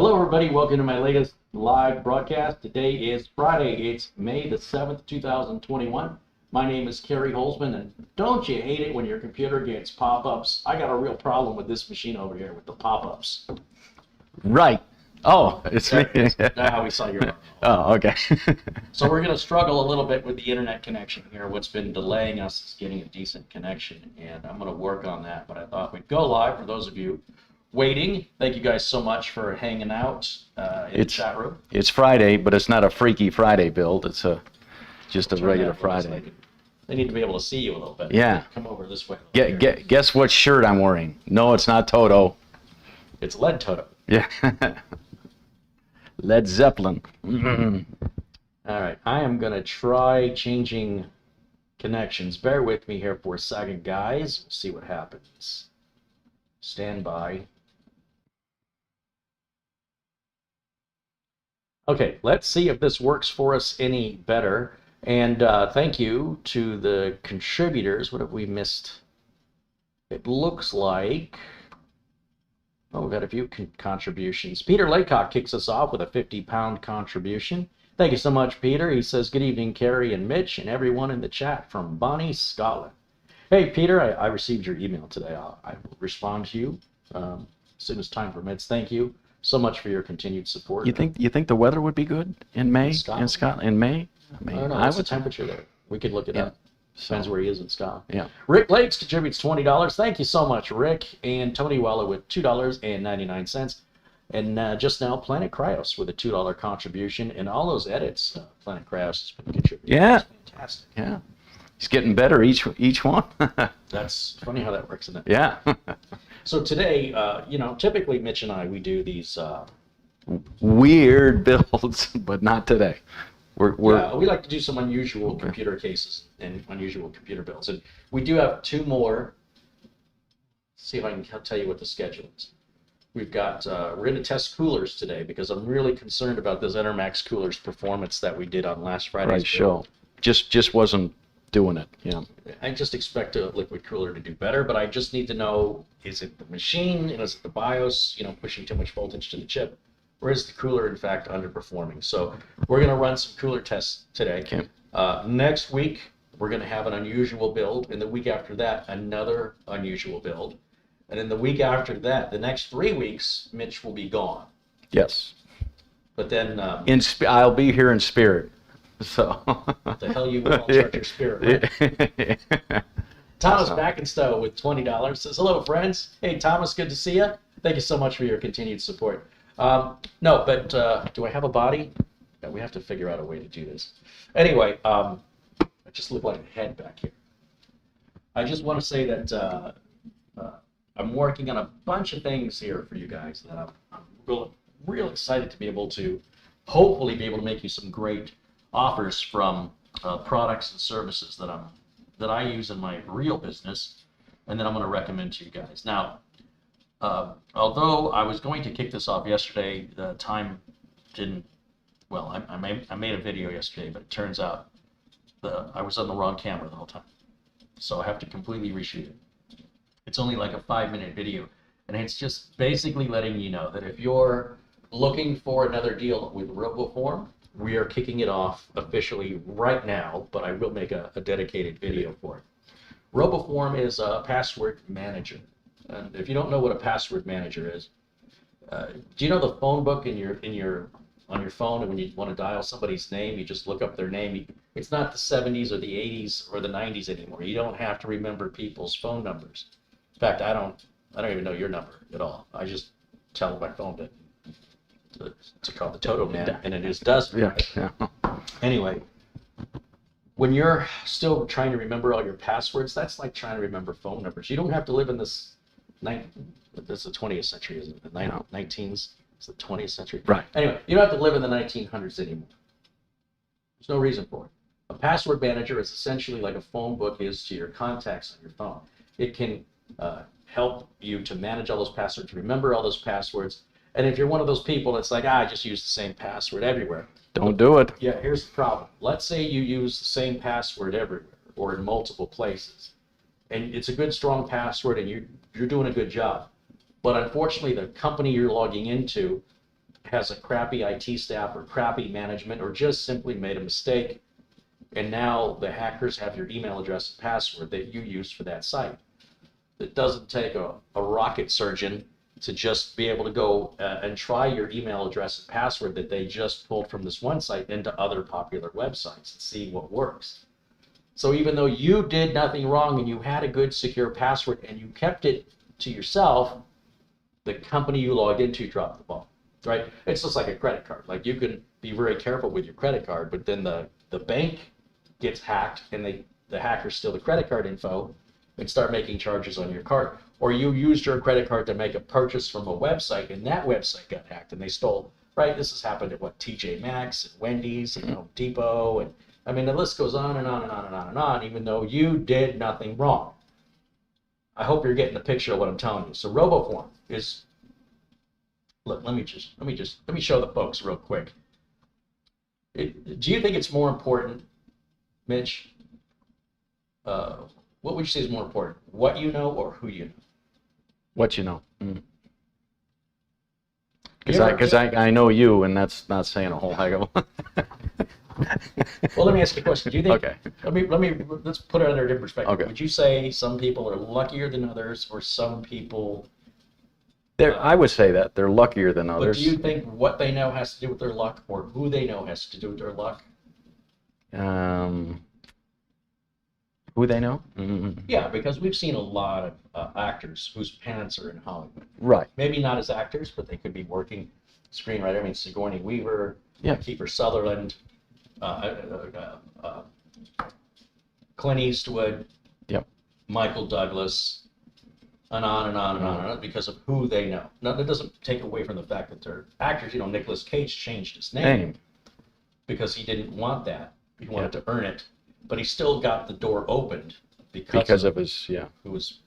Hello, everybody. Welcome to my latest live broadcast. Today is Friday. It's May the 7th, 2021. My name is Carey Holzman, and don't you hate it when your computer gets pop-ups? I got a real problem with this machine over here with the pop-ups. Right. Oh, it's me. That's how we saw your. Oh, okay. So we're going to struggle a little bit with the internet connection here. What's been delaying us is getting a decent connection, and I'm going to work on that. But I thought we'd go live for those of you waiting. Thank you guys so much for hanging out in the chat room. It's Friday, but it's not a Freaky Friday build. It's just a regular Friday. They need to be able to see you a little bit. Yeah. Come over this way. Guess what shirt I'm wearing? No, it's not Toto. It's Lead Toto. Yeah. Led Zeppelin. All right. I am going to try changing connections. Bear with me here for a second, guys. We'll see what happens. Stand by. Okay, let's see if this works for us any better. And thank you to the contributors. What have we missed? It looks like, oh, we've got a few contributions. Peter Laycock kicks us off with a 50-pound contribution. Thank you so much, Peter. He says, good evening, Carey and Mitch and everyone in the chat from Bonnie, Scotland. Hey, Peter, I received your email today. I will respond to you as soon as time permits. Thank you so much for your continued support. You think the weather would be good in May Scotland. In Scotland? In May? I don't know. What's the temperature there? We could look it up. Depends where he is in Scotland. Yeah. Rick Lakes contributes $20. Thank you so much, Rick. And Tony Weller with $2.99. And just now, Planet Cryos with a $2 contribution. And all those edits, Planet Cryos has been contributing. Yeah. That's fantastic. Yeah. He's getting better each one. That's funny how that works, isn't it? Yeah. So today, typically Mitch and I, we do these weird builds, but not today. We like to do some unusual computer cases and unusual computer builds. And we do have two more. Let's see if I can tell you what the schedule is. We've got, we're going to test coolers today because I'm really concerned about this Enermax coolers performance that we did on last Friday's show. Just wasn't doing it. Yeah. I just expect a liquid cooler to do better, but I just need to know, is it the machine, is it the BIOS, pushing too much voltage to the chip, or is the cooler in fact underperforming? So we're going to run some cooler tests today. Okay. Next week, we're going to have an unusual build, and the week after that, another unusual build. And then the week after that, the next 3 weeks, Mitch will be gone. Yes. But then... I'll be here in spirit. So what the hell you will charge your spirit, right? Thomas Backenstow with $20 says, hello, friends. Hey, Thomas, good to see you. Thank you so much for your continued support. No, but do I have a body? Yeah, we have to figure out a way to do this. Anyway, I just look like a head back here. I just want to say that I'm working on a bunch of things here for you guys that I'm real excited to be able to hopefully be able to make you some great offers from products and services that I use in my real business, and then I'm going to recommend to you guys. Now, although I was going to kick this off yesterday, the time didn't. Well, I made a video yesterday, but it turns out I was on the wrong camera the whole time, so I have to completely reshoot it. It's only like a 5-minute video, and it's just basically letting you know that if you're looking for another deal with RoboForm, we are kicking it off officially right now, but I will make a dedicated video for it. RoboForm is a password manager. And if you don't know what a password manager is, do you know the phone book on your phone, and when you want to dial somebody's name, you just look up their name? It's not the 70s or the 80s or the 90s anymore. You don't have to remember people's phone numbers. In fact, I don't even know your number at all. I just tell my phone to call the Toto man, and it just does. Yeah. Anyway, when you're still trying to remember all your passwords, that's like trying to remember phone numbers. You don't have to live in this this is the 20th century, isn't it? The 19s, it's the 20th century. Right. Anyway, you don't have to live in the 1900s anymore. There's no reason for it. A password manager is essentially like a phone book is to your contacts on your phone. It can help you to manage all those passwords, remember all those passwords. And if you're one of those people that's like, I just use the same password everywhere. Don't do it. Yeah, here's the problem. Let's say you use the same password everywhere or in multiple places. And it's a good, strong password, and you're doing a good job. But unfortunately, the company you're logging into has a crappy IT staff or crappy management or just simply made a mistake, and now the hackers have your email address and password that you used for that site. It doesn't take a rocket surgeon to just be able to go and try your email address and password that they just pulled from this one site into other popular websites and see what works. So even though you did nothing wrong and you had a good secure password and you kept it to yourself, the company you logged into dropped the ball, right? It's just like a credit card. Like, you can be very careful with your credit card, but then the bank gets hacked and the hackers steal the credit card info and start making charges on your card. Or you used your credit card to make a purchase from a website and that website got hacked and they stole, right? This has happened at what, TJ Maxx and Wendy's and Home Depot, and I mean, the list goes on and on and on and on and on, even though you did nothing wrong. I hope you're getting the picture of what I'm telling you. So RoboForm is, look, let me show the folks real quick. Do you think it's more important, Mitch? What would you say is more important? What you know or who you know? What you know. Because I know you, and that's not saying a whole heck of a lot. Well, let me ask you a question. Do you think? Okay. Let's put it under a different perspective. Okay. Would you say some people are luckier than others, or some people? I would say that they're luckier than But others. do you think what they know has to do with their luck, or who they know has to do with their luck? Who they know? Mm-hmm. Yeah, because we've seen a lot of actors whose parents are in Hollywood. Right. Maybe not as actors, but they could be working screenwriter. I mean, Sigourney Weaver, Yeah. Kiefer Sutherland, Clint Eastwood, Yep. Michael Douglas, and on and on and on and on, because of who they know. Now, that doesn't take away from the fact that they're actors. You know, Nicolas Cage changed his name because he didn't want that. He wanted to earn it, but he still got the door opened because of his, who his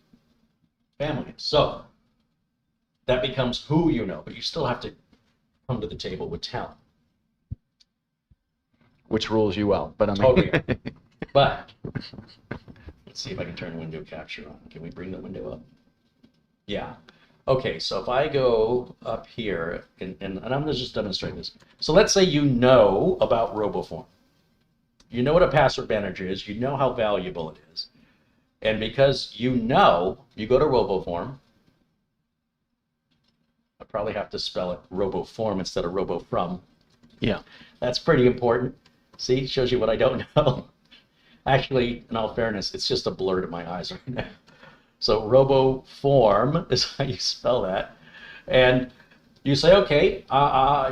family is. So that becomes who you know, but you still have to come to the table with talent. which rules you out. But I mean, Totally. But let's see if I can turn window capture on. Can we bring the window up? Yeah. Okay, so if I go up here, and I'm going to just demonstrate this. So let's say you know about RoboForm. You know what a password manager is. You know how valuable it is. And because you know, you go to RoboForm. I probably have to spell it RoboForm instead of RoboFrom. Yeah. That's pretty important. See, shows you what I don't know. Actually, in all fairness, it's just a blur to my eyes right now. So RoboForm is how you spell that. And you say, okay,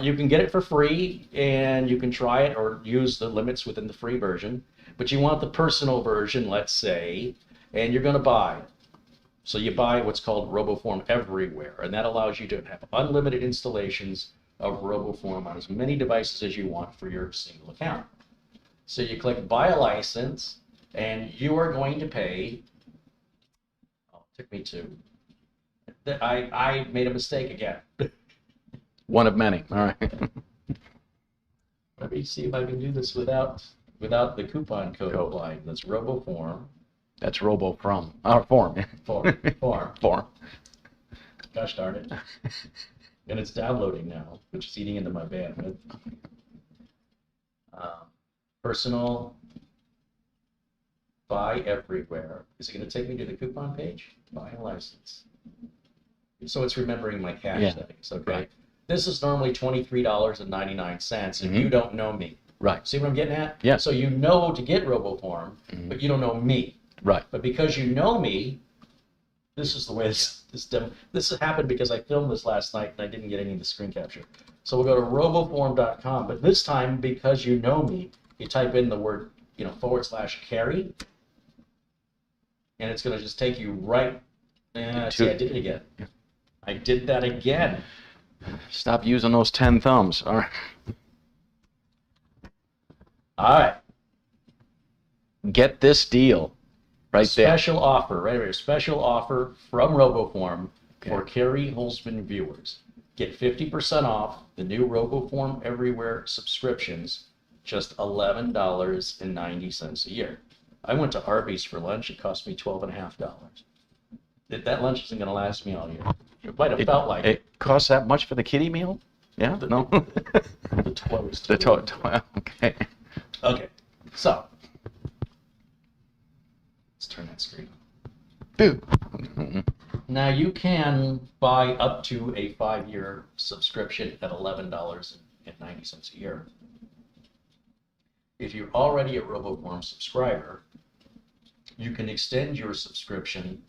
you can get it for free and you can try it or use the limits within the free version, but you want the personal version, let's say, and you're going to buy it. So you buy what's called RoboForm Everywhere, and that allows you to have unlimited installations of RoboForm on as many devices as you want for your single account. So you click buy a license, and you are going to pay. Oh, it took me to. I made a mistake again. One of many. All right. Let me see if I can do this without the coupon code Code. applied. That's RoboForm. That's RoboForm. Form. Form. Gosh darn it. And it's downloading now, which is eating into my bandwidth. Personal, buy everywhere. Is it going to take me to the coupon page? Buy a license. So it's remembering my cache settings, okay? Right. This is normally $23.99 if you don't know me. Right. See what I'm getting at? Yeah. So you know to get RoboForm, but you don't know me. Right. But because you know me, this is the way this has happened because I filmed this last night and I didn't get any of the screen capture. So we'll go to roboform.com, but this time because you know me, you type in the word, /Carey, and it's going to just take you right. See, I did it again. Yeah. I did that again. Stop using those 10 thumbs. All right. All right. Get this deal right there. Special offer, right here. Special offer from RoboForm for Carey Holzman viewers. Get 50% off the new RoboForm Everywhere subscriptions, just $11.90 a year. I went to Arby's for lunch. It cost me $12.50. That lunch isn't going to last me all year. It might have felt like it. It costs that much for the kiddie meal? Yeah, no. The toes. Okay. Okay, so let's turn that screen on. Boo. Now you can buy up to a 5-year subscription at $11.90 a year. If you're already a RoboForm subscriber, you can extend your subscription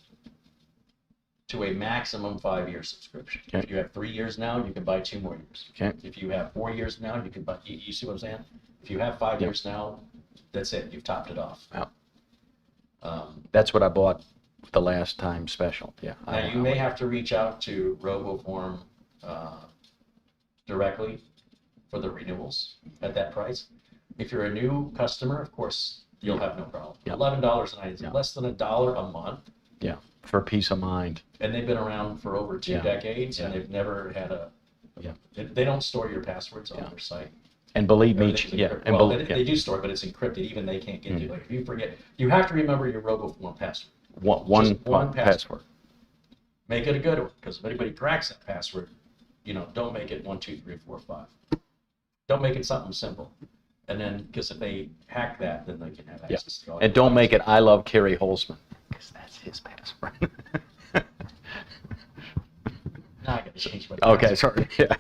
to a maximum 5-year subscription. Okay. If you have 3 years now, you can buy 2 more years. Okay. If you have 4 years now, you can buy, you see what I'm saying? If you have 5 years now, that's it, you've topped it off. Yeah. That's what I bought the last time special. Yeah. Now you may have to reach out to RoboForm directly for the renewals at that price. If you're a new customer, of course, you'll have no problem. Yeah. $11.90, less than $1 a month. Yeah. For peace of mind. And they've been around for over 2 decades, and they've never had a. Yeah. They don't store your passwords on their site. And believe me, Everything's yeah. encrypted. And Well, they do store it, but it's encrypted. Even they can't get to it. Like if you forget, you have to remember your RoboForm password. one password. Make it a good one, because if anybody cracks that password, don't make it 1, 2, 3, 4, 5. Don't make it something simple. And then, because if they hack that, then they can have access to all your And don't files. make it I love Carey Holzman, because that's his password. Now I got to change my Okay, sorry. Yeah.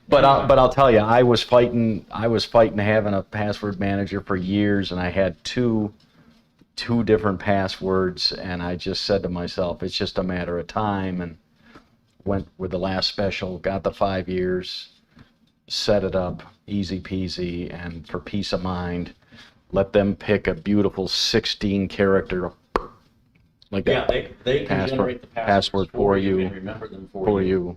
But I'll tell you, I was fighting having a password manager for years, and I had two different passwords, and I just said to myself, it's just a matter of time, and went with the last special, got the 5 years, set it up, easy peasy, and for peace of mind, let them pick a beautiful 16 character like Yeah, that. they can generate the passwords for you you, and remember them for you.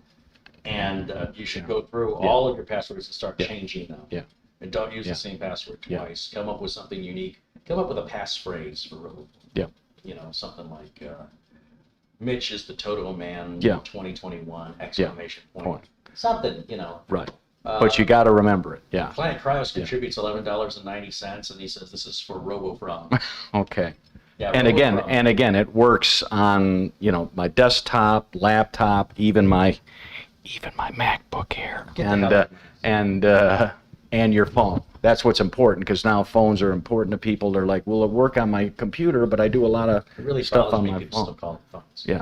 And you should go through all of your passwords and start changing them. Yeah. And don't use the same password twice. Come up with something unique. Come up with a passphrase for RoboForm. Yeah. Something like Mitch is the Toto Man 2021 exclamation point. Something, Right. But you got to remember it. Yeah. Planet Cryos contributes $11.90, and he says this is for RoboForm. Okay. Yeah, And RoboForm. again, it works on my desktop, laptop, even my MacBook here, and your phone. That's what's important, because now phones are important to people. They're like, well, it work on my computer, but I do a lot of It really stuff bothers on me my people still phone. call it phones. Yeah.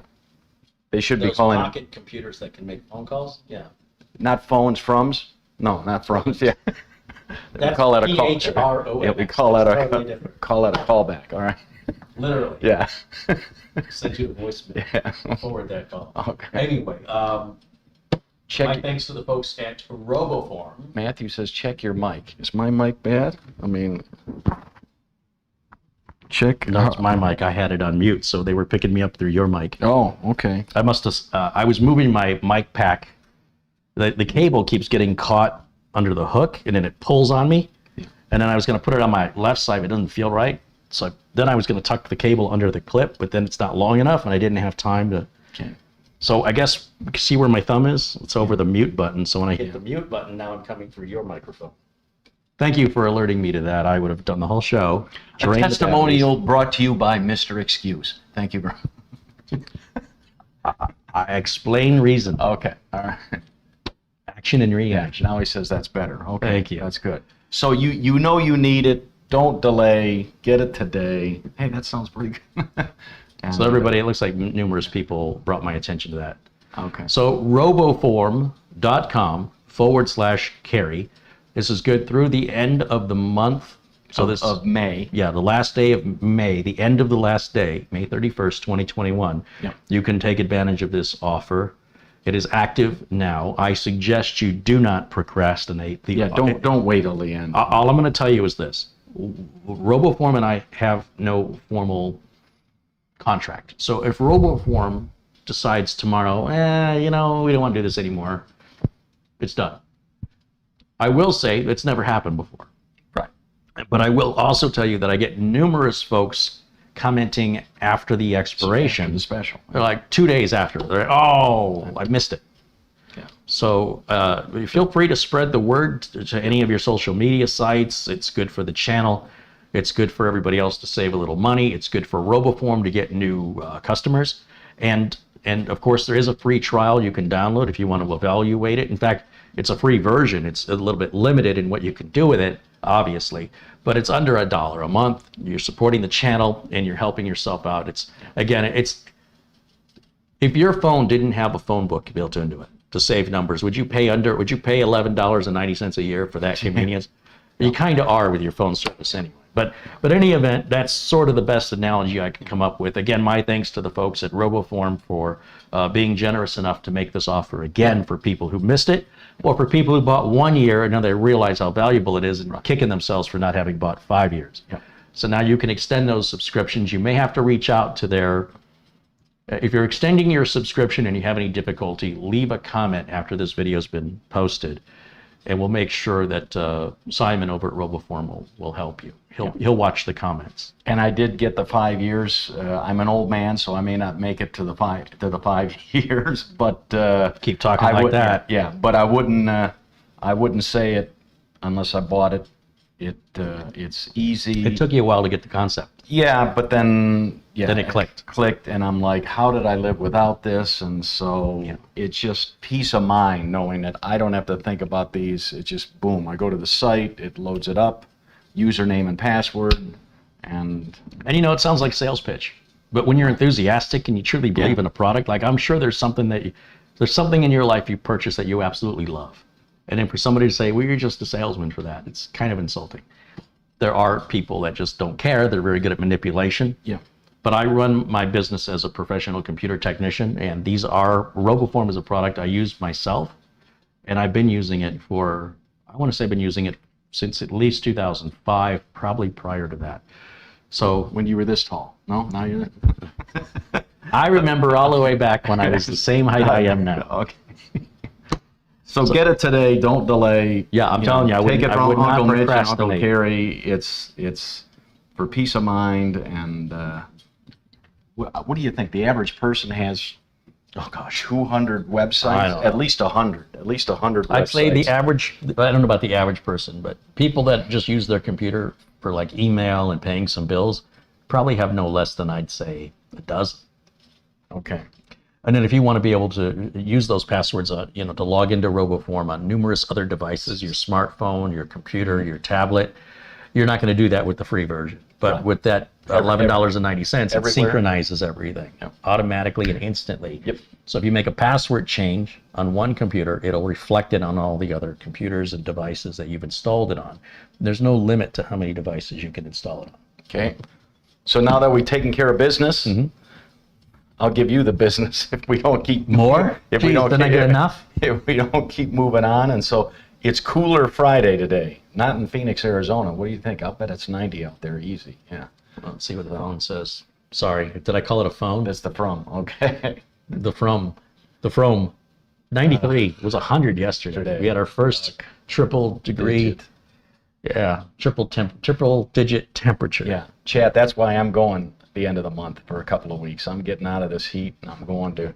They should be Those calling pocket computers that can make phone calls. Yeah. not phones, froms. No, not froms. Yeah. That's we call that a call. PHROMS. Yeah, we call that That's totally a different. callback. All right. Literally. Yeah. Send you a voicemail. Yeah. Forward that call. Okay. Anyway, my Check. thanks to the folks at RoboForm. Matthew says, check your mic. Is my mic bad? I mean, check. No, it's my mic. I had it on mute, so they were picking me up through your mic. Oh, okay. I must have. I was moving my mic pack. The cable keeps getting caught under the hook, and then it pulls on me. And then I was going to put it on my left side, but it doesn't feel right. So then I was going to tuck the cable under the clip, but then it's not long enough, and I didn't have time to. Okay. So I guess you can see where my thumb is. It's over the mute button. So when I Hit the mute button. Now I'm coming through your microphone. thank you for alerting me to that. I would have done the whole show. A drained the testimonial brought to you by Mr. Excuse. Thank you, bro. batteries. I explain reason, Okay. All right. action and reaction. Now he says that's better. Okay. Thank you. That's good. So you know you need it. Don't delay. Get it today. Hey, that sounds pretty good. So everybody, it looks like numerous people brought my attention to that. Okay. So roboform.com/Carey. This is good through the end of the month. So this of May. yeah, the last day of May, the end of the last day, May 31st, 2021. Yeah. You can take advantage of this offer. It is active now. I suggest you do not procrastinate. Yeah. Don't wait till the end. All I'm going to tell you is this. RoboForm and I have no formal contract. So if RoboForm decides tomorrow, we don't want to do this anymore, it's done. I will say it's never happened before. Right. But I will also tell you that I get numerous folks commenting after the expiration. The special. They're like 2 days after. They're like, oh, I missed it. Yeah. So feel free to spread the word to any of your social media sites. It's good for the channel. It's good for everybody else to save a little money. It's good for RoboForm to get new customers. And of course, there is a free trial you can download if you want to evaluate it. In fact, It's a free version. It's a little bit limited in what you can do with it, obviously, but it's under $1 a month. You're supporting the channel and you're helping yourself out. It's, again, it's, if your phone didn't have a phone book built into it to save numbers, would you pay $11.90 a year for that convenience? You kind of are with your phone service anyway. But any event, that's sort of the best analogy I can come up with. Again, my thanks to the folks at RoboForm for being generous enough to make this offer again for people who missed it, or for people who bought 1 year and now they realize how valuable it is and kicking themselves for not having bought 5 years. Yep. So now you can extend those subscriptions. You may have to reach out to their, if you're extending your subscription and you have any difficulty, leave a comment after this video's been posted, and we'll make sure that Simon over at RoboForm will help you. He'll watch the comments. And I did get the 5 years. I'm an old man, so I may not make it to the 5 years, but Keep talking like that. Yeah, but I wouldn't say it unless I bought it. It's easy. It took you a while to get the concept. Yeah, but then It clicked. and I'm like, how did I live without this? And so it's just peace of mind knowing that I don't have to think about these. It's just boom, I go to the site, it loads it up, username and password, and And it sounds like a sales pitch, but when you're enthusiastic and you truly believe in a product, like I'm sure there's something in your life you purchase that you absolutely love. And then for somebody to say, well, you're just a salesman for that, it's kind of insulting. There are people that just don't care. They're very good at manipulation. yeah. But I run my business as a professional computer technician, and RoboForm is a product I use myself, and I've been using it I've been using it since at least 2005, probably prior to that. So When you were this tall? No, now you're. I remember all the way back when I was the same height I am now. Okay. So get it today. Don't delay. Yeah, I'm telling you, I take it I from would not Uncle Mitch and Uncle procrastinate. Carey. It's for peace of mind. And what do you think? The average person has, Oh gosh. 200 I websites, don't at know. least 100. At least 100 websites. I'd say the average, I don't know about the average person, but people that just use their computer for like email and paying some bills probably have no less than, I'd say, a dozen. Okay. And then if you want to be able to use those passwords, to log into RoboForm on numerous other devices, your smartphone, your computer, your tablet, you're not going to do that with the free version. But with that $11.90, it everywhere. synchronizes everything automatically and instantly. Yep. So if you make a password change on one computer, it'll reflect it on all the other computers and devices that you've installed it on. There's no limit to how many devices you can install it on. Okay. So now that we've taken care of business, Mm-hmm. I'll give you the business if we don't keep More? If we Jeez, don't didn't I get enough? If we don't keep moving on, and so it's Cooler Friday today. Not in Phoenix, Arizona. What do you think? I'll bet it's 90 out there, easy. Yeah, Let's see what the phone says. Sorry, did I call it a phone? that's the from. Okay. The from 93 was 100 yesterday. Today. We had our first triple degree, triple digit temperature. Yeah, chat. That's why I'm going the end of the month for a couple of weeks. I'm getting out of this heat, and I'm going to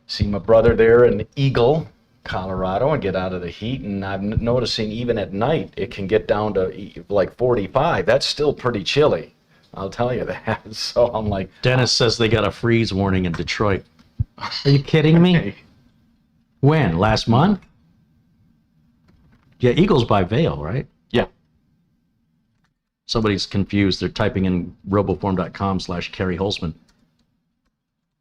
see my brother there in Eagle, Colorado, and get out of the heat. And I'm noticing even at night it can get down to like 45. That's still pretty chilly, I'll tell you that. So I'm like, Dennis says they got a freeze warning in Detroit. Are you kidding me? When? Last month? Yeah, Eagles by Vail, right? yeah, Somebody's confused. They're typing in roboform.com/Carey Holzman.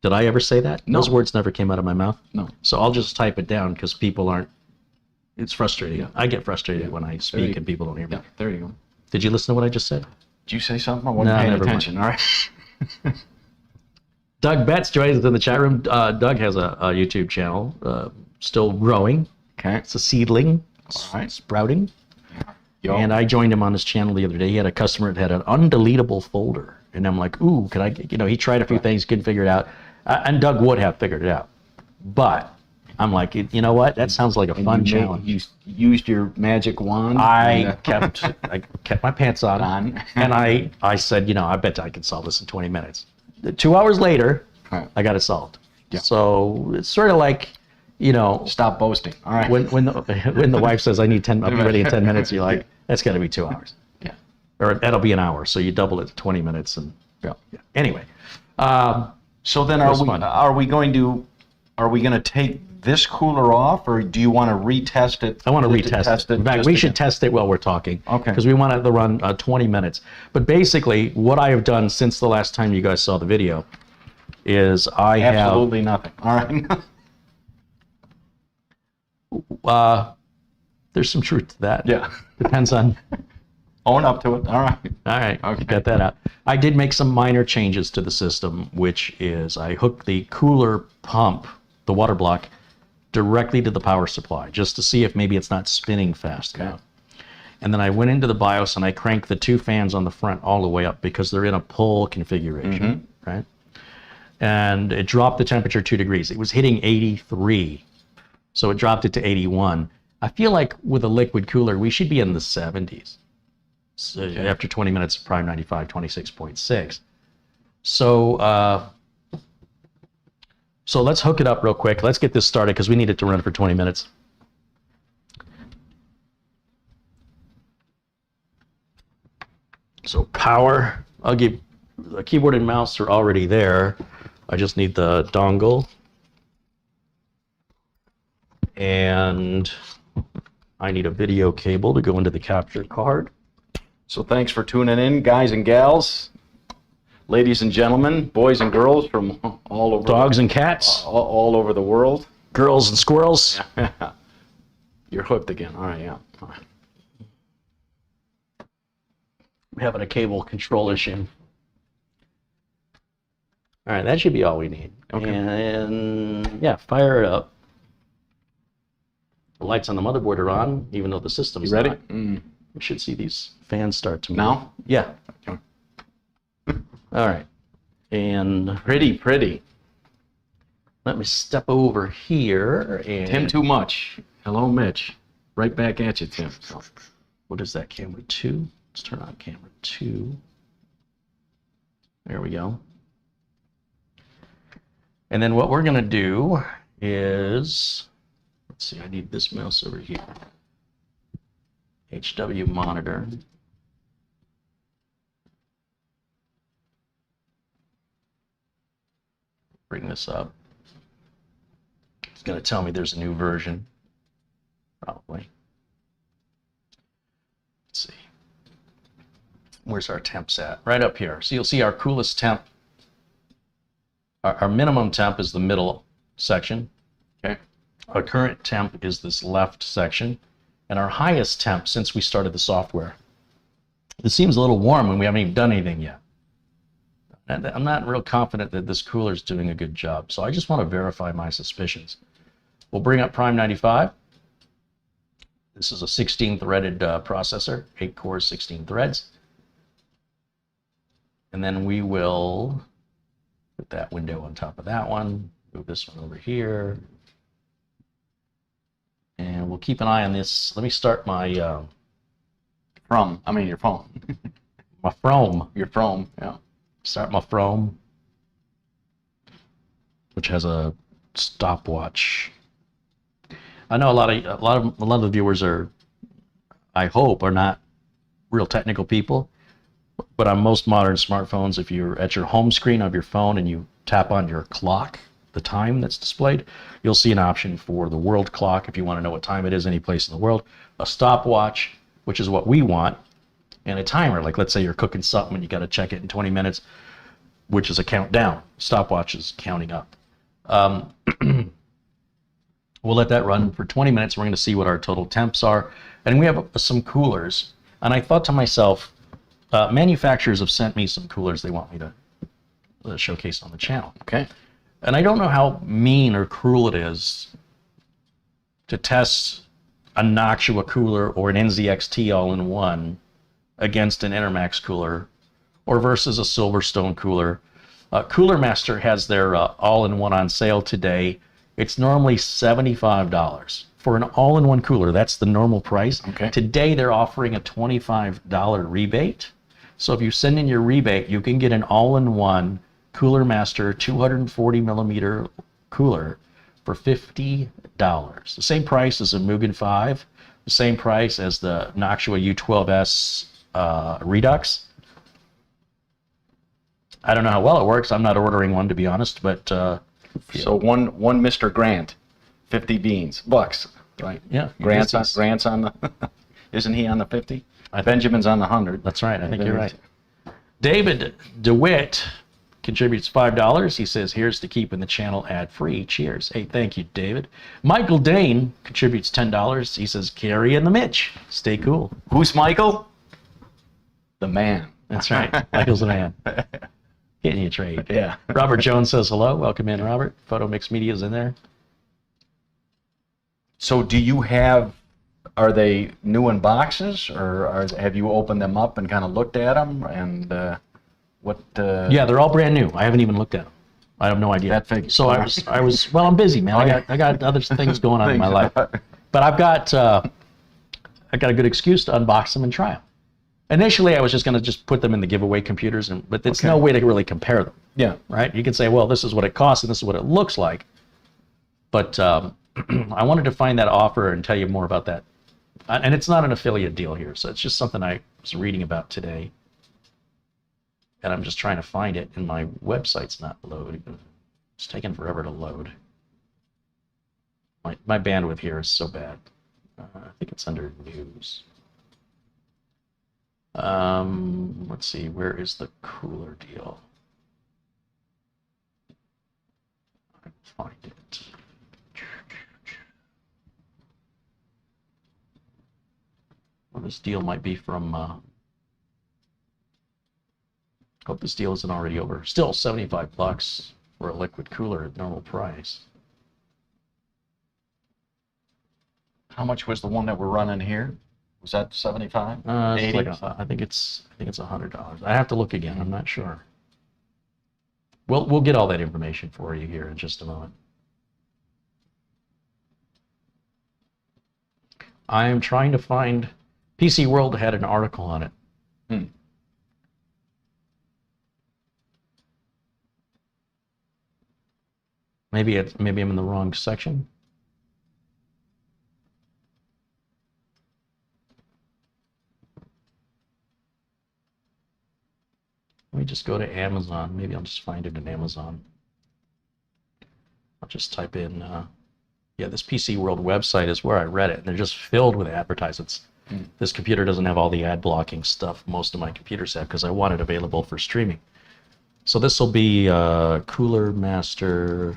Did I ever say that? No. Those words never came out of my mouth. no. So I'll just type it down because people aren't. It's frustrating. I get frustrated when I speak you- and people don't hear me. Yeah, there you go. Did you listen to what I just said? Did you say something? I wasn't No, paying never mind. attention. All right. Doug Betts joins us in the chat room. Doug has a YouTube channel, still growing. Okay. It's a seedling, All right. sprouting. Yo. And I joined him on his channel the other day. He had a customer that had an undeletable folder. And I'm like, ooh, could I, he tried a few things, couldn't figure it out. And Doug would have figured it out. But I'm like, you know what? That sounds like a fun challenge. You used your magic wand. I kept my pants on. On. And I said, I bet I can solve this in 20 minutes. 2 hours later, Right. I got it solved. Yeah. So it's sort of like, Stop boasting. All right. when the wife says, I'll be ready in 10 minutes, you're like, that's got to be 2 hours. Yeah. Or that'll be an hour. So you double it to 20 minutes. And Yeah. anyway, So then, was fun. are we going to are we going to take this cooler off, or do you want to retest it? I want to retest it. In fact, we should test it while we're talking. Okay. Because we want it to run 20 minutes. But basically, what I have done since the last time you guys saw the video is I have... Absolutely nothing. All right. There's some truth to that. Yeah. Depends on... Own up to it. All right. All right, Okay. got that out. I did make some minor changes to the system, which is I hooked the cooler pump, the water block, directly to the power supply, just to see if maybe it's not spinning fast enough. And then I went into the BIOS and I cranked the 2 fans on the front all the way up because they're in a pull configuration, right? And it dropped the temperature 2 degrees. It was hitting 83, so it dropped it to 81. I feel like with a liquid cooler, we should be in the 70s. So after 20 minutes of Prime 95, 26.6. So, so let's hook it up real quick. Let's get this started because we need it to run for 20 minutes. So power, I'll give the keyboard and mouse are already there. I just need the dongle. And I need a video cable to go into the capture card. So thanks for tuning in, guys and gals, ladies and gentlemen, boys and girls from all over. Dogs and cats. All over the world. Girls and squirrels. You're hooked again. All right, yeah. All right. I'm having a cable control issue. All right, that should be all we need. Okay. And yeah, fire it up. The lights on the motherboard are on, even though the system's You ready? not. We should see these fans start to move. Now? Yeah. Okay. All right. And Pretty. let me step over here. And Tim, too much. Hello, Mitch. Right back at you, Tim. So, what is that, camera 2? Let's turn on camera 2. There we go. And then what we're going to do is, let's see, I need this mouse over here. HW monitor. Bring this up. It's going to tell me there's a new version. Probably. Let's see. Where's our temps at? Right up here. So you'll see our coolest temp. Our minimum temp is the middle section. Okay. Our current temp is this left section. And our highest temp since we started the software. It seems a little warm when we haven't even done anything yet. And I'm not real confident that this cooler is doing a good job. So I just want to verify my suspicions. We'll bring up Prime 95. This is a 16-threaded processor, 8 cores, 16 threads. And then we will put that window on top of that one, move this one over here. And we'll keep an eye on this. Let me start my your phone. my Chrome. Your phone, yeah. Start my Chrome, which has a stopwatch. I know a lot of the viewers are, I hope, are not real technical people. But on most modern smartphones, if you're at your home screen of your phone and you tap on your clock, the time that's displayed, you'll see an option for the world clock if you want to know what time it is any place in the world, a stopwatch, which is what we want, and a timer. Like let's say you're cooking something and you got to check it in 20 minutes, which is a countdown. Stopwatch is counting up. We'll let that run for 20 minutes. We're going to see what our total temps are. And we have some coolers. And I thought to myself, manufacturers have sent me some coolers they want me to showcase on the channel. Okay. And I don't know how mean or cruel it is to test a Noctua cooler or an NZXT all-in-one against an Intermax cooler or versus a Silverstone cooler. Cooler Master has their all-in-one on sale today. It's normally $75 for an all-in-one cooler. That's the normal price. Okay. Today they're offering a $25 rebate. So if you send in your rebate, you can get an all-in-one Cooler Master 240 millimeter cooler for $50. The same price as a Mugen 5, the same price as the Noctua U12S Redux. I don't know how well it works. I'm not ordering one, to be honest, but So one Mr. Grant, 50 bucks, right? Yeah. Grant's Yes, on the, isn't he on the 50? Benjamin's on the 100. That's right. I think you're right. David DeWitt contributes $5. He says, here's to keeping the channel ad-free. Cheers. Hey, thank you, David. Michael Dane contributes $10. He says, Carey and the Mitch. Stay cool. Who's Michael? The man. That's right. Michael's the man. Getting you a trade. Yeah. Robert Jones says hello. Welcome in, Robert. Photo Mix Media's in there. So do you have, are they new in boxes, or have you opened them up and kind of looked at them? And what? Yeah, they're all brand new. I haven't even looked at them. I have no idea. That figures. So I was. Well, I'm busy, man. I got other things going on in my life. But I got a good excuse to unbox them and try them. Initially, I was just going to put them in the giveaway computers, but it's no way to really compare them. Yeah. Right? You can say, well, this is what it costs and this is what it looks like. But I wanted to find that offer and tell you more about that. And it's not an affiliate deal here, so it's just something I was reading about today. And I'm just trying to find it, and my website's not loading. It's taking forever to load. My bandwidth here is so bad. I think it's under news. Let's see, where is the cooler deal? I can find it. Well, this deal might be from, hope this deal isn't already over. Still $75 for a liquid cooler at normal price. How much was the one that we're running here? Was that 75? It's 80? like I think it's $100. I have to look again. I'm not sure. We'll get all that information for you here in just a moment. I am trying to find. PC World had an article on it. Maybe I'm in the wrong section. Let me just go to Amazon. Maybe I'll just find it in Amazon. I'll just type in, yeah, this PC World website is where I read it. And they're just filled with advertisements. This computer doesn't have all the ad blocking stuff most of my computers have because I want it available for streaming. So this will be Cooler Master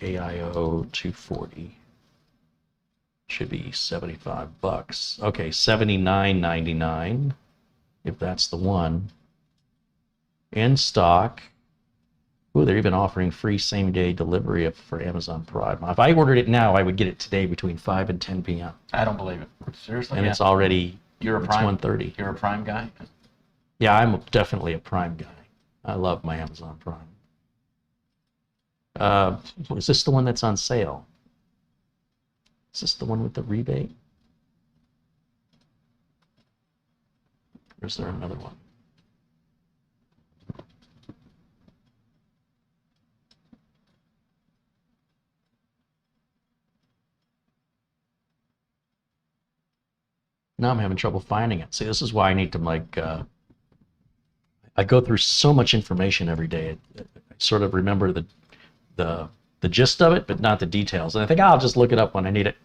AIO 240. Should be $75. Okay, $79.99 if that's the one. In stock. Ooh, they're even offering free same-day delivery for Amazon Prime. If I ordered it now, I would get it today between 5 and 10 p.m. I don't believe it. Seriously? And it's already, You're a it's Prime? 1:30. You're a Prime guy? Yeah, I'm definitely a Prime guy. I love my Amazon Prime. Is this the one that's on sale? Is this the one with the rebate? Or is there another one? Now I'm having trouble finding it. See, this is why I need to I go through so much information every day. I sort of remember the gist of it, but not the details. And I think I'll just look it up when I need it.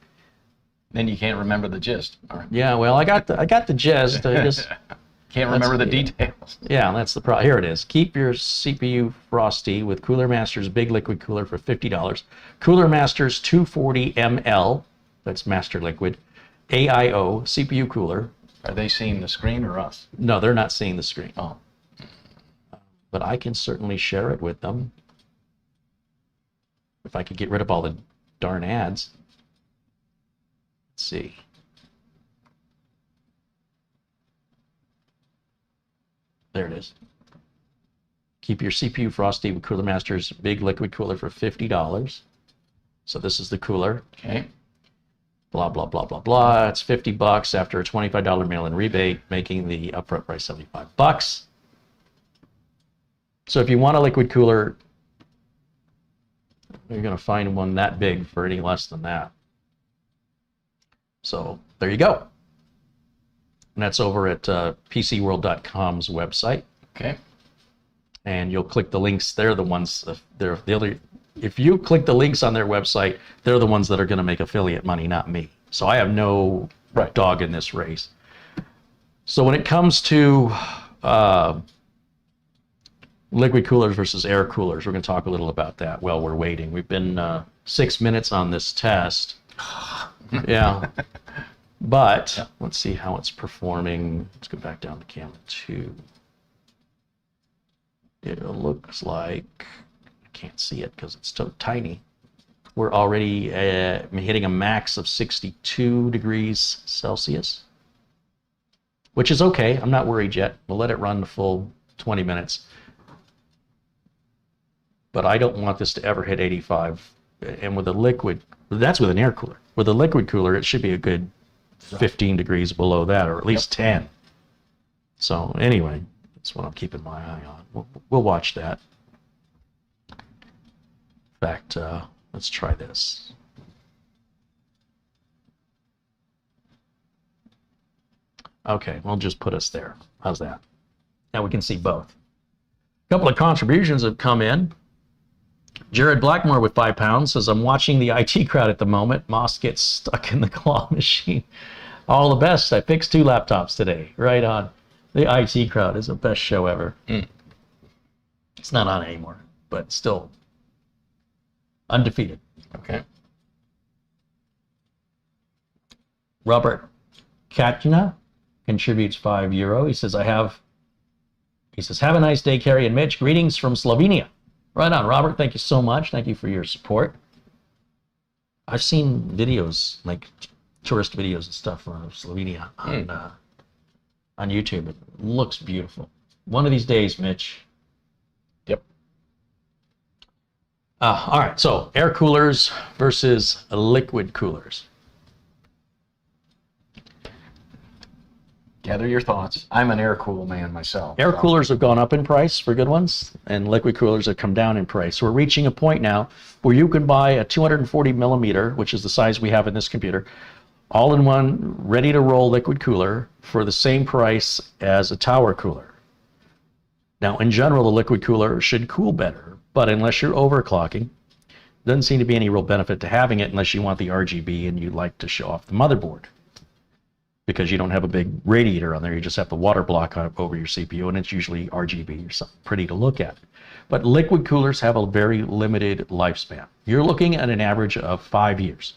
Then you can't remember the gist. All right. Yeah, well, I got the gist. I just Can't remember the details. yeah, that's the problem. Here it is. Keep your CPU frosty with Cooler Master's Big Liquid Cooler for $50. Cooler Master's 240 ml, that's Master Liquid, AIO CPU cooler. Are they seeing the screen or us? No, they're not seeing the screen. Oh. But I can certainly share it with them. If I could get rid of all the darn ads. Let's see. There it is. Keep your CPU frosty with Cooler Master's Big Liquid Cooler for $50. So this is the cooler. Okay. Blah, blah, blah, blah, blah. It's $50 after a $25 mail-in rebate, making the upfront price $75. So if you want a liquid cooler, you're going to find one that big for any less than that. So there you go. And that's over at PCWorld.com's website. Okay. And you'll click the links. They're the ones, they're the if you click the links on their website, they're the ones that are going to make affiliate money, not me. So I have no dog in this race. So when it comes to liquid coolers versus air coolers, we're going to talk a little about that while we're waiting. We've been 6 minutes on this test. Yeah. But let's see how it's performing. Let's go back down to camera 2. It looks like, I can't see it because it's so tiny. We're already hitting a max of 62 degrees Celsius, which is okay. I'm not worried yet. We'll let it run the full 20 minutes. But I don't want this to ever hit 85. And with a liquid, that's with an air cooler. With a liquid cooler, it should be a good 15 degrees below that, or at least 10. So anyway, that's what I'm keeping my eye on. We'll watch that. In fact, let's try this. Okay, we'll just put us there. How's that? Now we can see both. A couple of contributions have come in. Jared Blackmore with £5 says, I'm watching the IT crowd at the moment. Moss gets stuck in the claw machine. All the best. I fixed 2 laptops today. Right on. The IT crowd is the best show ever. It's not on anymore, but still undefeated. Okay. Robert Katjna contributes €5. He says, have a nice day, Carey and Mitch. Greetings from Slovenia. Right on, Robert. Thank you so much. Thank you for your support. I've seen videos, like tourist videos and stuff of Slovenia on YouTube. It looks beautiful. One of these days, Mitch. Yep. All right, so air coolers versus liquid coolers. Gather your thoughts. I'm an air cool man myself. Air coolers have gone up in price for good ones, and liquid coolers have come down in price. So we're reaching a point now where you can buy a 240 millimeter, which is the size we have in this computer, all-in-one, ready-to-roll liquid cooler for the same price as a tower cooler. Now, in general, the liquid cooler should cool better, but unless you're overclocking, doesn't seem to be any real benefit to having it unless you want the RGB and you'd like to show off the motherboard, because you don't have a big radiator on there. You just have the water block over your CPU, and it's usually RGB or something pretty to look at. But liquid coolers have a very limited lifespan. You're looking at an average of 5 years.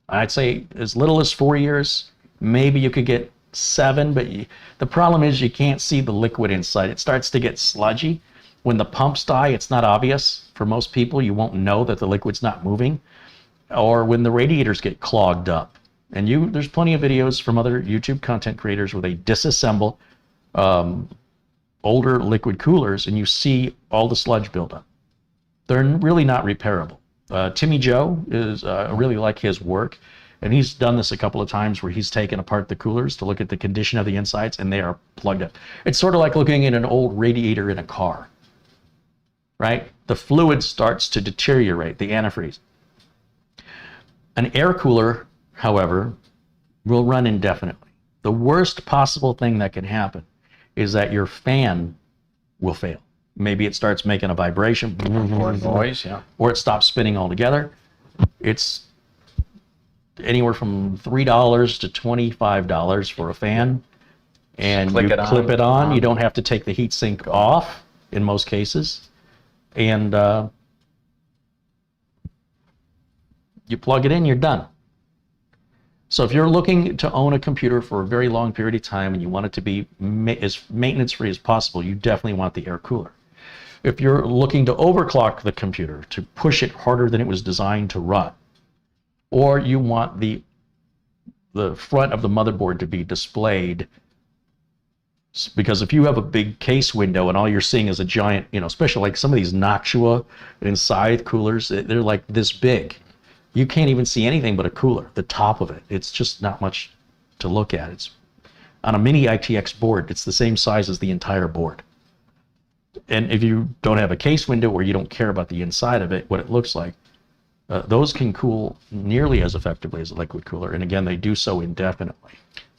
I'd say as little as 4 years. Maybe you could get 7, but the problem is you can't see the liquid inside. It starts to get sludgy. When the pumps die, it's not obvious. For most people, you won't know that the liquid's not moving. Or when the radiators get clogged up. And there's plenty of videos from other YouTube content creators where they disassemble older liquid coolers, and you see all the sludge buildup. They're really not repairable. Timmy Joe I really like his work, and he's done this a couple of times where he's taken apart the coolers to look at the condition of the insides, and they are plugged up. It's sort of like looking at an old radiator in a car, right? The fluid starts to deteriorate, the antifreeze. An air cooler, however, will run indefinitely. The worst possible thing that can happen is that your fan will fail. Maybe it starts making a vibration Or noise, yeah. or it stops spinning altogether. It's anywhere from $3 to $25 for a fan, and Click you it on. clip it on. You don't have to take the heat sink off in most cases, and you plug it in, you're done. So if you're looking to own a computer for a very long period of time and you want it to be as maintenance-free as possible, you definitely want the air cooler. If you're looking to overclock the computer, to push it harder than it was designed to run, or you want the front of the motherboard to be displayed, because if you have a big case window and all you're seeing is a giant, especially like some of these Noctua and Scythe coolers, they're like this big. You can't even see anything but a cooler, the top of it. It's just not much to look at. It's on a mini ITX board. It's the same size as the entire board. And if you don't have a case window or you don't care about the inside of it, what it looks like, those can cool nearly as effectively as a liquid cooler. And again, they do so indefinitely.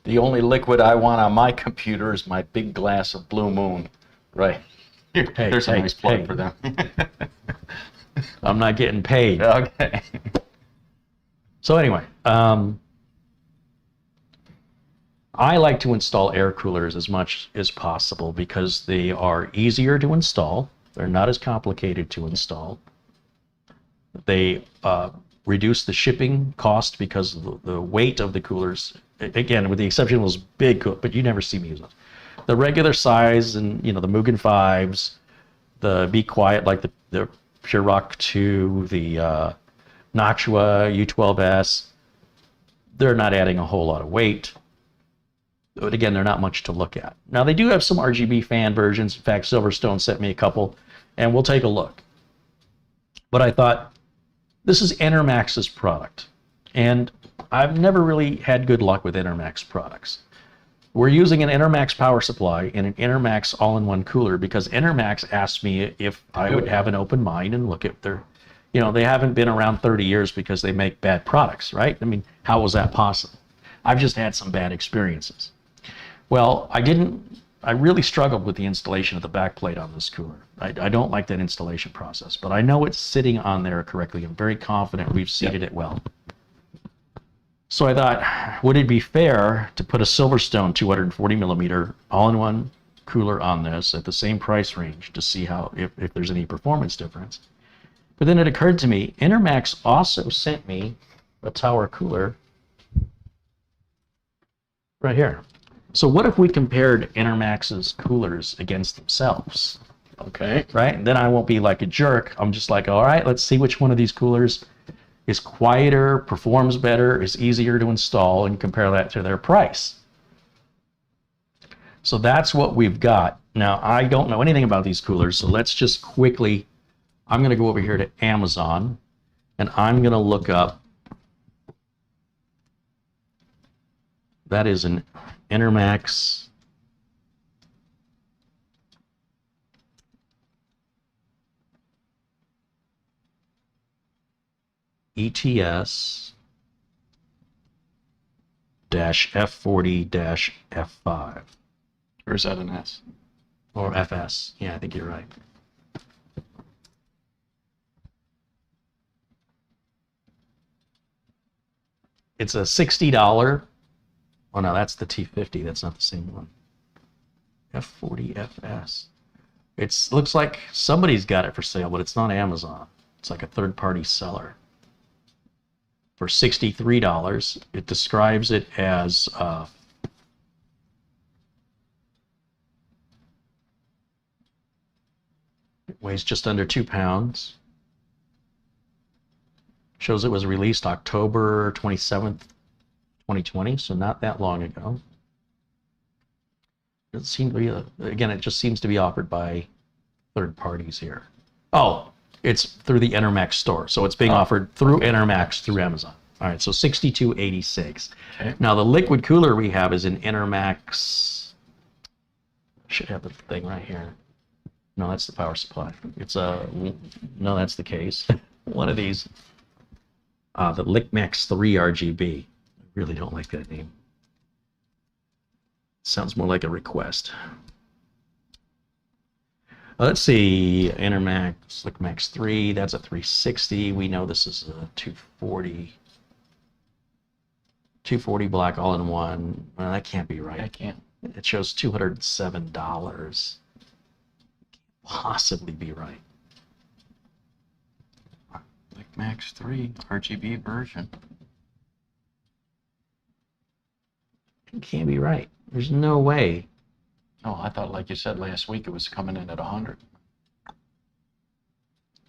The only liquid I want on my computer is my big glass of Blue Moon. Right. There's a nice plug for them. I'm not getting paid. Okay. So anyway, I like to install air coolers as much as possible because they are easier to install. They're not as complicated to install. They reduce the shipping cost because of the weight of the coolers. Again, with the exception of those big coolers, but you never see me use those. The regular size and, you know, the Mugen 5s, the Be Quiet, like the Pure Rock 2, the Noctua U12S, they're not adding a whole lot of weight. But again, they're not much to look at. Now, they do have some RGB fan versions. In fact, Silverstone sent me a couple, and we'll take a look. But I thought, this is Enermax's product, and I've never really had good luck with Enermax products. We're using an Enermax power supply and an Enermax all-in-one cooler because Enermax asked me if I would have an open mind and look at their, you know, they haven't been around 30 years because they make bad products, right? I mean, how was that possible? I've just had some bad experiences. Well, I really struggled with the installation of the backplate on this cooler. I don't like that installation process, but I know it's sitting on there correctly. I'm very confident we've seated it well. So I thought, would it be fair to put a Silverstone 240 millimeter all-in-one cooler on this at the same price range to see how if there's any performance difference? But then it occurred to me, Enermax also sent me a tower cooler right here. So what if we compared Enermax's coolers against themselves? Okay. Right? And then I won't be like a jerk. I'm just like, all right, let's see which one of these coolers is quieter, performs better, is easier to install, and compare that to their price. So that's what we've got. Now, I don't know anything about these coolers, so let's just quickly, I'm going to go over here to Amazon, and I'm going to look up, that is an Enermax ETS F40-F5. Or is that an S? Or FS. Yeah, I think you're right. It's a $60. Oh no, that's the T50. That's not the same one. F40FS. It looks like somebody's got it for sale, but it's not Amazon. It's like a third-party seller. For $63, it describes it as it weighs just under 2 pounds. Shows it was released October 27th, 2020, so not that long ago. It doesn't seem to be, again, it just seems to be offered by third parties here. Oh, it's through the Enermax store, so it's being offered through Enermax through Amazon. All right, so $62.86. Okay. Now the liquid cooler we have is an Enermax. Should have the thing right here. No, that's the power supply. It's a no, that's the case. One of these. The LickMax 3 RGB. I really don't like that name. Sounds more like a request. Let's see, Enermax, LickMax 3, that's a 360. We know this is a 240. 240 black all-in-one. Well, that can't be right. I can't. It shows $207. Can't possibly be right. Like Max 3 RGB version. It can't be right. There's no way. Oh, I thought, like you said last week, it was coming in at 100.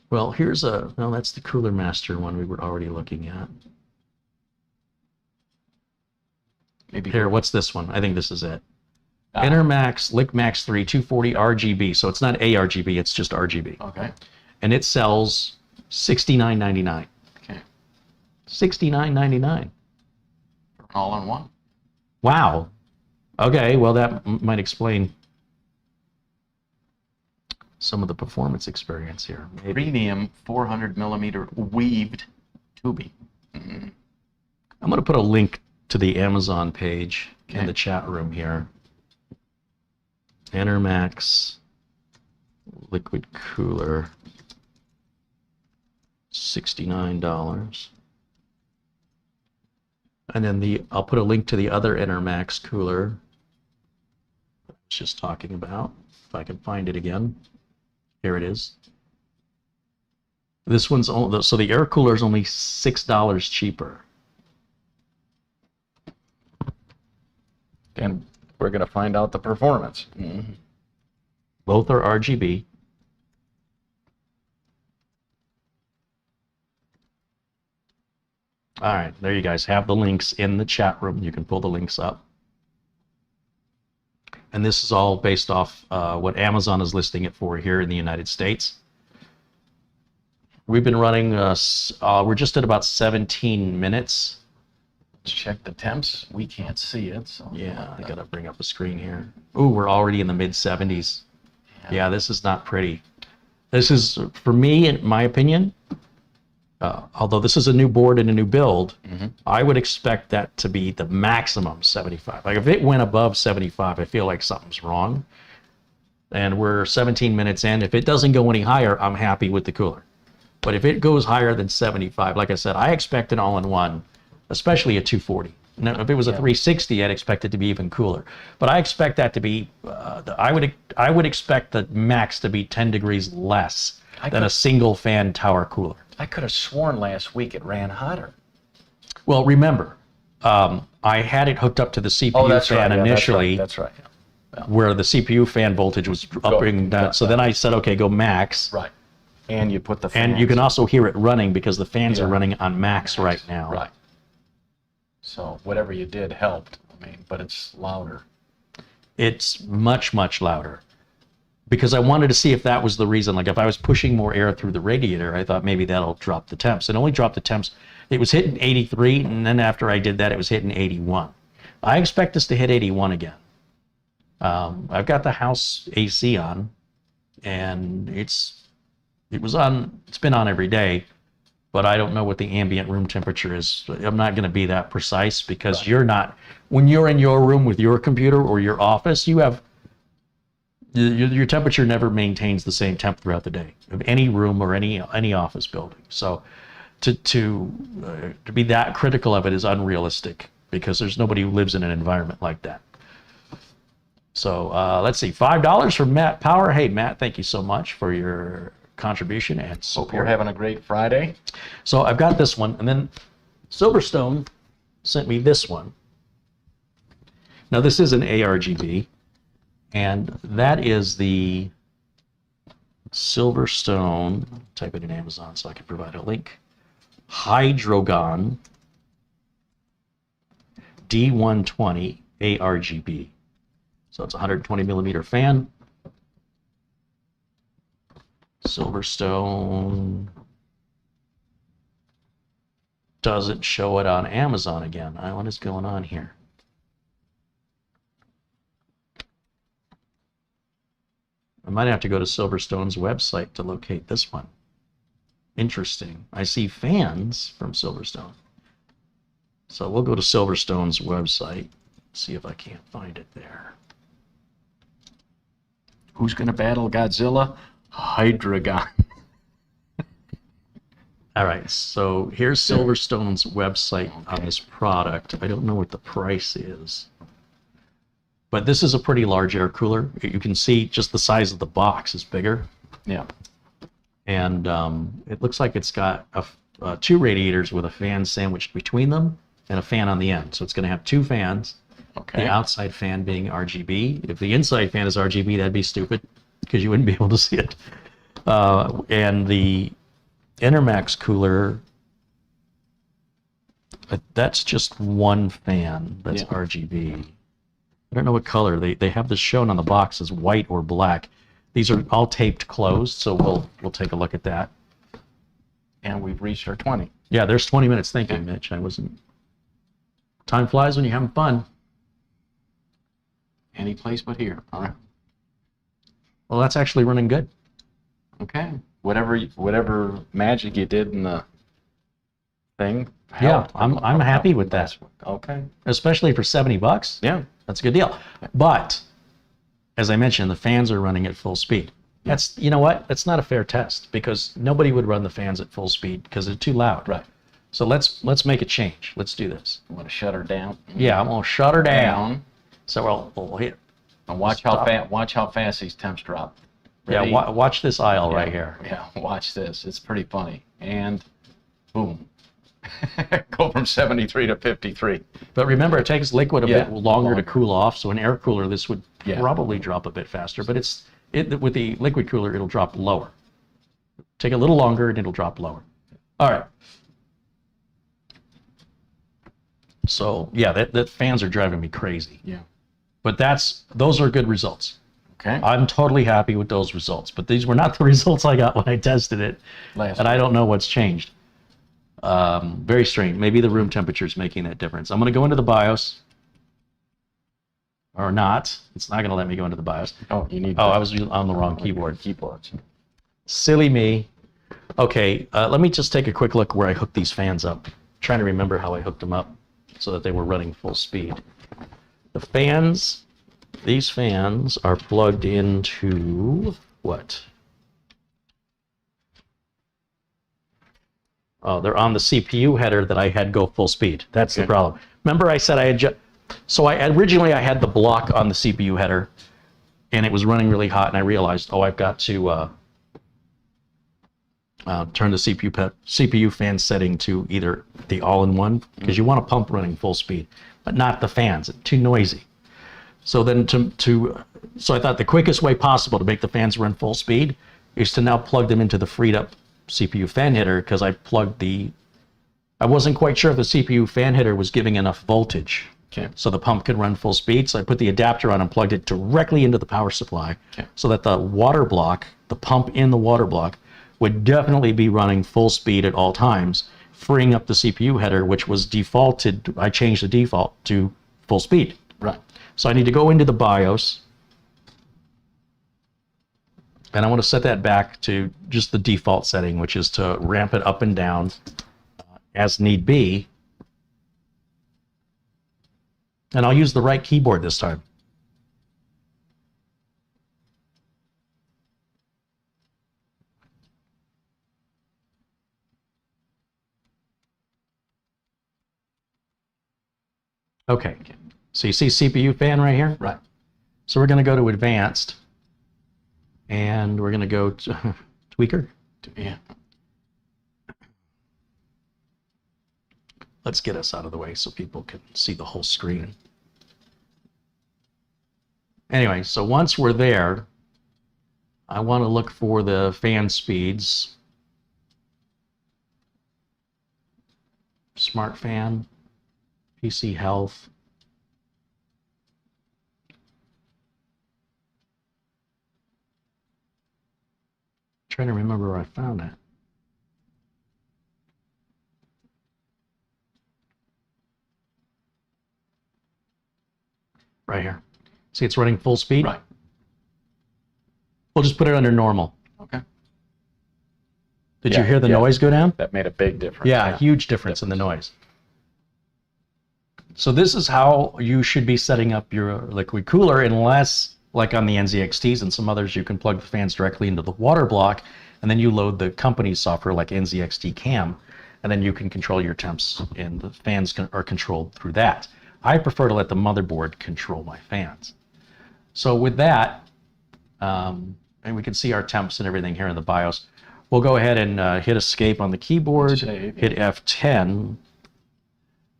Well, here's a, no, that's the Cooler Master one we were already looking at. Maybe Here, what's this one? I think this is it. Enermax LickMax 3 240 RGB. So it's not ARGB, it's just RGB. Okay. And it sells $69.99. Okay. $69.99. All in one. Wow. Okay, well that might explain some of the performance experience here. Maybe. Premium 400 millimeter weaved tubing. Mm-hmm. I'm going to put a link to the Amazon page in Okay. the chat room here. Enermax liquid cooler. $69. And then I'll put a link to the other Intermax cooler I was just talking about, if I can find it again. Here it is. This one's so the air cooler is only $6 cheaper. And we're going to find out the performance. Both are RGB. All right, there you guys have the links in the chat room. You can pull the links up. And this is all based off what Amazon is listing it for here in the United States. We've been running, we're just at about 17 minutes. Check the temps. We can't see it. So Yeah, I gotta bring up a screen here. Ooh, we're already in the mid 70s. Yeah, this is not pretty. This is, for me, in my opinion, although this is a new board and a new build, I would expect that to be the maximum 75. Like if it went above 75, I feel like something's wrong. And we're 17 minutes in. If it doesn't go any higher, I'm happy with the cooler. But if it goes higher than 75, like I said, I expect an all-in-one, especially a 240. Now, if it was a 360, I'd expect it to be even cooler. But I expect that to be, I would expect the max to be 10 degrees less than a single fan tower cooler. I could have sworn last week it ran hotter. Well, remember, I had it hooked up to the CPU fan initially. That's right. Where the CPU fan voltage was up and down. So then I said, okay, go max. Right. And you put the fans. And you can also hear it running because the fans are running on max right now. Right. So whatever you did helped. I mean, but it's louder. It's much, much louder. Because I wanted to see if that was the reason. Like if I was pushing more air through the radiator, I thought maybe that'll drop the temps. It only dropped the temps. It was hitting 83, and then after I did that, it was hitting 81. I expect us to hit 81 again. I've got the house AC on, and it's been on every day, but I don't know what the ambient room temperature is. I'm not going to be that precise because you're not, when you're in your room with your computer or your office, you have, your temperature never maintains the same temp throughout the day of any room or any office building. So to be that critical of it is unrealistic because there's nobody who lives in an environment like that. So let's see, $5 from Matt Power. Hey, Matt, thank you so much for your contribution and support. Hope you're having a great Friday. So I've got this one, and then Silverstone sent me this one. Now this is an ARGB, and that is the Silverstone, type it in Amazon so I can provide a link, Hydrogon D120 ARGB. So it's a 120 millimeter fan. Silverstone doesn't show it on Amazon again. What is going on here? I might have to go to Silverstone's website to locate this one. Interesting. I see fans from Silverstone. So we'll go to Silverstone's website, see if I can't find it there. Who's going to battle Godzilla? Hydrogon. All right, so here's Silverstone's website on this product. I don't know what the price is, but this is a pretty large air cooler. You can see just the size of the box is bigger. Yeah. And it looks like it's got two radiators with a fan sandwiched between them and a fan on the end. So it's going to have two fans. Okay. The outside fan being RGB. If the inside fan is RGB, that'd be stupid because you wouldn't be able to see it. And the Intermax cooler, that's just one fan that's RGB. I don't know what color. They have this shown on the box as white or black. These are all taped closed, so we'll take a look at that. And we've reached our 20. Yeah, there's 20 minutes. Thank you, Mitch. I wasn't. Time flies when you're having fun. Any place but here. All right. Well, that's actually running good. Okay. Whatever magic you did in the thing. Yeah, I'm happy with that. Okay. Especially for $70. Yeah. That's a good deal. But as I mentioned, the fans are running at full speed. That's, you know what? That's not a fair test because nobody would run the fans at full speed because they're too loud. Right. So let's make a change. Let's do this. I'm going to shut her down. Yeah, I'm gonna shut her down. So we'll hit. And watch how fast these temps drop. Ready? Yeah, watch this aisle Yeah, right here. Yeah, watch this. It's pretty funny. And boom. Go from 73 to 53. But remember, it takes liquid a Yeah, bit longer to longer. cool off. So an air cooler, this would Yeah. probably drop a bit faster. But with the liquid cooler, it'll drop lower. Take a little longer, and it'll drop lower. All right. So yeah, that fans are driving me crazy. Yeah. But those are good results. Okay. I'm totally happy with those results. But these were not the results I got when I tested it, and I don't know what's changed. Very strange. Maybe the room temperature is making that difference. I'm going to go into the BIOS. Or not. It's not going to let me go into the BIOS. Oh, you need. Oh, I was on the wrong keyboard. Keyboards. Silly me. Okay, let me just take a quick look where I hooked these fans up. Trying to remember how I hooked them up so that they were running full speed. The fans, these fans are plugged into what? Oh, they're on the CPU header that I had go full speed. That's the Okay. problem. Remember I said I had so originally I had the block on the CPU header and it was running really hot and I realized, oh, I've got to turn the CPU fan setting to either the all-in-one because you want a pump running full speed, but not the fans. It's too noisy. So then so I thought the quickest way possible to make the fans run full speed is to now plug them into the freed up CPU fan header because I wasn't quite sure if the CPU fan header was giving enough voltage. Okay. So the pump could run full speed. So I put the adapter on and plugged it directly into the power supply so that the water block, the pump in the water block, would definitely be running full speed at all times, freeing up the CPU header, which was defaulted. I changed the default to full speed. Right. So I need to go into the BIOS. And I want to set that back to just the default setting, which is to ramp it up and down as need be. And I'll use the right keyboard this time. Okay, so you see CPU fan right here? Right. So we're going to go to advanced and we're going to go to tweaker. Yeah. Let's get us out of the way so people can see the whole screen. Anyway, so once we're there, I want to look for the fan speeds. Smart fan, PC health. Trying to remember where I found that. Right here. See, it's running full speed. Right. We'll just put it under normal. Okay. Did Yeah, you hear the yeah. noise go down? That made a big difference. Yeah, huge difference in the noise. So this is how you should be setting up your liquid cooler, unless, like on the NZXTs and some others, you can plug the fans directly into the water block, and then you load the company's software like NZXT Cam, and then you can control your temps, and the fans are controlled through that. I prefer to let the motherboard control my fans. So with that, and we can see our temps and everything here in the BIOS, we'll go ahead and hit escape on the keyboard, Save. hit F10,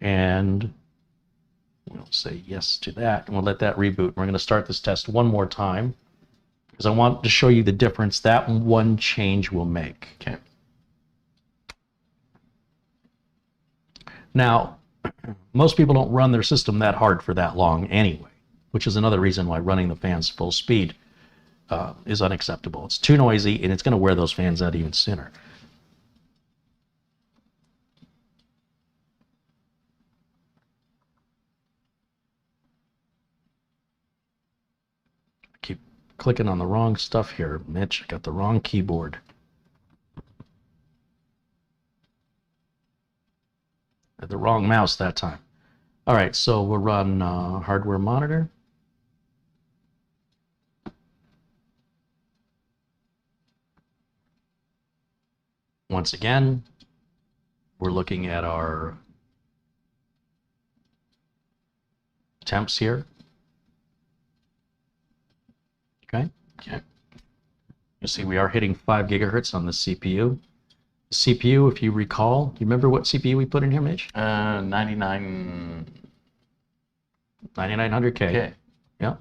and we'll say yes to that, and we'll let that reboot. We're going to start this test one more time because I want to show you the difference that one change will make. Okay. Now, most people don't run their system that hard for that long anyway, which is another reason why running the fans full speed is unacceptable. It's too noisy, and it's going to wear those fans out even sooner. I keep clicking on the wrong stuff here, Mitch. I got the wrong keyboard. Had the wrong mouse that time. All right, so we'll run hardware monitor. once again, we're looking at our temps here. Okay. Okay. You see we are hitting 5 gigahertz on the CPU. The CPU, if you recall, you remember what CPU we put in here, Mitch? 9900K. Okay. Yeah.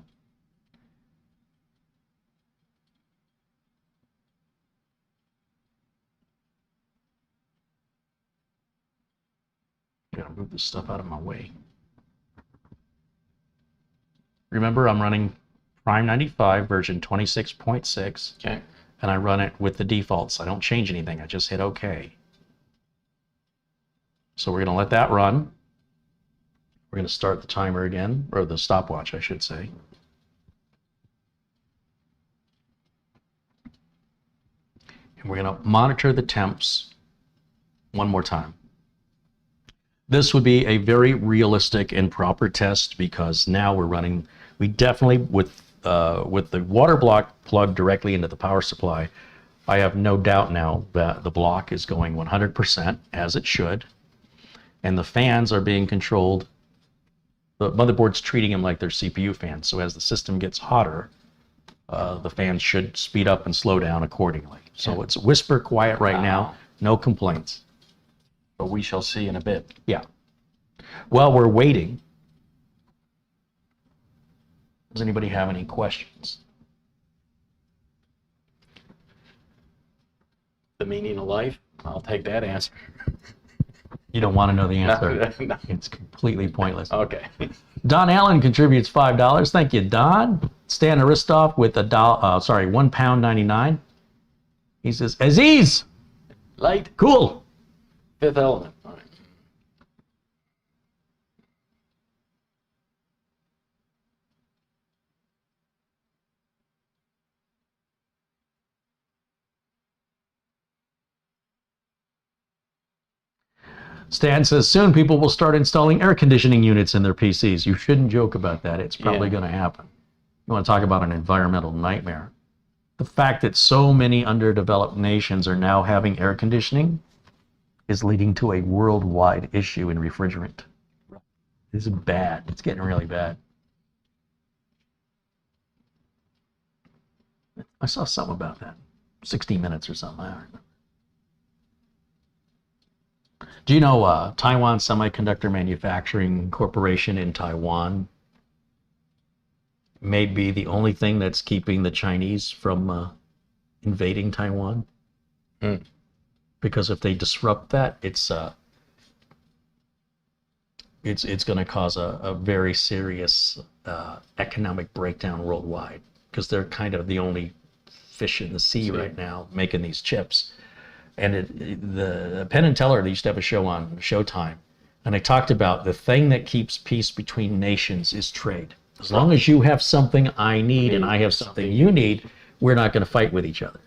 Gotta move this stuff out of my way. Remember, I'm running Prime 95 version 26.6. Okay. And I run it with the defaults. I don't change anything. I just hit OK. So we're going to let that run. We're going to start the timer again, or the stopwatch, I should say. And we're going to monitor the temps one more time. This would be a very realistic and proper test because now we're running, we definitely, with the water block plugged directly into the power supply, I have no doubt now that the block is going 100% as it should. And the fans are being controlled. The motherboard's treating them like they're CPU fans. So as the system gets hotter, the fans should speed up and slow down accordingly. So it's whisper quiet right now, no complaints. But we shall see in a bit. Yeah. While we're waiting, does anybody have any questions? The meaning of life? I'll take that answer. You don't want to know the answer. No. It's completely pointless. Okay. Don Allen contributes $5. Thank you, Don. Stan Aristoff with £1.99. He says, Aziz! Light. Cool. Fifth Element. All right. Stan says, soon people will start installing air conditioning units in their PCs. You shouldn't joke about that. It's probably going to happen. You want to talk about an environmental nightmare. The fact that so many underdeveloped nations are now having air conditioning is leading to a worldwide issue in refrigerant. This is bad. It's getting really bad. I saw something about that. 60 Minutes or something. I don't remember. Do you know Taiwan Semiconductor Manufacturing Corporation in Taiwan may be the only thing that's keeping the Chinese from invading Taiwan? Because if they disrupt that, it's going to cause a very serious economic breakdown worldwide, because they're kind of the only fish in the sea right now making these chips. And the Penn and Teller, they used to have a show on Showtime, and they talked about the thing that keeps peace between nations is trade. As long as you have something I need and I have something you need, we're not going to fight with each other.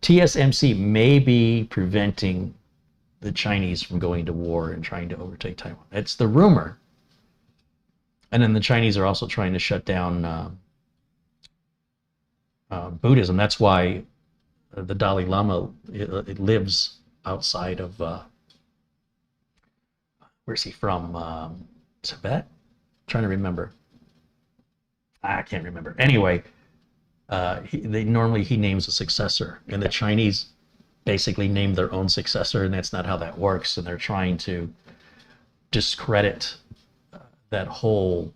TSMC may be preventing the Chinese from going to war and trying to overtake Taiwan. It's the rumor. And then the Chinese are also trying to shut down Buddhism. That's why the Dalai Lama it lives outside of where's he from? Tibet? I'm trying to remember. I can't remember. Anyway, he names a successor, and the Chinese basically name their own successor, and that's not how that works. And they're trying to discredit that whole.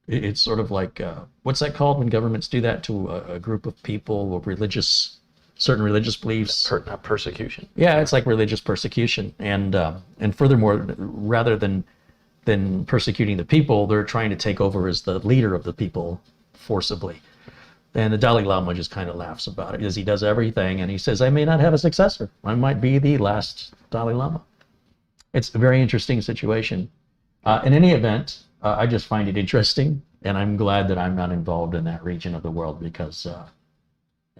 It's sort of like what's that called when governments do that to a group of people of certain religious beliefs? Persecution. Yeah, it's like religious persecution, and furthermore, rather than persecuting the people, they're trying to take over as the leader of the people forcibly. And the Dalai Lama just kind of laughs about it, because he does everything, and he says, I may not have a successor. I might be the last Dalai Lama. It's a very interesting situation. In any event, I just find it interesting, and I'm glad that I'm not involved in that region of the world, because it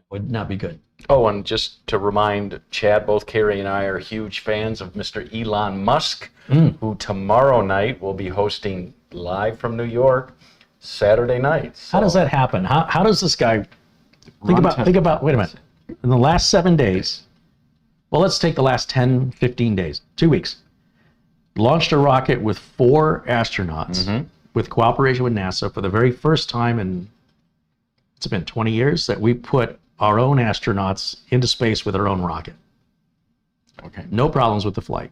would not be good. Oh, and just to remind Chad, both Carey and I are huge fans of Mr. Elon Musk, who tomorrow night will be hosting live from New York, Saturday night. So How does that happen? How does this guy think about? Wait a minute. In the last 7 days, well, let's take the last 10, 15 days, 2 weeks. Launched a rocket with 4 astronauts with cooperation with NASA for the very first time in, it's been 20 years, that we put our own astronauts into space with our own rocket. Okay. No problems with the flight.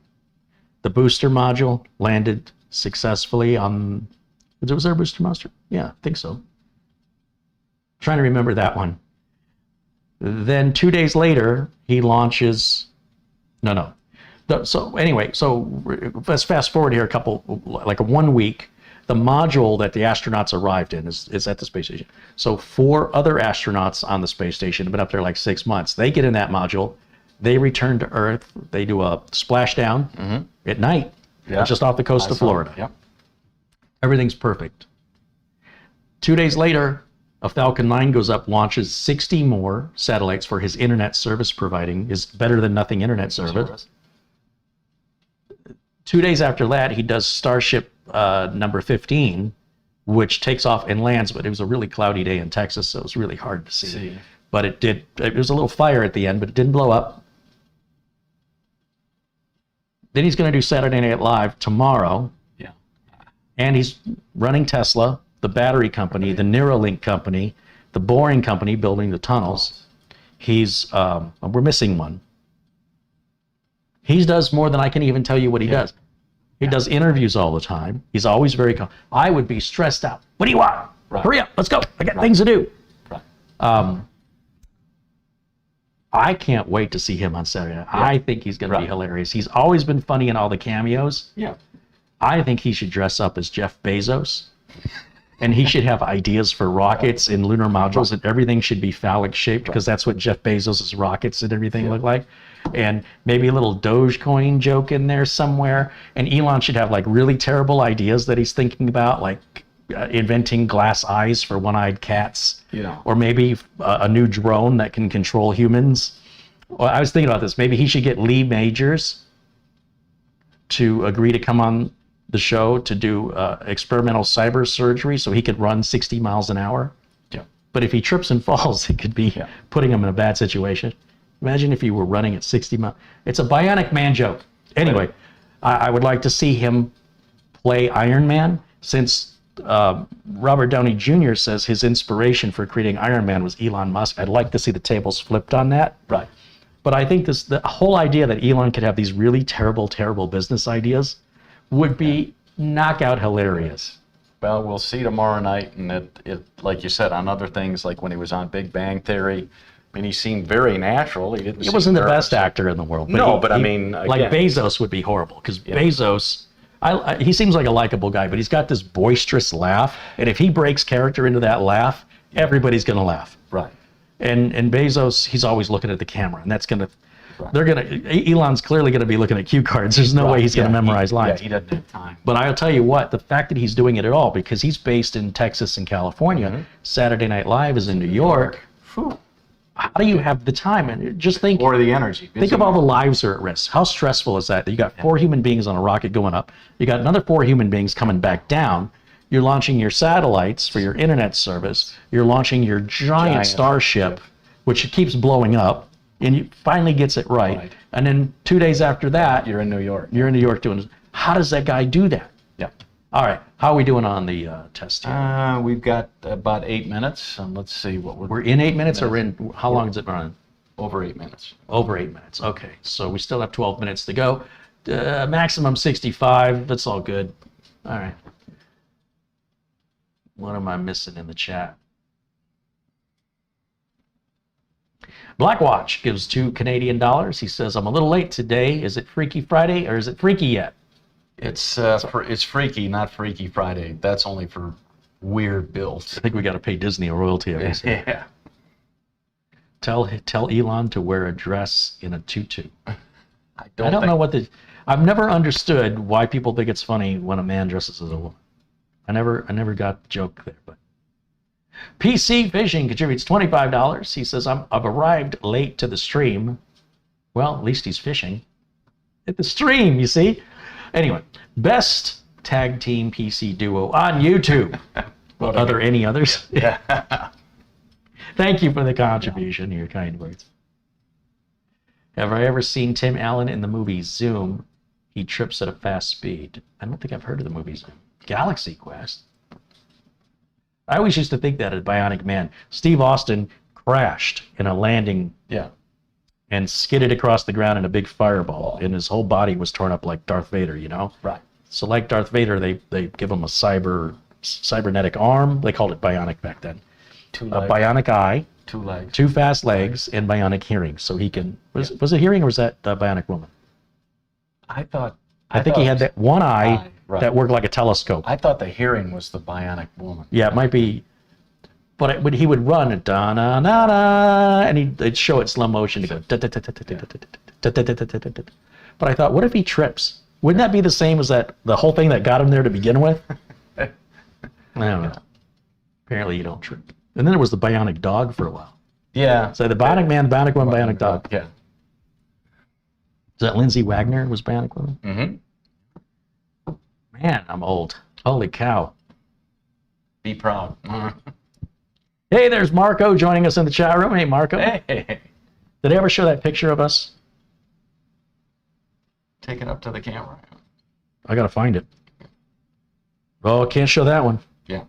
The booster module landed successfully on, was there a booster module? Yeah, I think so. Trying to remember that one. Then 2 days later, he launches, so anyway, so let's fast forward here like 1 week. The module that the astronauts arrived in is at the space station. So 4 other astronauts on the space station have been up there like 6 months. They get in that module. They return to Earth. They do a splashdown at night, just off the coast of Florida. Yep. Everything's perfect. 2 days later, a Falcon 9 goes up, launches 60 more satellites for his internet service providing, his better than nothing internet service. 2 days after that, he does Starship number 15, which takes off and lands, but it was a really cloudy day in Texas, so it was really hard to see. But it was a little fire at the end, but it didn't blow up. Then he's going to do Saturday Night Live tomorrow. Yeah. And he's running Tesla, the battery company, the Neuralink company, the Boring company building the tunnels. He's, we're missing one. He does more than I can even tell you what he does. He does interviews all the time. He's always very calm. I would be stressed out. What do you want? Right. Hurry up, let's go. I got things to do. Right. I can't wait to see him on Saturday night. I think he's going to be hilarious. He's always been funny in all the cameos. Yeah. I think he should dress up as Jeff Bezos. And he should have ideas for rockets and lunar modules, and everything should be phallic shaped because that's what Jeff Bezos' rockets and everything look like. And maybe a little Dogecoin joke in there somewhere. And Elon should have like really terrible ideas that he's thinking about, like inventing glass eyes for one-eyed cats, or maybe a new drone that can control humans. Well, I was thinking about this. Maybe he should get Lee Majors to agree to come on the show to do experimental cyber surgery so he could run 60 miles an hour. Yeah. But if he trips and falls, it could be putting him in a bad situation. Imagine if you were running at 60 miles. It's a Bionic Man joke. Anyway, I would like to see him play Iron Man, since Robert Downey Jr. says his inspiration for creating Iron Man was Elon Musk. I'd like to see the tables flipped on that. Right. But I think the whole idea that Elon could have these really terrible, terrible business ideas would be knockout hilarious. Well, we'll see tomorrow night, and it like you said, on other things, like when he was on Big Bang Theory, I mean, he seemed very natural. He didn't. He wasn't the best actor in the world. But I mean, like Bezos would be horrible, because Bezos, he seems like a likable guy, but he's got this boisterous laugh, and if he breaks character into that laugh, everybody's going to laugh. Right. And Bezos, he's always looking at the camera, and that's going to. Elon's clearly going to be looking at cue cards. There's no way he's going to memorize lines. Yeah, he doesn't have time. But I'll tell you what, the fact that he's doing it at all, because he's based in Texas and California, Saturday Night Live is in New York. How do you have the time? And just think, or the energy. Think of all the lives are at risk. How stressful is that? You got 4 human beings on a rocket going up. You got another 4 human beings coming back down. You're launching your satellites for your internet service. You're launching your giant Starship, which keeps blowing up. And you finally gets it right. And then 2 days after that, you're in New York. You're in New York doing it. How does that guy do that? Yeah. All right. How are we doing on the test here? We've got about 8 minutes. And let's see what we're in 8 minutes, or we're in, how long is it running? Over 8 minutes. Over 8 minutes. Okay. So we still have 12 minutes to go. Maximum 65. That's all good. All right. What am I missing in the chat? Blackwatch gives $2 Canadian. He says, I'm a little late today. Is it Freaky Friday, or is it freaky yet? It's Freaky, not Freaky Friday. That's only for weird bills. I think we got to pay Disney a royalty. Yeah. Tell Elon to wear a dress in a tutu. I don't know what I've never understood why people think it's funny when a man dresses as a woman. I never got the joke there, but. PC Fishing contributes $25. He says, I've arrived late to the stream. Well, at least he's fishing at the stream, you see. Anyway, best tag team PC duo on YouTube. Well, are there any others? Yeah. Thank you for the contribution, your kind words. Have I ever seen Tim Allen in the movie Zoom? He trips at a fast speed. I don't think I've heard of the movie Zoom. Galaxy Quest. I always used to think that as Bionic Man. Steve Austin crashed in a landing and skidded across the ground in a big fireball, and his whole body was torn up like Darth Vader, you know? Right. So like Darth Vader, they give him a cybernetic arm. They called it bionic back then. Two A legs. bionic eye, Two legs. 2 fast legs, and bionic hearing. So he can... Was it hearing, or was that bionic woman? I thought He had that one eye Eye, right. that worked like a telescope. I thought the hearing was the bionic woman. Yeah, it might be... But he would run and da-na-na-na, and they'd show it slow motion to go... da-da-da-da-da-da-da-da-da-da-da-da-da. But I thought, what if he trips? Wouldn't that be the same as the whole thing that got him there to begin with? I don't know. Apparently you don't trip. And then there was the bionic dog for a while. Yeah. So the bionic man, the bionic woman, bionic dog. Yeah. Is that Lindsay Wagner was bionic woman? Mm-hmm. Man, I'm old. Holy cow. Be proud. Hey, there's Marco joining us in the chat room. Hey, Marco. Hey. Did I ever show that picture of us? Take it up to the camera. I gotta find it. Oh, can't show that one. Yeah.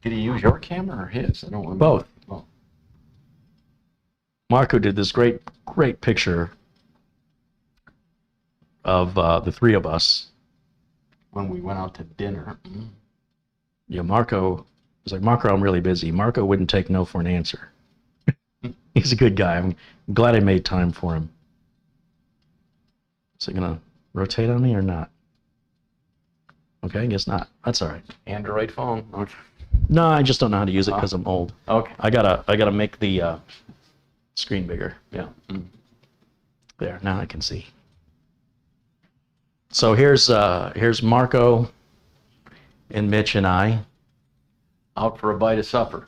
Did he use your camera or his? I don't remember. Both. Oh. Marco did this great picture of the three of us. When we went out to dinner. Yeah, Marco was like, Marco, I'm really busy. Marco wouldn't take no for an answer. He's a good guy. I'm glad I made time for him. Is it gonna rotate on me or not? Okay, I guess not. That's all right. Android phone. Okay. No, I just don't know how to use it because I'm old. Okay. I gotta make the screen bigger. Yeah. There, now I can see. So here's Marco and Mitch and I. Out for a bite of supper.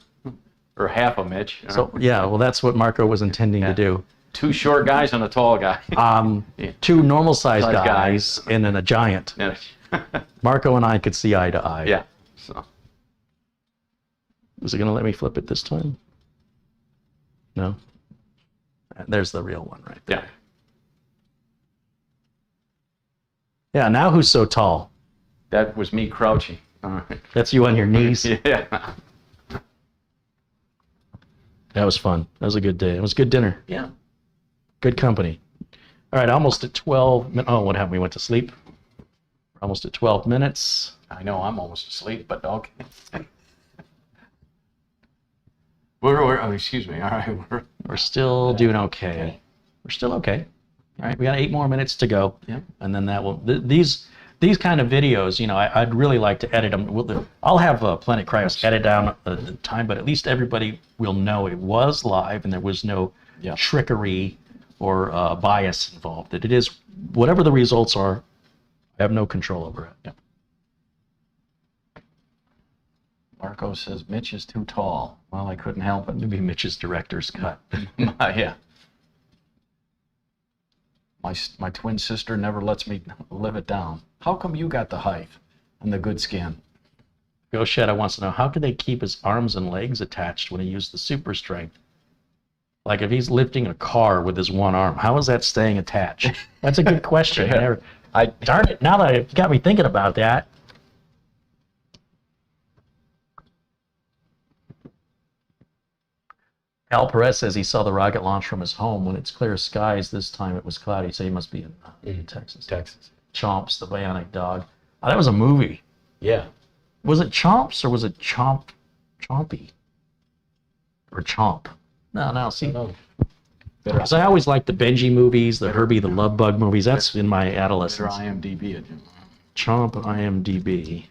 Or half a Mitch. So yeah, well that's what Marco was intending to do. 2 short guys and a tall guy. 2 normal sized Size guys and then a giant. Yeah. Marco and I could see eye to eye. Yeah. So. Is it gonna let me flip it this time? No. There's the real one right there. Yeah. Yeah, now who's so tall? That was me crouching. All right. That's you on your knees. Yeah. That was fun. That was a good day. It was good dinner. Yeah. Good company. All right, almost at 12 minutes. Oh, what happened? We went to sleep. Almost at 12 minutes. I know I'm almost asleep, but okay. Oh, excuse me. All right. We're still doing okay. We're still okay. All right, we got 8 more minutes to go. Yep. And then that will, these kind of videos, you know, I'd really like to edit them. I'll have Planet Cryos edit down the time, but at least everybody will know it was live and there was no trickery or bias involved. That it is, whatever the results are, I have no control over it. Yep. Marco says Mitch is too tall. Well, I couldn't help it. Maybe Mitch's director's cut. Yeah. My twin sister never lets me live it down. How come you got the height and the good skin? Ghost Shadow wants to know, how could they keep his arms and legs attached when he used the super strength? Like if he's lifting a car with his one arm, how is that staying attached? That's a good question. Darn it, now that it got me thinking about that. Al Perez says he saw the rocket launch from his home. When it's clear skies, this time it was cloudy, so he must be in Texas. Chomps, the bionic dog. Oh, that was a movie. Yeah. Was it Chomps or was it Chompy? Or Chomp? No, see. Because I always liked the Benji movies, the Herbie the Love Bug movies. That's in my adolescence. IMDb. Chomp IMDb.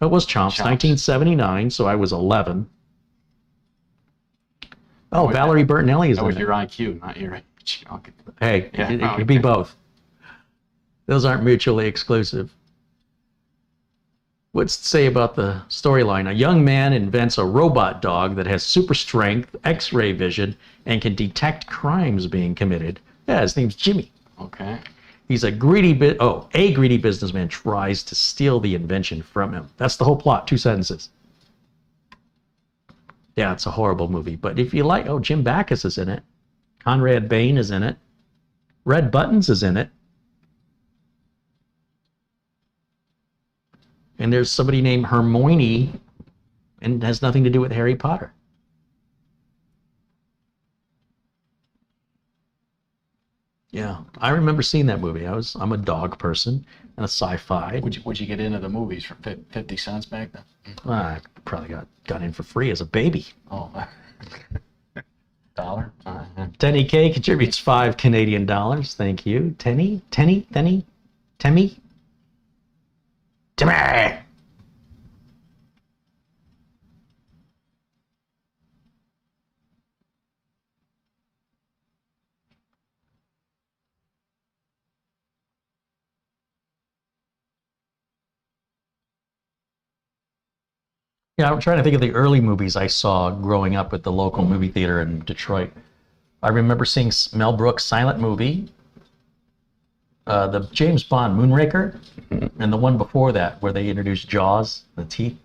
It was Chomps, 1979, so I was 11. Oh, Valerie Bertinelli is That in was it. your IQ, not your age. Okay. Hey, Yeah, it could be both. Those aren't mutually exclusive. What's it say about the storyline? A young man invents a robot dog that has super strength, X-ray vision, and can detect crimes being committed. Yeah, his name's Jimmy. Okay. He's a greedy businessman tries to steal the invention from him. That's the whole plot, 2 sentences. Yeah, it's a horrible movie, but if you like, Jim Backus is in it. Conrad Bain is in it. Red Buttons is in it. And there's somebody named Hermione, and it has nothing to do with Harry Potter. Yeah, I remember seeing that movie. I'm a dog person and a sci-fi. Would you get into the movies for 50 cents back then? I probably got in for free as a baby. Oh, dollar? Tenny K contributes $5 Canadian. Thank you. Tenny? Temmy? Timmy? Yeah, I'm trying to think of the early movies I saw growing up at the local movie theater in Detroit. I remember seeing Mel Brooks' silent movie, the James Bond Moonraker, and the one before that where they introduced Jaws, the teeth.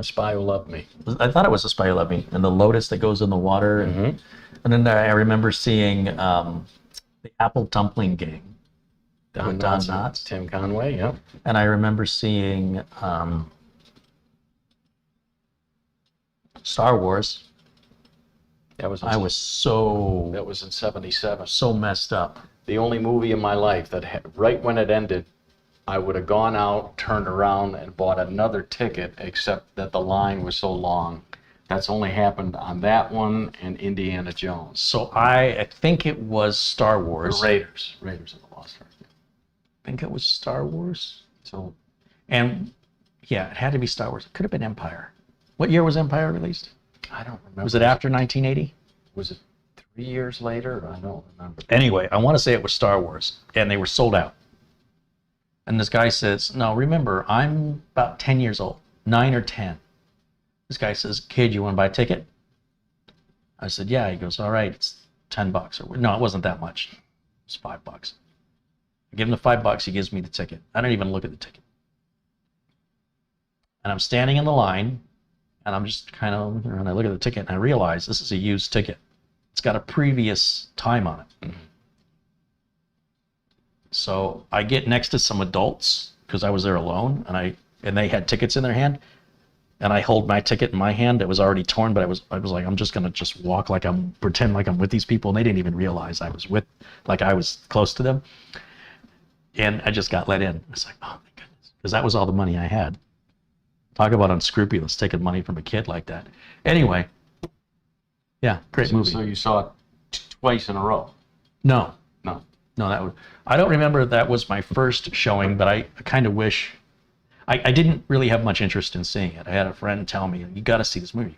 Spy Who Loved Me. I thought it was The Spy Who Loved Me, and the lotus that goes in the water. And then I remember seeing the Apple Dumpling Gang with Don Knotts. Tim Conway, yeah. And I remember seeing Star Wars. That was That was in 77. so messed up. The only movie in my life that right when it ended, I would have gone out, turned around, and bought another ticket, except that the line was so long. That's only happened on that one and Indiana Jones. So I think it was Star Wars. Raiders of the Lost Ark. I think it was Star Wars. So, And yeah, it had to be Star Wars. It could have been Empire. What year was Empire released? I don't remember. Was it after 1980? Was it 3 years later? I don't remember. Anyway, I want to say it was Star Wars, and they were sold out. And this guy says, no, remember, I'm about 10 years old, 9 or 10. This guy says, kid, you want to buy a ticket? I said, yeah. He goes, all right, it's $10. Or no, it wasn't that much. It was $5. I give him the $5. He gives me the ticket. I don't even look at the ticket. And I'm standing in the line, and I'm just kind of, and I look at the ticket, and I realize this is a used ticket. It's got a previous time on it. So I get next to some adults because I was there alone, and they had tickets in their hand, and I hold my ticket in my hand. It was already torn, but I was like, I'm just gonna walk like pretend like I'm with these people, and they didn't even realize I was close to them, and I just got let in. It's like, oh my goodness, because that was all the money I had. Talk about unscrupulous, taking money from a kid like that. Anyway, yeah, great movie. So you saw it twice in a row? No, No. I don't remember that was my first showing, but I kind of wish, I didn't really have much interest in seeing it. I had a friend tell me, you got to see this movie.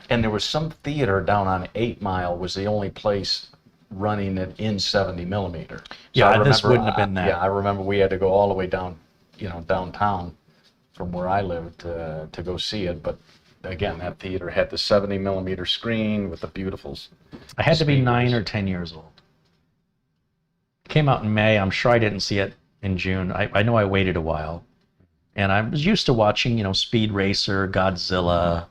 And there was some theater down on 8 Mile was the only place running it in 70 millimeter. So Yeah, this wouldn't have been that. Yeah, I remember we had to go all the way down, downtown from where I lived to go see it. But again, that theater had the 70 millimeter screen with the beautiful. I had to be speakers. 9 or 10 years old. It came out in May. I'm sure I didn't see it in June. I know I waited a while. And I was used to watching, Speed Racer, Godzilla.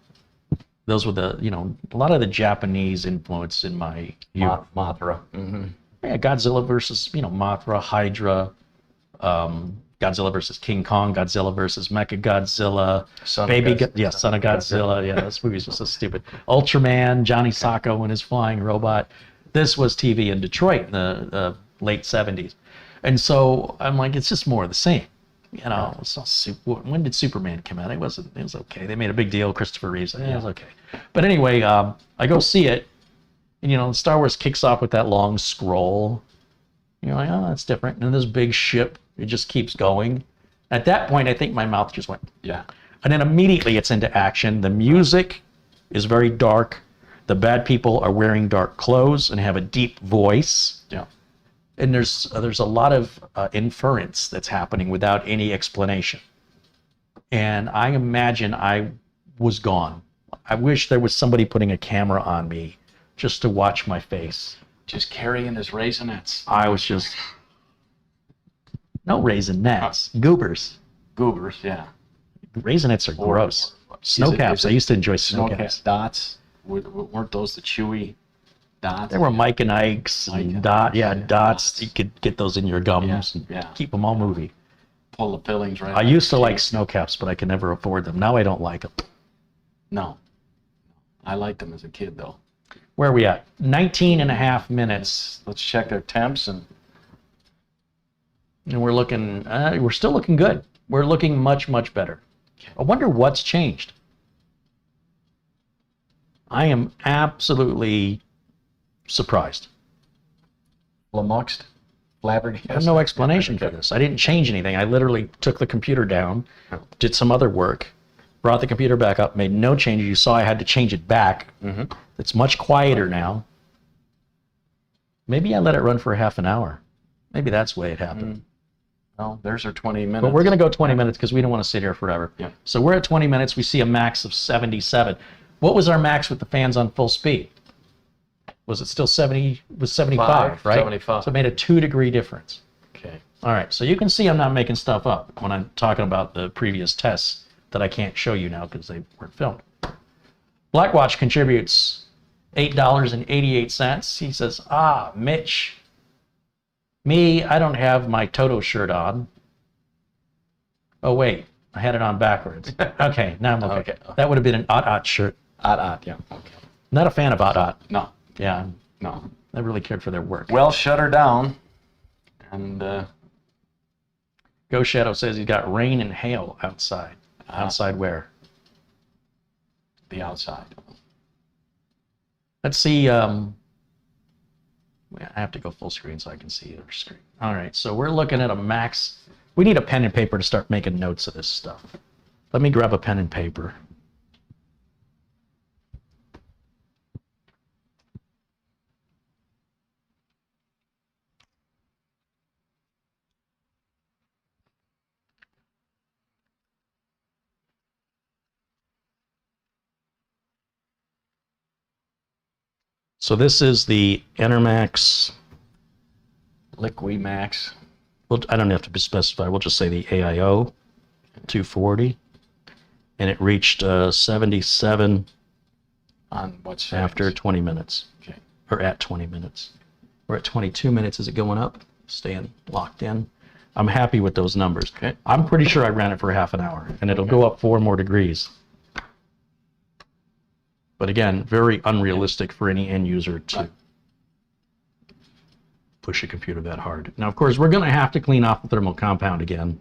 Those were a lot of the Japanese influence in my youth. Mothra. Mm-hmm. Yeah, Godzilla versus, Mothra, Hydra, Godzilla versus King Kong, Godzilla versus Mechagodzilla, Son of Godzilla. Son of Godzilla. Yeah, this movie's just so stupid. Ultraman, Johnny Sacco and his flying robot. This was TV in Detroit in the late 70s. And so I'm like, it's just more of the same. It's not when did Superman come out? It was okay. They made a big deal. Christopher Reeves. It was okay. But anyway, I go see it, and Star Wars kicks off with that long scroll. You're like, oh, that's different. And then this big ship, it just keeps going. At that point, I think my mouth just went. Yeah. And then immediately it's into action. The music is very dark. The bad people are wearing dark clothes and have a deep voice. Yeah. And there's a lot of inference that's happening without any explanation. And I imagine I was gone. I wish there was somebody putting a camera on me just to watch my face. Just carrying his Raisinets. I was just... No Raisinets. Goobers. Goobers, yeah. Raisinets are gross. Snow caps. I used to enjoy snow caps. Dots. Weren't those the chewy Dots. There were Mike and Ike's Mike and and dot, Ike's, yeah, yeah, dots. dots. You could get those in your gums and yeah. keep them all movie. Pull the fillings right I out. used to like snow caps, but I could never afford them. Now I don't like them. No. I liked them as a kid, though. Where are we at? 19 and a half minutes. Let's check our temps and And we're still looking good. We're looking much, much better. I wonder what's changed. I am absolutely surprised. flummoxed, flabbergasted. I have no explanation for this. I didn't change anything. I literally took the computer down, did some other work, brought the computer back up, made no changes. You saw I had to change it back. It's much quieter now. Maybe I let it run for half an hour. Maybe that's the way it happened. No, there's our 20 minutes. But we're going to go 20 minutes because we don't want to sit here forever. Yeah. So we're at 20 minutes. We see a max of 77. What was our max with the fans on full speed? Was it still 70? Was 75, right? 75. So it made a 2-degree difference. Okay. All right. So you can see I'm not making stuff up when I'm talking about the previous tests that I can't show you now because they weren't filmed. Blackwatch contributes $8.88. He says, Mitch, me, I don't have my Toto shirt on. Oh, wait. I had it on backwards. Okay, now I'm okay. Okay. That would have been an Ot shirt. Yeah. Okay. Not a fan of Ot. No, Yeah, no. I really cared for their work. Well, shut her down. And Ghost Shadow says he's got rain and hail outside. Outside where? the outside. Let's see. I have to go full screen so I can see your screen. All right, so we're looking at a max. We need a pen and paper to start making notes of this stuff. Let me grab a pen and paper. So this is the Enermax. Liquimax. Well, I don't have to specify. We'll just say the AIO 240, and it reached 77 On what settings? after 20 minutes, Okay. or at 20 minutes. We're at 22 minutes. Is it going up? Staying locked in. I'm happy with those numbers. Okay. I'm pretty sure I ran it for half an hour, and it'll go up 4 more degrees. But again, very unrealistic for any end user to push a computer that hard. Now, of course, we're going to have to clean off the thermal compound again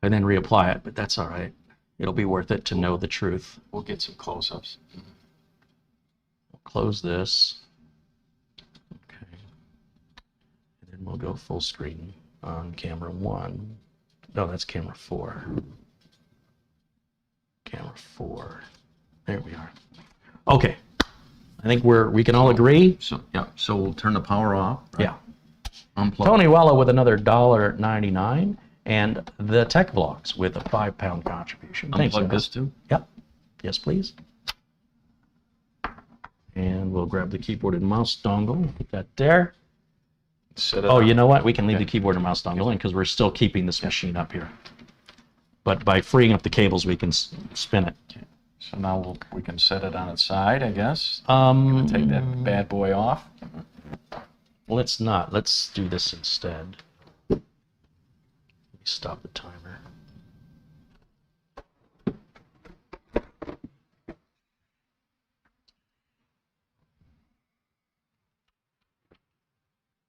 and then reapply it, but that's all right. It'll be worth it to know the truth. We'll get some close-ups. We'll close this. Okay. And then we'll go full screen on camera 1. No, that's camera 4. Camera 4. There we are. Okay. I think we can all agree. So yeah. So we'll turn the power off. Right? Yeah. Unplug. Tony Wella with another $1.99 and the Tech Vlogs with a £5 contribution. Thanks, Unplug Emma. this too. Yep. Yes, please. And we'll grab the keyboard and mouse dongle. Put that there. Set it Oh, up. you know what? We can leave Okay. the keyboard and mouse dongle in because we're still keeping this machine up here. But by freeing up the cables, we can spin it. So now we can set it on its side, I guess. Mm. Take that bad boy off. Let's not. Let's do this instead. Let me stop the timer.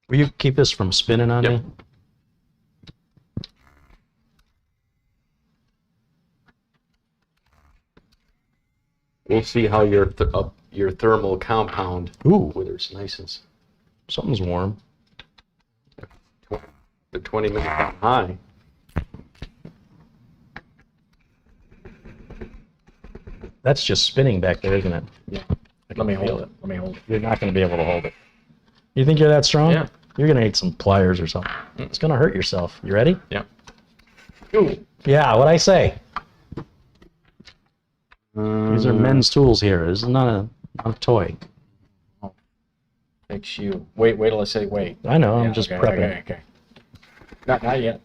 Will you keep this from spinning on Yep. me? We'll see how your thermal compound, Ooh, whether it's nice and something's warm. the 20 minutes on high. That's just spinning back there, isn't it? Yeah. Let me hold it. Let me hold it. You're not going to be able to hold it. You think you're that strong? Yeah. You're going to need some pliers or something. It's going to hurt yourself. You ready? Yeah. Ooh. Yeah, what'd I say? These are Mm. men's tools here. This is not a toy. Fix you. Wait till I say wait. I know, I'm Yeah, just okay, prepping. Okay. Not yet.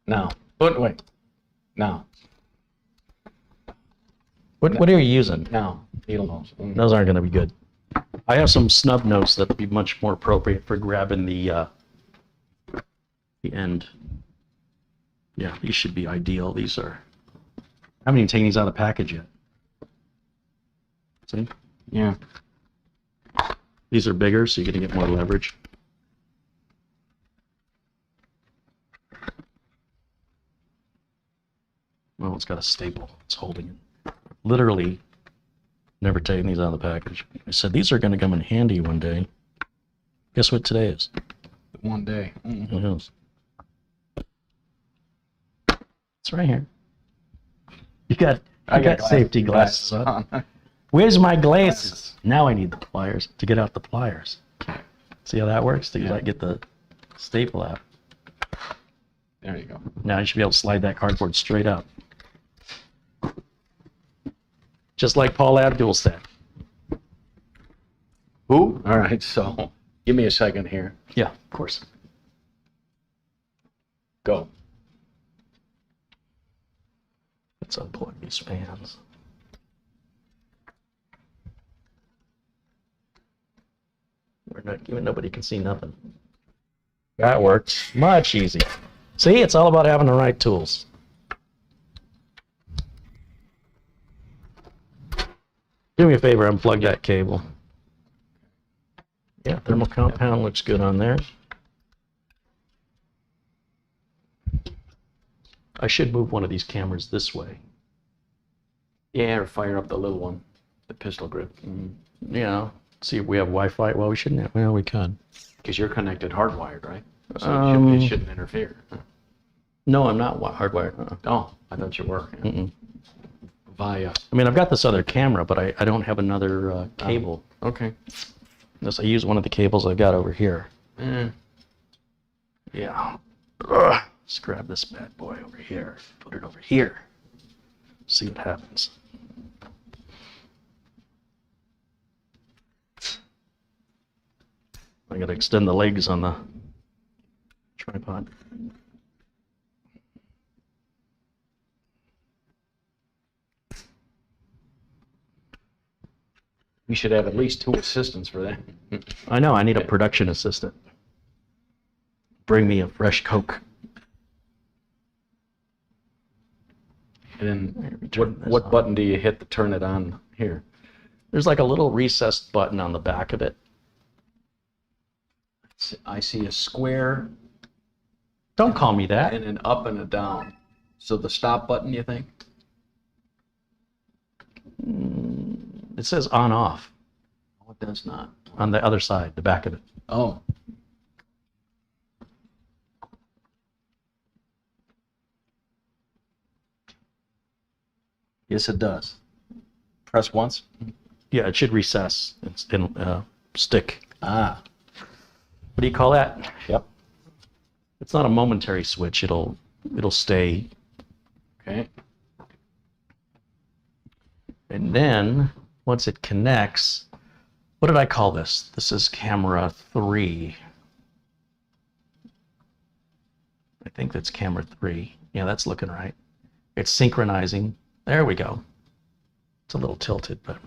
Now. Wait. Now. What are you using? No, needle nose. Those aren't going to be good. I have some snub nose that would be much more appropriate for grabbing the end. Yeah, these should be ideal. These are. I haven't even taken these out of the package yet. See? Yeah. These are bigger, so you're going to get more leverage. Well, it's got a staple. It's holding it. Literally, never taken these out of the package. I said, these are going to come in handy one day. Guess what today is? One day. Mm-hmm. It is. It's right here. I got safety glasses on. Where's my glasses? Now I need the pliers to get out the pliers. See how that works? To get the staple out. There you go. Now you should be able to slide that cardboard straight up. Just like Paul Abdul said. Who? All right, so give me a second here. Yeah, of course. Go. Let's unplug these fans. Even nobody can see nothing. That works much easier. See, it's all about having the right tools. Do me a favor, unplug that cable. Yeah, thermal compound looks good on there. I should move one of these cameras this way. Yeah, or fire up the little one, the pistol grip. Mm-hmm. You know, see if we have Wi-Fi. Well, we shouldn't have. Well, we can. Because you're connected hardwired, right? So it shouldn't interfere. No, I'm not hardwired. Oh, I thought you were. Yeah. Mm-mm. Via. I mean, I've got this other camera, but I don't have another cable. Okay. Unless I use one of the cables I got over here. Yeah. Let's grab this bad boy over here. Put it over here. See what happens. I gotta extend the legs on the tripod. We should have at least 2 assistants for that. I know, I need a production assistant. Bring me a fresh Coke. And then what button do you hit to turn it on here? There's like a little recessed button on the back of it. I see a square Don't call me that. and an up and a down. So the stop button, you think? It says on off Oh, it does not. on the other side, the back of it. Oh. Yes, it does. Press once. Yeah, it should recess and stick. Ah. What do you call that? Yep. It's not a momentary switch. It'll stay. Okay. And then once it connects, what did I call this? This is camera 3. I think that's camera 3. Yeah, that's looking right. It's synchronizing. There we go. It's a little tilted, but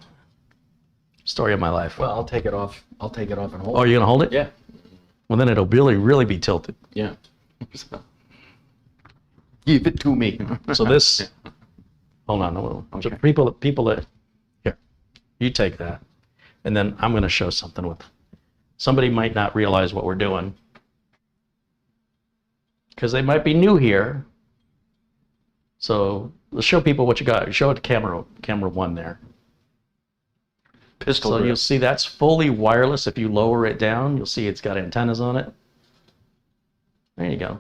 story of my life. Well, I'll take it off. I'll take it off and hold Oh, it. you're gonna hold it? Yeah. Well, then it'll really be tilted. Yeah. Give it to me. So this, hold on, Okay. people that, here, you take that, and then I'm going to show something with, somebody might not realize what we're doing, because they might be new here. So let's show people what you got. Show it to camera 1 there. Pistol So grip. you'll see that's fully wireless. If you lower it down, you'll see it's got antennas on it. There you go.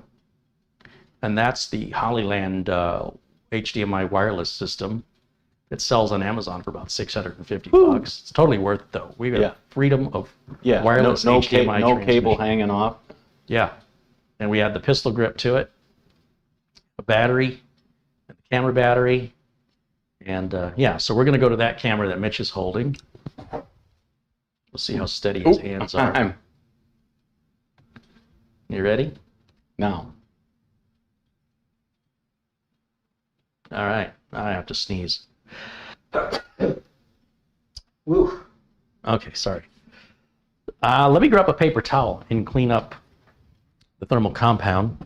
And that's the Hollyland HDMI wireless system. It sells on Amazon for about $650 bucks. It's totally worth it though. We've got Yeah. freedom of Yeah. wireless no HDMI no cable transmission. hanging off. Yeah. And we add the pistol grip to it, a battery, and the camera battery. And yeah, so we're going to go to that camera that Mitch is holding. We'll see how steady his hands are. I'm You ready? now. All right. I have to sneeze. Woo. Okay, sorry. Let me grab a paper towel and clean up the thermal compound.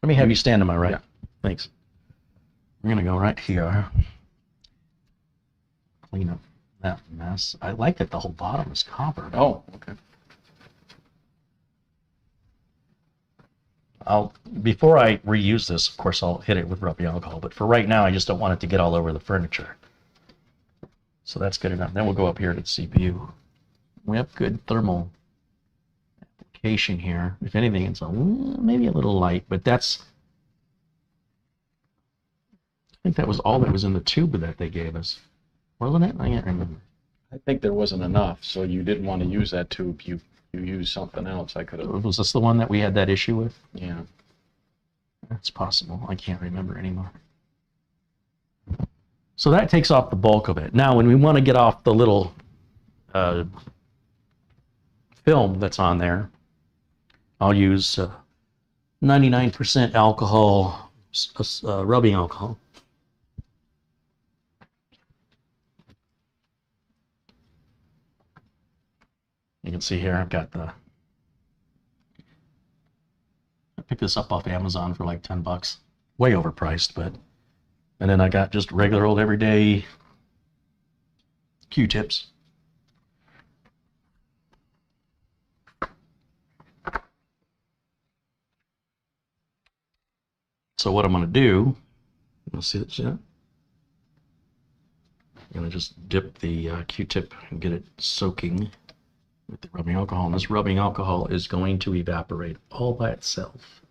Let me have you stand to my right. Yeah. Thanks. We're going to go right here. Clean up that mess. I like that the whole bottom is copper. Oh, okay. Before I reuse this, of course, I'll hit it with rubbing alcohol. But for right now, I just don't want it to get all over the furniture. So that's good enough. Then we'll go up here to the CPU. We have good thermal application here. If anything, it's maybe a little light, but that's. I think that was all that was in the tube that they gave us, wasn't it? I can't remember. I think there wasn't enough, so you didn't want to use that tube. You used something else. I could have. Was this the one that we had that issue with? Yeah. That's possible. I can't remember anymore. So that takes off the bulk of it. Now, when we want to get off the little film that's on there, I'll use 99% alcohol, rubbing alcohol. You can see here I've got I picked this up off Amazon for like 10 bucks. Way overpriced, but. And then I got just regular old everyday Q-tips. So what I'm going to do, you'll see this, yeah? I'm going to just dip the Q-tip and get it soaking with the rubbing alcohol. And this rubbing alcohol is going to evaporate all by itself.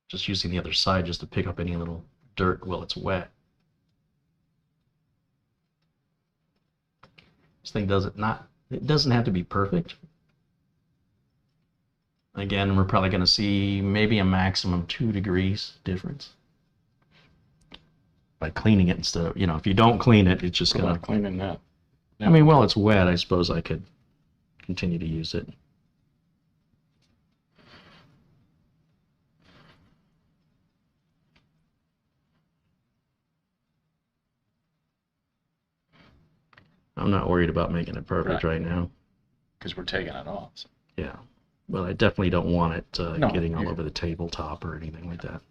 Just using the other side just to pick up any little dirt while it's wet. This thing it doesn't have to be perfect. Again, we're probably going to see maybe a maximum 2 degrees difference by cleaning it instead of, if you don't clean it, it's just going to. Cleaning that. I mean, while it's wet, I suppose I could continue to use it. I'm not worried about making it perfect right now. Because we're taking it off. So. Yeah. Well, I definitely don't want it getting all over the tabletop or anything like that.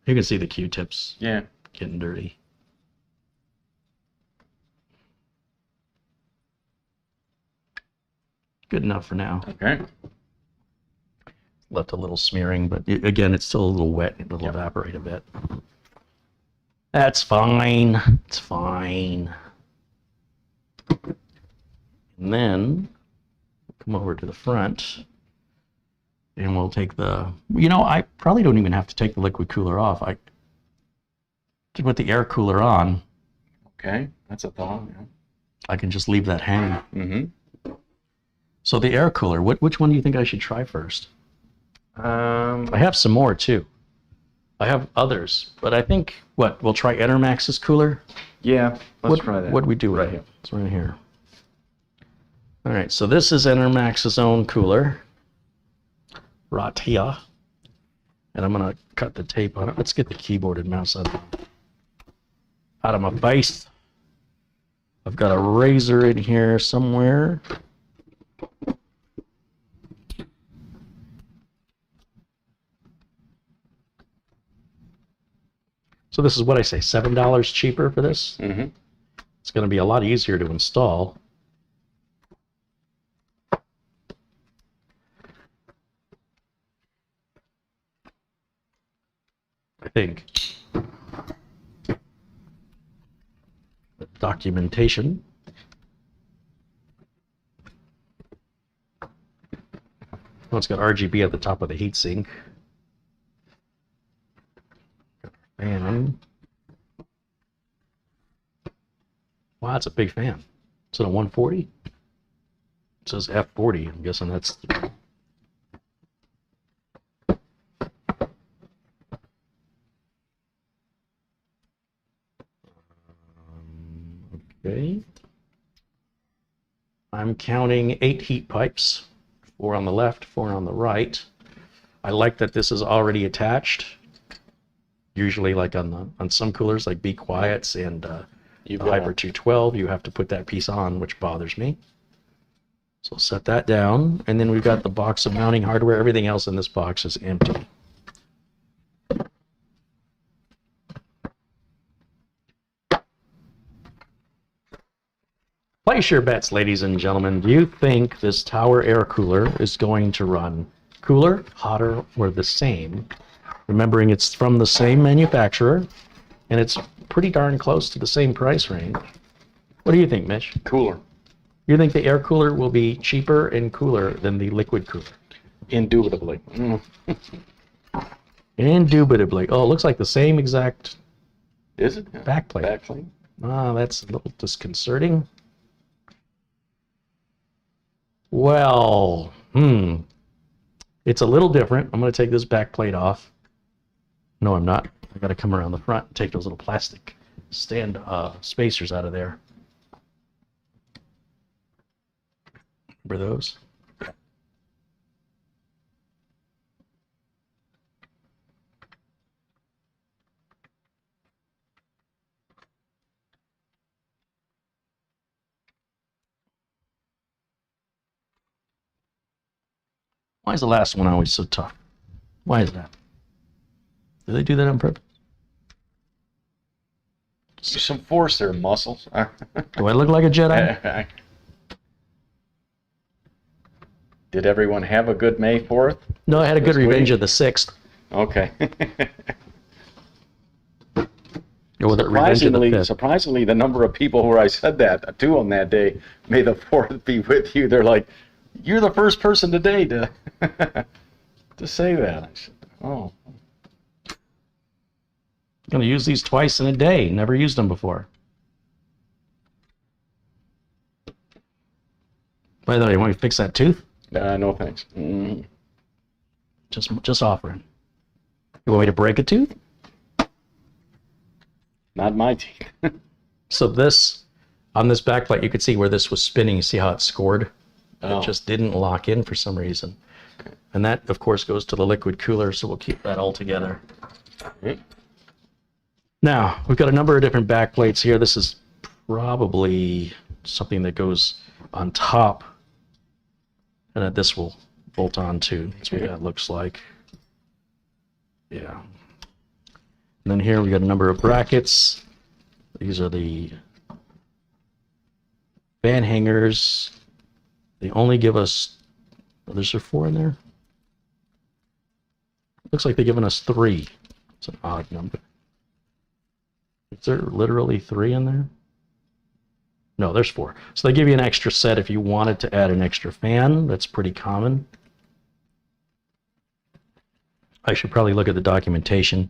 You can see the Q-tips getting dirty. Good enough for now. Okay. Left a little smearing, but again, it's still a little wet. It'll evaporate a bit. That's fine. It's fine. And then come over to the front and we'll take I probably don't even have to take the liquid cooler off. I can put the air cooler on. Okay, that's a thought. Yeah. I can just leave that hanging. Mm-hmm. So the air cooler, which one do you think I should try first? I have some more too. I have others, but I think we'll try Enermax's cooler. Yeah, let's try that. What do we do right with it? here? It's right here. All right, so this is Enermax's own cooler. Right here. And I'm gonna cut the tape on it. Let's get the keyboard and mouse out of my face. I've got a razor in here somewhere. So this is what I say, $7 cheaper for this. Mm-hmm. It's going to be a lot easier to install. I think. Documentation. Oh, it's got RGB at the top of the heatsink. Fan. Wow, that's a big fan. Is it a 140? It says F40. I'm guessing that's. Okay. I'm counting 8 heat pipes, 4 on the left, 4 on the right. I like that this is already attached. Usually, like on some coolers, like Be Quiets and the Hyper 212, you have to put that piece on, which bothers me. So set that down, and then we've got the box of mounting hardware. Everything else in this box is empty. Place your bets, ladies and gentlemen. Do you think this tower air cooler is going to run cooler, hotter, or the same? Remembering it's from the same manufacturer, and it's pretty darn close to the same price range. What do you think, Mitch? Cooler. You think the air cooler will be cheaper and cooler than the liquid cooler? Indubitably. Indubitably. Oh, it looks like the same exact Is it? backplate. Backplate. Ah, that's a little disconcerting. Well, it's a little different. I'm going to take this backplate off. No, I'm not. I got to come around the front and take those little plastic stand spacers out of there. Remember those? Why is the last one always so tough? Why is that? Do they do that on purpose? Use some force there, muscles. Do I look like a Jedi? Did everyone have a good May 4th? No, I had a good This week? Revenge of the 6th. Okay. Or was it Revenge of the 5th? Surprisingly, the number of people where I said that to on that day, May the 4th be with you, they're like, you're the first person today to to say that. I said, oh. I'm going to use these twice in a day. Never used them before. By the way, you want me to fix that tooth? No thanks. Just offering. You want me to break a tooth? Not my teeth. So this, on this backplate, you could see where this was spinning. You see how it scored? Oh. It just didn't lock in for some reason. And that, of course, goes to the liquid cooler, so we'll keep that all together. Okay. Now, we've got a number of different backplates here. This is probably something that goes on top, and that this will bolt on to. That's what that looks like. Yeah. And then here we got a number of brackets. These are the fan hangers. They only give us, there's 4 in there? Looks like they've given us 3. It's an odd number. Is there literally 3 in there? No, there's 4. So they give you an extra set if you wanted to add an extra fan. That's pretty common. I should probably look at the documentation.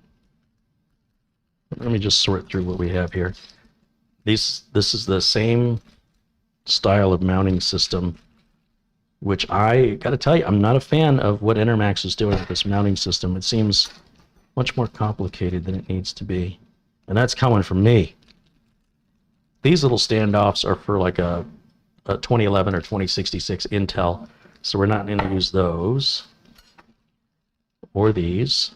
Let me just sort through what we have here. This is the same style of mounting system, which I got to tell you, I'm not a fan of what Intermax is doing with this mounting system. It seems much more complicated than it needs to be. And that's coming from me. These little standoffs are for like a 2011 or 2066 Intel, so we're not going to use those. Or these.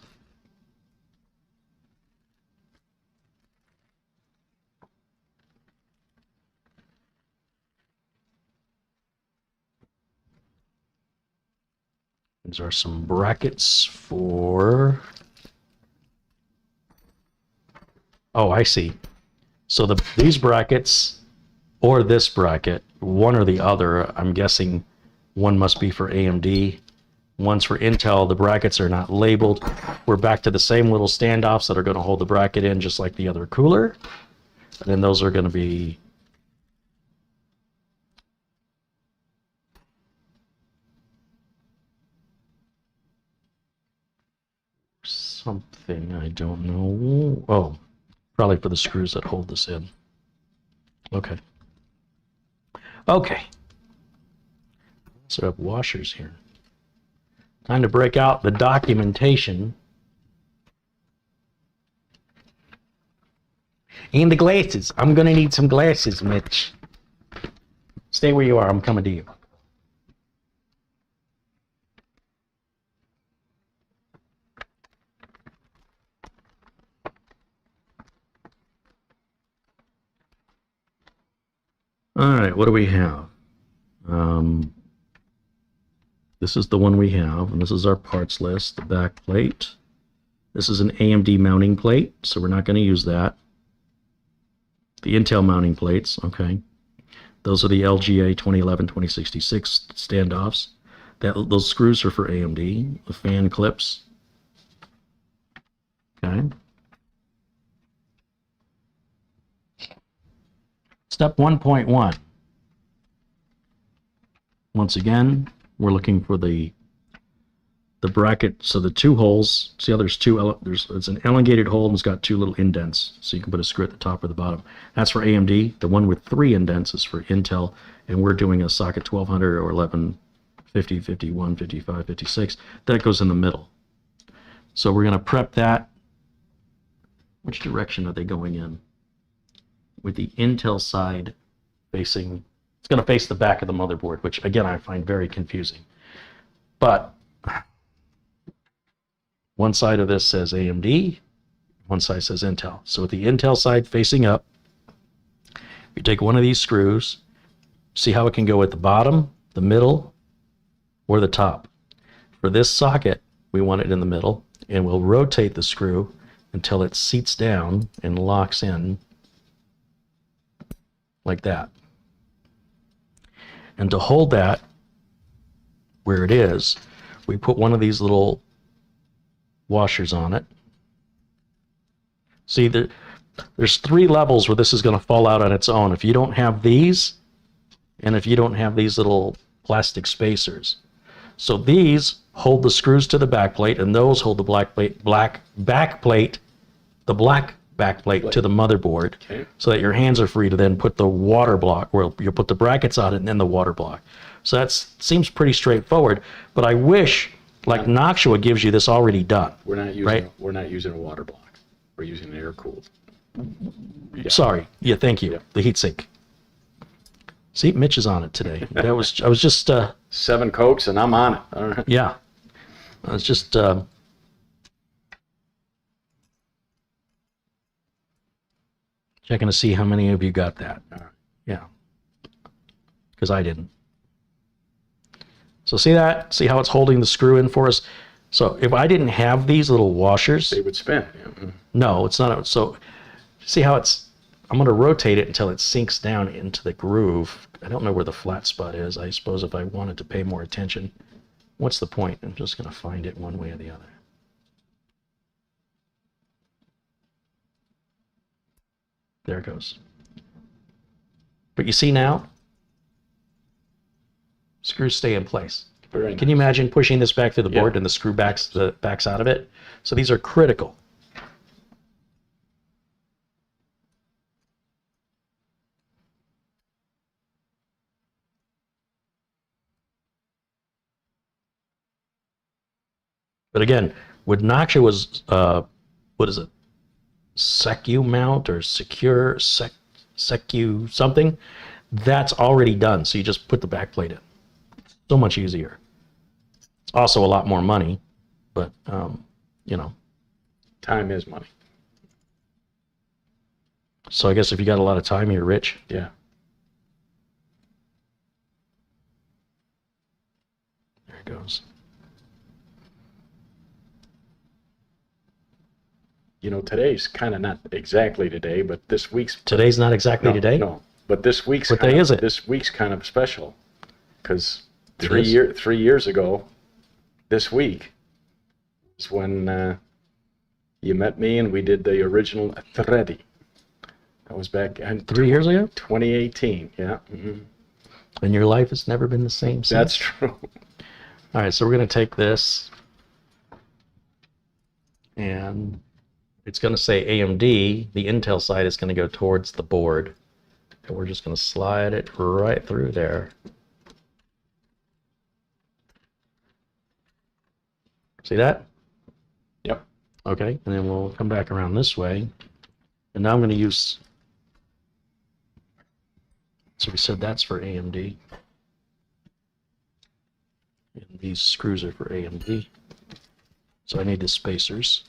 These are some brackets for... Oh, I see. So these brackets, or this bracket, one or the other, I'm guessing one must be for AMD, one's for Intel. The brackets are not labeled. We're back to the same little standoffs that are going to hold the bracket in just like the other cooler. And then those are going to be... something, I don't know. Oh, probably for the screws that hold this in. Okay. Okay. So I have washers here. Time to break out the documentation. And the glasses. I'm gonna need some glasses, Mitch. Stay where you are. I'm coming to you. All right, what do we have? This is the one we have, and this is our parts list, the back plate. This is an AMD mounting plate, so we're not going to use that. The Intel mounting plates, okay. Those are the LGA 2011-2066 standoffs. Those screws are for AMD. The fan clips. Okay. Step 1.1. Once again, we're looking for the bracket. So the two holes. See how there's it's an elongated hole and it's got two little indents. So you can put a screw at the top or the bottom. That's for AMD. The one with 3 indents is for Intel, and we're doing a socket 1200 or 1150, 51, 55, 56. That goes in the middle. So we're going to prep that. Which direction are they going in? With the Intel side facing, it's going to face the back of the motherboard, which again I find very confusing. But one side of this says AMD, one side says Intel. So with the Intel side facing up, you take one of these screws, see how it can go at the bottom, the middle, or the top. For this socket, we want it in the middle, and we'll rotate the screw until it seats down and locks in like that. And to hold that where it is, we put one of these little washers on it. See, there's 3 levels where this is going to fall out on its own. If you don't have these, and if you don't have these little plastic spacers. So these hold the screws to the back plate, and those hold the black back plate to the motherboard, okay, so that your hands are free to then put the water block, or you'll put the brackets on it and then the water block. So that seems pretty straightforward, but I wish, like Noctua gives you this already done. We're not using right? We're not using a water block. We're using an air cooled. Yeah. Sorry. Yeah, thank you. Yeah. The heatsink. See, Mitch is on it today. I was just 7 Cokes and I'm on it. All right. Yeah. I was just checking to see how many of you got that. Yeah. Because I didn't. So see that? See how it's holding the screw in for us? So if I didn't have these little washers, they would spin. Yeah. No, it's not. So see how I'm going to rotate it until it sinks down into the groove. I don't know where the flat spot is. I suppose if I wanted to pay more attention, what's the point? I'm just going to find it one way or the other. There it goes. But you see now, screws stay in place. Very nice. Can you imagine pushing this back through the board and the screw backs out of it? So these are critical. But again, with Noctua was, what is it? Secu mount or secure, secu something. That's already done. So you just put the back plate in. So much easier. It's also a lot more money, but, you know. Time is money. So I guess if you got a lot of time, you're rich. Yeah. There it goes. You know, today's kind of not exactly today, but this week's... Today's not exactly today? No, but this week's... What day is it? This week's kind of special, because 3 years ago, this week, is when you met me and we did the original Thready. That was back in 3 years ago? 2018, yeah. Mm-hmm. And your life has never been the same since? That's true. All right, so we're going to take this, and it's going to say AMD. The Intel side is going to go towards the board, and we're just going to slide it right through there. See that? Yep. Okay, and then we'll come back around this way, And now I'm going to use, so we said that's for AMD. And these screws are for AMD. So I need the spacers.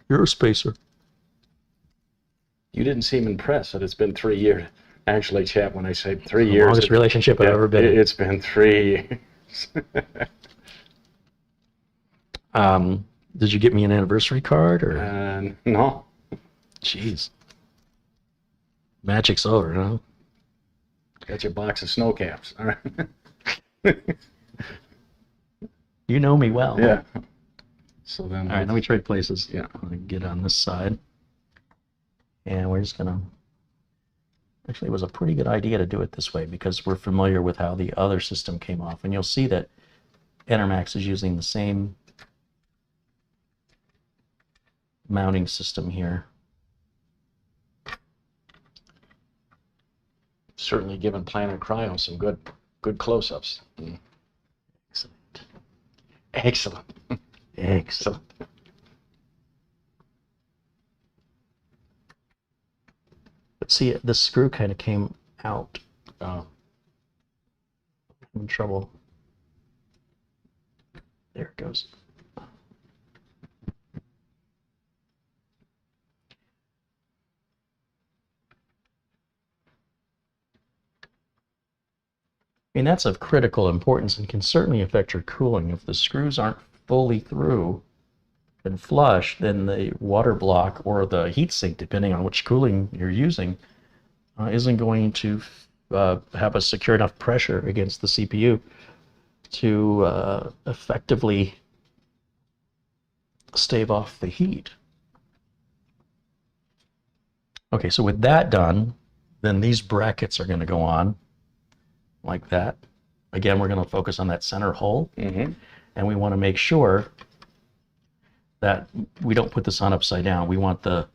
You're a spacer. You didn't seem impressed that it's been 3 years. Actually, chap, when I say 3 years, Longest relationship I've ever been in. It's been 3 years. Did you get me an anniversary card or? No. Jeez. Magic's over, huh? Got your box of snow caps. All right. You know me well. Yeah. So then. All right, let me trade places. Yeah. I'm gonna get on this side. And we're just gonna, actually it was a pretty good idea to do it this way because we're familiar with how the other system came off. And you'll see that Enermax is using the same mounting system here. Certainly given Planet Cryo some good close-ups. Excellent. Excellent. Excellent. But see, the screw kind of came out. Oh. I'm in trouble. There it goes. I mean, that's of critical importance and can certainly affect your cooling. If the screws aren't fully through and flush, then the water block or the heat sink, depending on which cooling you're using, isn't going to have a secure enough pressure against the CPU to effectively stave off the heat. Okay, so with that done, then these brackets are going to go on like that. Again, we're going to focus on that center hole, and we want to make sure that we don't put this on upside down. We want the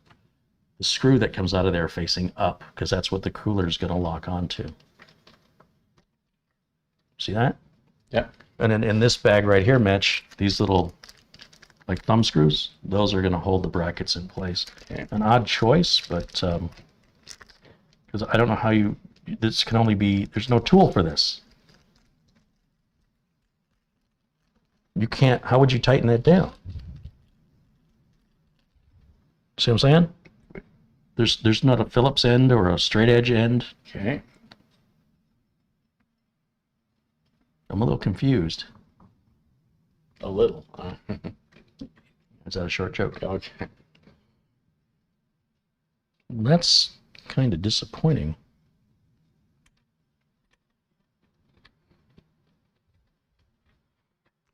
screw that comes out of there facing up, because that's what the cooler is going to lock onto. See that? Yeah. And then in this bag right here, Mitch, these little like thumb screws, those are going to hold the brackets in place. Okay. An odd choice, but because I don't know how you, this can only be, there's no tool for this. You can't, how would you tighten that down? See what I'm saying? There's not a Phillips end or a straight edge end. Okay. I'm a little confused. A little. Is that a short joke? Okay. That's kind of disappointing.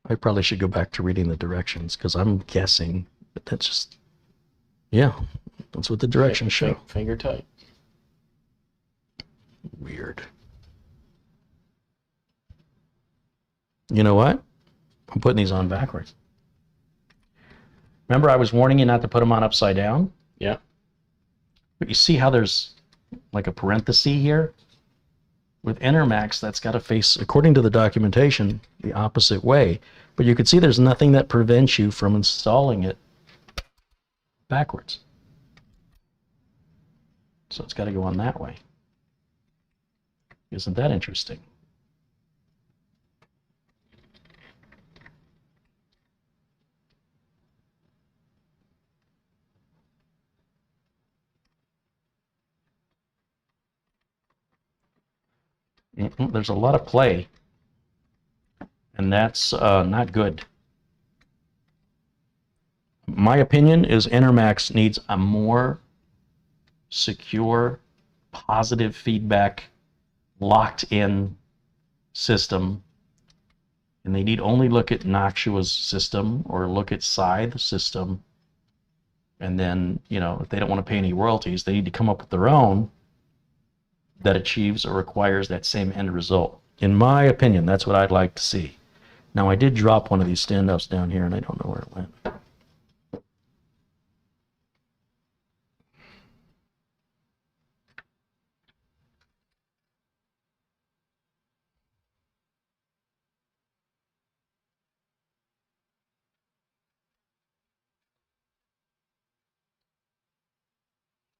I probably should go back to reading the directions because I'm guessing, but that's just, yeah, that's what the directions show. Finger tight. Weird. You know what? I'm putting these on backwards. Remember I was warning you not to put them on upside down? Yeah. But you see how there's like a parenthesis here? With Enermax, that's got to face, according to the documentation, the opposite way. But you can see there's nothing that prevents you from installing it backwards. So it's got to go on that way. Isn't that interesting? There's a lot of play, and that's not good. My opinion is Enermax needs a more secure, positive feedback, locked-in system, and they need only look at Noxua's system or look at Scythe's system, and then, you know, if they don't want to pay any royalties, they need to come up with their own that achieves or requires that same end result. In my opinion, that's what I'd like to see. Now, I did drop one of these standups down here, and I don't know where it went.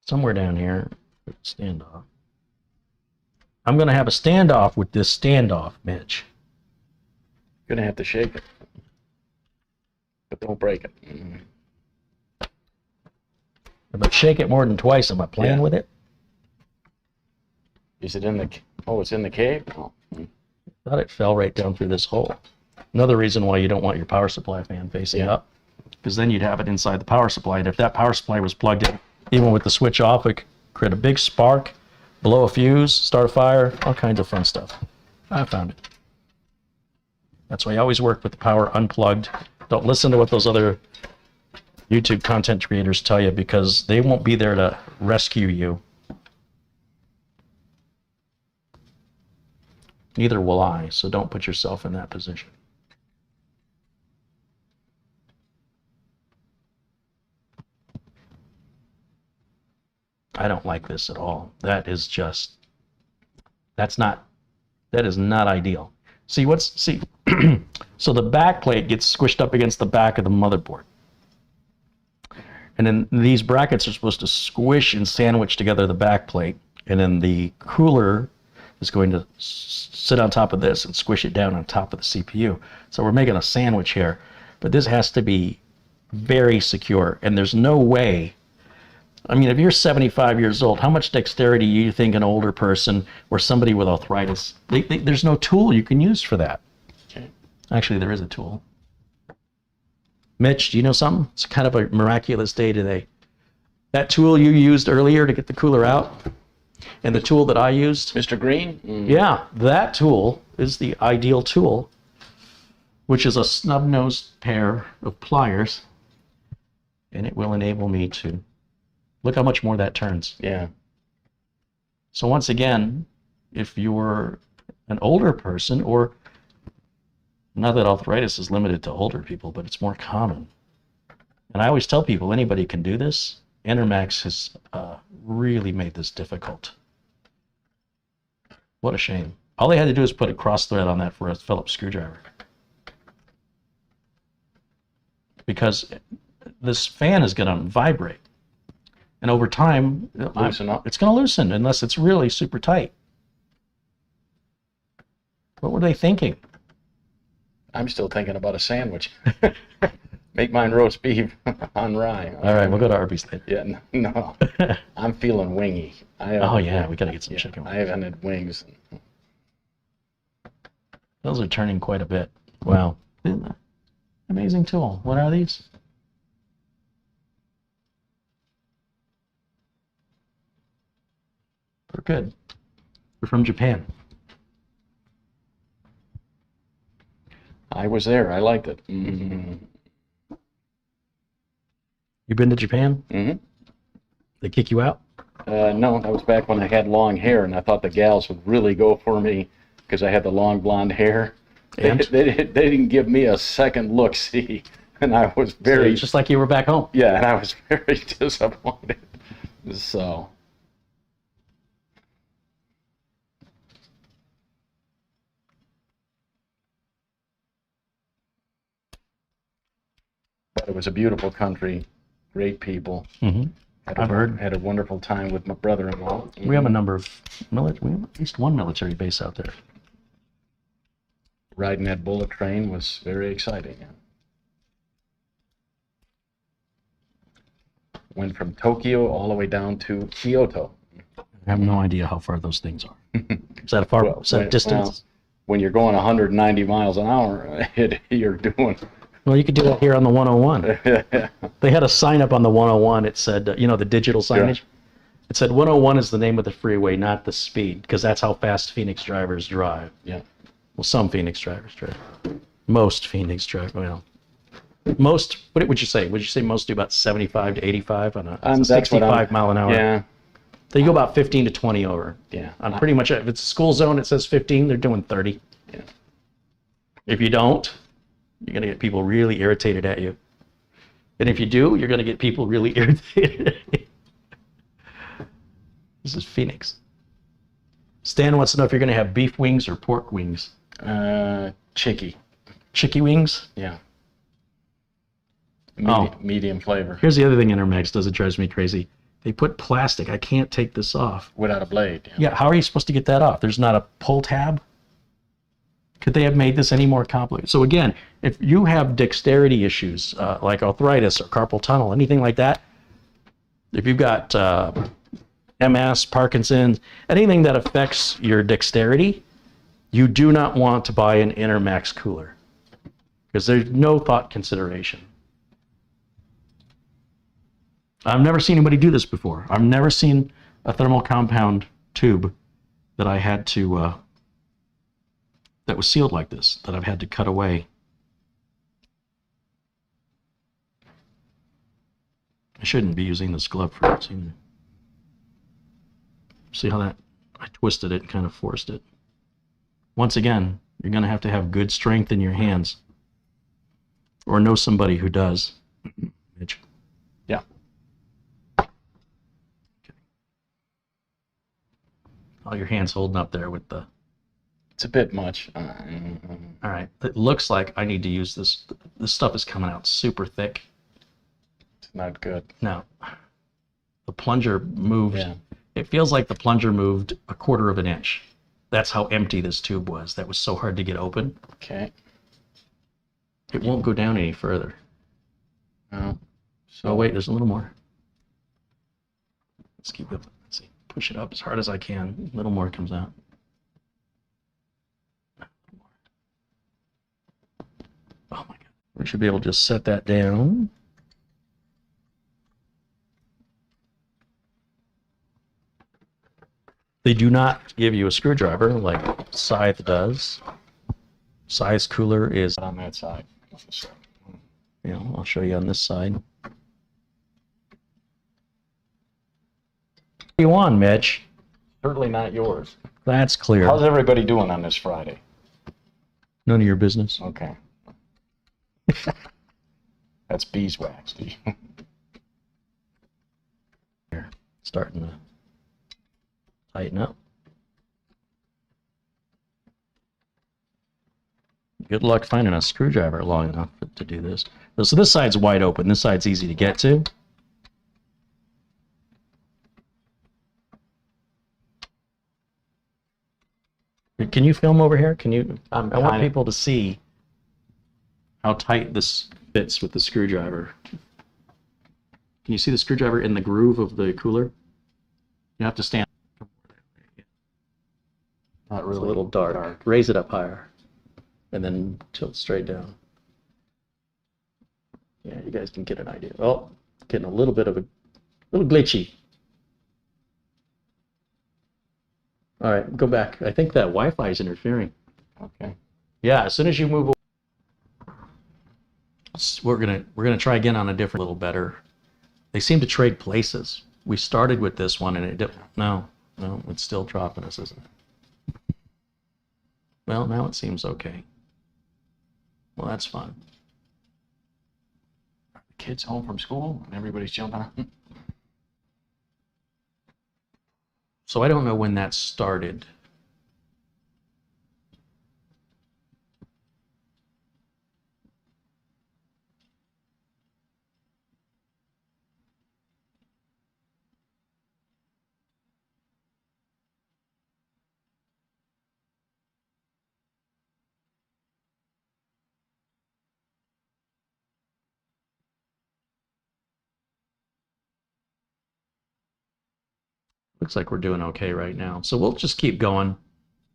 somewhere down here. Standoff. I'm going to have a standoff with this standoff, Mitch. You're gonna have to shake it, but don't break it. Mm. If I shake it more than twice, am I playing Yeah. with it? Is it in the? Oh, it's in the cave. Oh. Mm. I thought it fell right down through this hole. Another reason why you don't want your power supply fan facing Yeah. up, because then you'd have it inside the power supply, and if that power supply was plugged in, even with the switch off, it could create a big spark, blow a fuse, start a fire, all kinds of fun stuff. I found it. That's why I always work with the power unplugged. Don't listen to what those other YouTube content creators tell you, because they won't be there to rescue you. Neither will I, so don't put yourself in that position. I don't like this at all. That is not ideal. See, so the back plate gets squished up against the back of the motherboard. And then these brackets are supposed to squish and sandwich together the back plate. And then the cooler is going to sit on top of this and squish it down on top of the CPU. So we're making a sandwich here. But this has to be very secure. And there's no way. I mean, if you're 75 years old, how much dexterity do you think an older person or somebody with arthritis, there's no tool you can use for that. Okay. Actually, there is a tool. Mitch, do you know something? It's kind of a miraculous day today. That tool you used earlier to get the cooler out, and the tool that I used, Mr. Green? Mm. yeah, that tool is the ideal tool, which is a snub-nosed pair of pliers, and it will enable me to look how much more that turns. Yeah. So once again, if you're an older person, or not that arthritis is limited to older people, but it's more common. And I always tell people, anybody can do this. Enermax has really made this difficult. What a shame. All they had to do is put a cross thread on that for a Phillips screwdriver. Because this fan is going to vibrate. And over time, Loosen up. it's going to loosen unless it's really super tight. What were they thinking? I'm still thinking about a sandwich. Make mine roast beef on rye. All right, we'll go to Arby's later. Yeah, no. I'm feeling wingy. Oh yeah, we got to get some chicken. I haven't had wings. Those are turning quite a bit. Wow. Amazing tool. What are these? They're good. They're from Japan. I was there. I liked it. Mm-hmm. You been to Japan? Mm-hmm. They kick you out? No, that was back when I had long hair, and I thought the gals would really go for me because I had the long blonde hair. And? They didn't give me a second look, see, and I was very... Just like you were back home. Yeah, and I was very disappointed. So... But it was a beautiful country, great people. Mm-hmm. I've heard. Had a wonderful time with my brother-in-law. We have a number of we have at least one military base out there. Riding that bullet train was very exciting. Went from Tokyo all the way down to Kyoto. I have no idea how far those things are. Is that a far distance? Well, when you're going 190 miles an hour, you're doing... Well, you could do that here on the 101. They had a sign up on the 101. It said, the digital signage. Yeah. It said 101 is the name of the freeway, not the speed, because that's how fast Phoenix drivers drive. Yeah. Well, some Phoenix drivers drive. Most Phoenix drivers, most, what would you say? Would you say most do about 75 to 85 on a 65 mile an hour? Yeah. They go about 15 to 20 over. Yeah. On pretty much, if it's a school zone, it says 15, they're doing 30. Yeah. If you don't, you're going to get people really irritated at you. And if you do, you're going to get people really irritated at you. This is Phoenix. Stan wants to know if you're going to have beef wings or pork wings. Chicky. Chicky wings? Yeah. Oh. Medium flavor. Here's the other thing Intermex does that drives me crazy. They put plastic. I can't take this off. Without a blade. Yeah, how are you supposed to get that off? There's not a pull tab? Could they have made this any more complicated? So again, if you have dexterity issues, like arthritis or carpal tunnel, anything like that, if you've got MS, Parkinson's, anything that affects your dexterity, you do not want to buy an Intermax cooler because there's no thought consideration. I've never seen anybody do this before. I've never seen a thermal compound tube that I had to, that was sealed like this, that I've had to cut away. I shouldn't be using this glove for this either. See how that, I twisted it and kind of forced it. Once again, you're going to have good strength in your hands. Or know somebody who does. Mitch. Yeah. Okay. All your hands holding up there with the... It's a bit much. All right. It looks like I need to use this. This stuff is coming out super thick. It's not good. Now, the plunger moved. Yeah. It feels like the plunger moved a quarter of an inch. That's how empty this tube was. That was so hard to get open. Okay. It won't go down any further. No. So wait, there's a little more. Let's keep it. Let's see. Push it up as hard as I can. A little more comes out. Oh my God. We should be able to just set that down. They do not give you a screwdriver like Scythe does. Scythe's cooler is, On that side. you know, I'll show you on this side. What are you on, Mitch? Certainly not yours. That's clear. How's everybody doing on this Friday? None of your business. Okay. That's beeswax. Here, starting to tighten up. Good luck finding a screwdriver long enough to do this. So this side's wide open. This side's easy to get to. Can you film over here? Can you? I want people to see how tight this fits with the screwdriver. Can you see the screwdriver in the groove of the cooler? You have to stand. Not It's really. a little dark. Raise it up higher, and then tilt straight down. Yeah, you guys can get an idea. Oh, getting a little bit of a little glitchy. All right, go back. I think that Wi-Fi is interfering. Okay. Yeah, as soon as you move away, we're gonna try again on a different, little better. They seem to trade places. We started with this one and it didn't. No, it's still dropping us, isn't it? Well, now it seems okay. Well, that's fun. Kids home from school and everybody's jumping on. So I don't know when that started. Looks like we're doing okay right now. So we'll just keep going.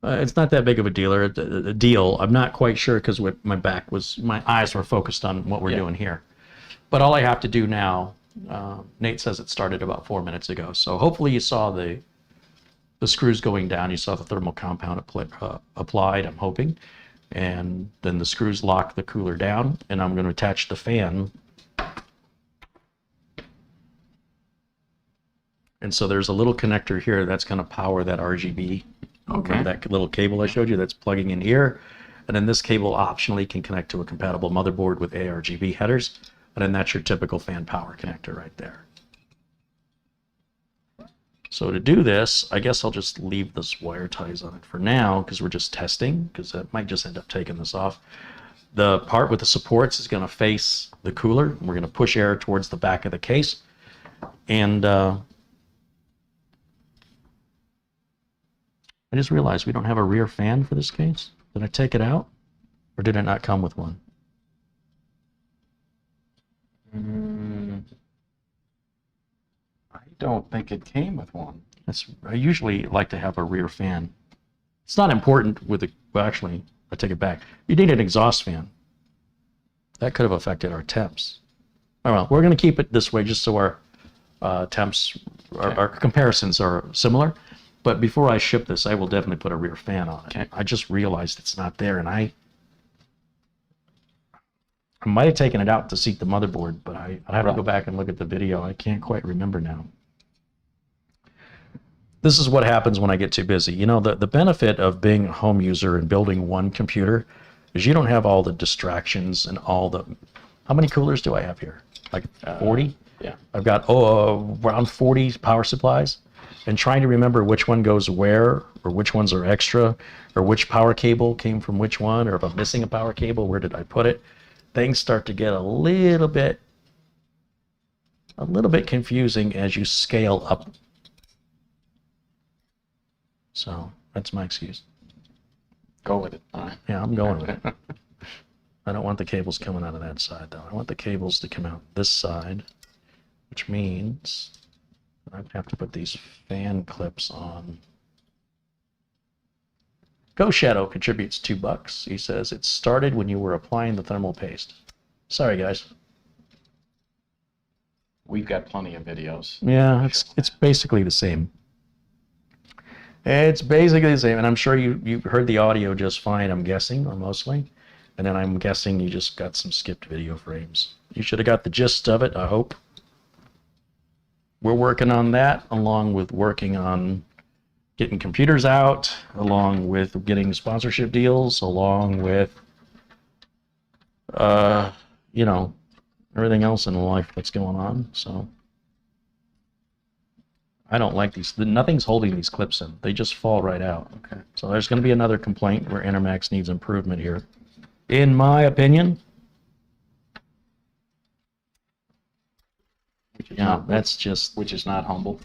It's not that big of a deal. I'm not quite sure because my eyes were focused on what we're doing here. But all I have to do now, Nate says it started about 4 minutes ago. So hopefully you saw the screws going down. You saw the thermal compound applied, I'm hoping. And then the screws lock the cooler down. And I'm going to attach the fan. And so there's a little connector here that's going to power that RGB. Okay. That little cable I showed you that's plugging in here. And then this cable optionally can connect to a compatible motherboard with ARGB headers. And then that's your typical fan power connector right there. So to do this, I guess I'll just leave this wire ties on it for now because we're just testing, because I might just end up taking this off. The part with the supports is going to face the cooler. We're going to push air towards the back of the case. And I just realized we don't have a rear fan for this case. Did I take it out? Or did it not come with one? I don't think it came with one. I usually like to have a rear fan. It's not important with the, well, actually, I take it back. You need an exhaust fan. That could have affected our temps. Oh well, we're going to keep it this way just so our temps, our comparisons are similar. But before I ship this, I will definitely put a rear fan on it. Okay. I just realized it's not there, and I might have taken it out to seat the motherboard, but I'd have to go back and look at the video. I can't quite remember now. This is what happens when I get too busy. You know, the benefit of being a home user and building one computer is you don't have all the distractions and all the... How many coolers do I have here? Like 40? Yeah. I've got around 40 power supplies, and trying to remember which one goes where, or which ones are extra, or which power cable came from which one, or if I'm missing a power cable, where did I put it? Things start to get a little bit confusing as you scale up. So that's my excuse. Go with it. All right. Yeah, I'm going with it. I don't want the cables coming out of that side, though. I want the cables to come out this side, which means I'd have to put these fan clips on. Go Shadow contributes $2. He says, it started when you were applying the thermal paste. Sorry, guys. We've got plenty of videos. Yeah, it's basically the same. It's basically the same, and I'm sure you heard the audio just fine, I'm guessing, or mostly. And then I'm guessing you just got some skipped video frames. You should have got the gist of it, I hope. We're working on that, along with working on getting computers out, along with getting sponsorship deals, along with, you know, everything else in life that's going on. So I don't like these. Nothing's holding these clips in. They just fall right out. Okay. So there's going to be another complaint where Intermax needs improvement here, in my opinion. Yeah, that's just... Which is not humble.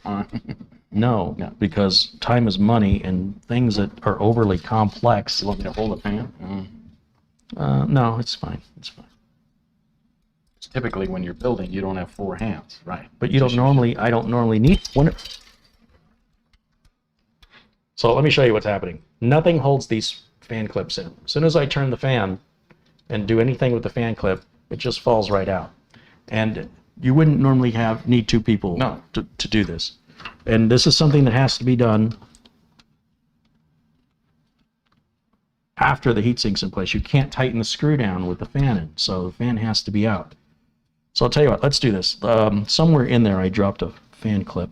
No, No. because time is money, and things that are overly complex... You want me to hold a fan? No, it's fine. It's fine. Typically, when you're building, you don't have 4 hands, right? But you don't normally... I don't normally need one. So let me show you what's happening. Nothing holds these fan clips in. As soon as I turn the fan and do anything with the fan clip, it just falls right out. And you wouldn't normally need 2 people No. to do this. And this is something that has to be done after the heat sink's in place. You can't tighten the screw down with the fan in, so the fan has to be out. So I'll tell you what, let's do this. Somewhere in there I dropped a fan clip.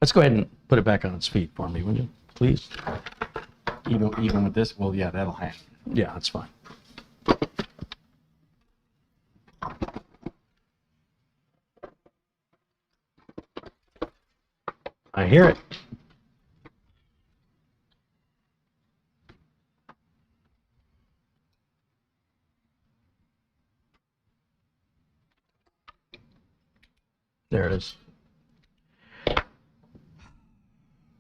Let's go ahead and put it back on its feet for me, would you? Please? Even with this, well, yeah, that'll hang. Yeah, that's fine. I hear it. There it is.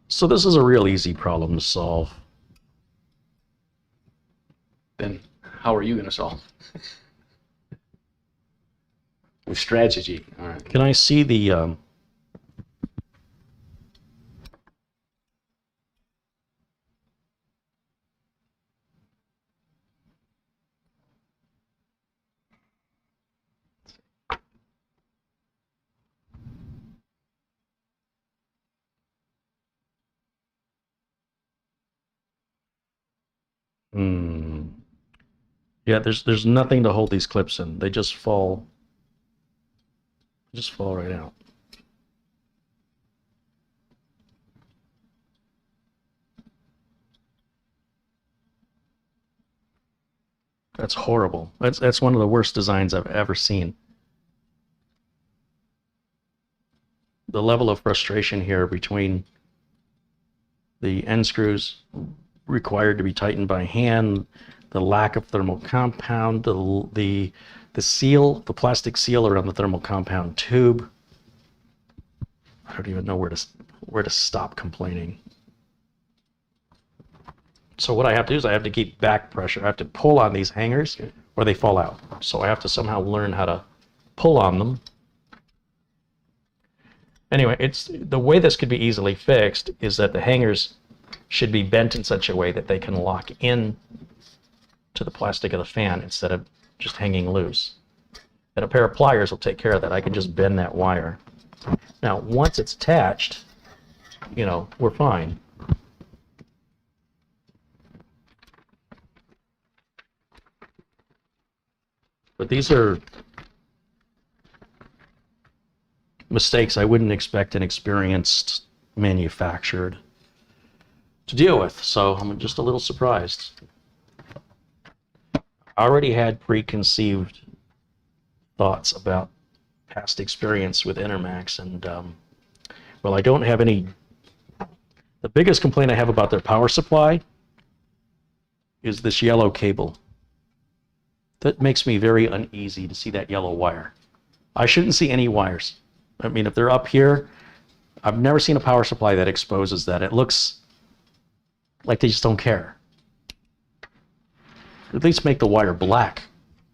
So this is a real easy problem to solve. Then how are you going to solve? With strategy. All right. Can I see the... Yeah, there's nothing to hold these clips in. They just fall right out. That's horrible. That's one of the worst designs I've ever seen. The level of frustration here between the end screws required to be tightened by hand, the lack of thermal compound, the seal, the plastic seal around the thermal compound tube. I don't even know where to stop complaining. So what I have to do is I have to keep back pressure. I have to pull on these hangers or they fall out. So I have to somehow learn how to pull on them. Anyway, the way this could be easily fixed is that the hangers should be bent in such a way that they can lock in to the plastic of the fan instead of just hanging loose. And a pair of pliers will take care of that. I can just bend that wire. Now, once it's attached, you know, we're fine. But these are mistakes I wouldn't expect an experienced manufacturer to deal with, so I'm just a little surprised. I already had preconceived thoughts about past experience with Intermax, and well, I don't have any. The biggest complaint I have about their power supply is this yellow cable. That makes me very uneasy to see that yellow wire. I shouldn't see any wires. I mean, if they're up here, I've never seen a power supply that exposes that. It looks like they just don't care. At least make the wire black.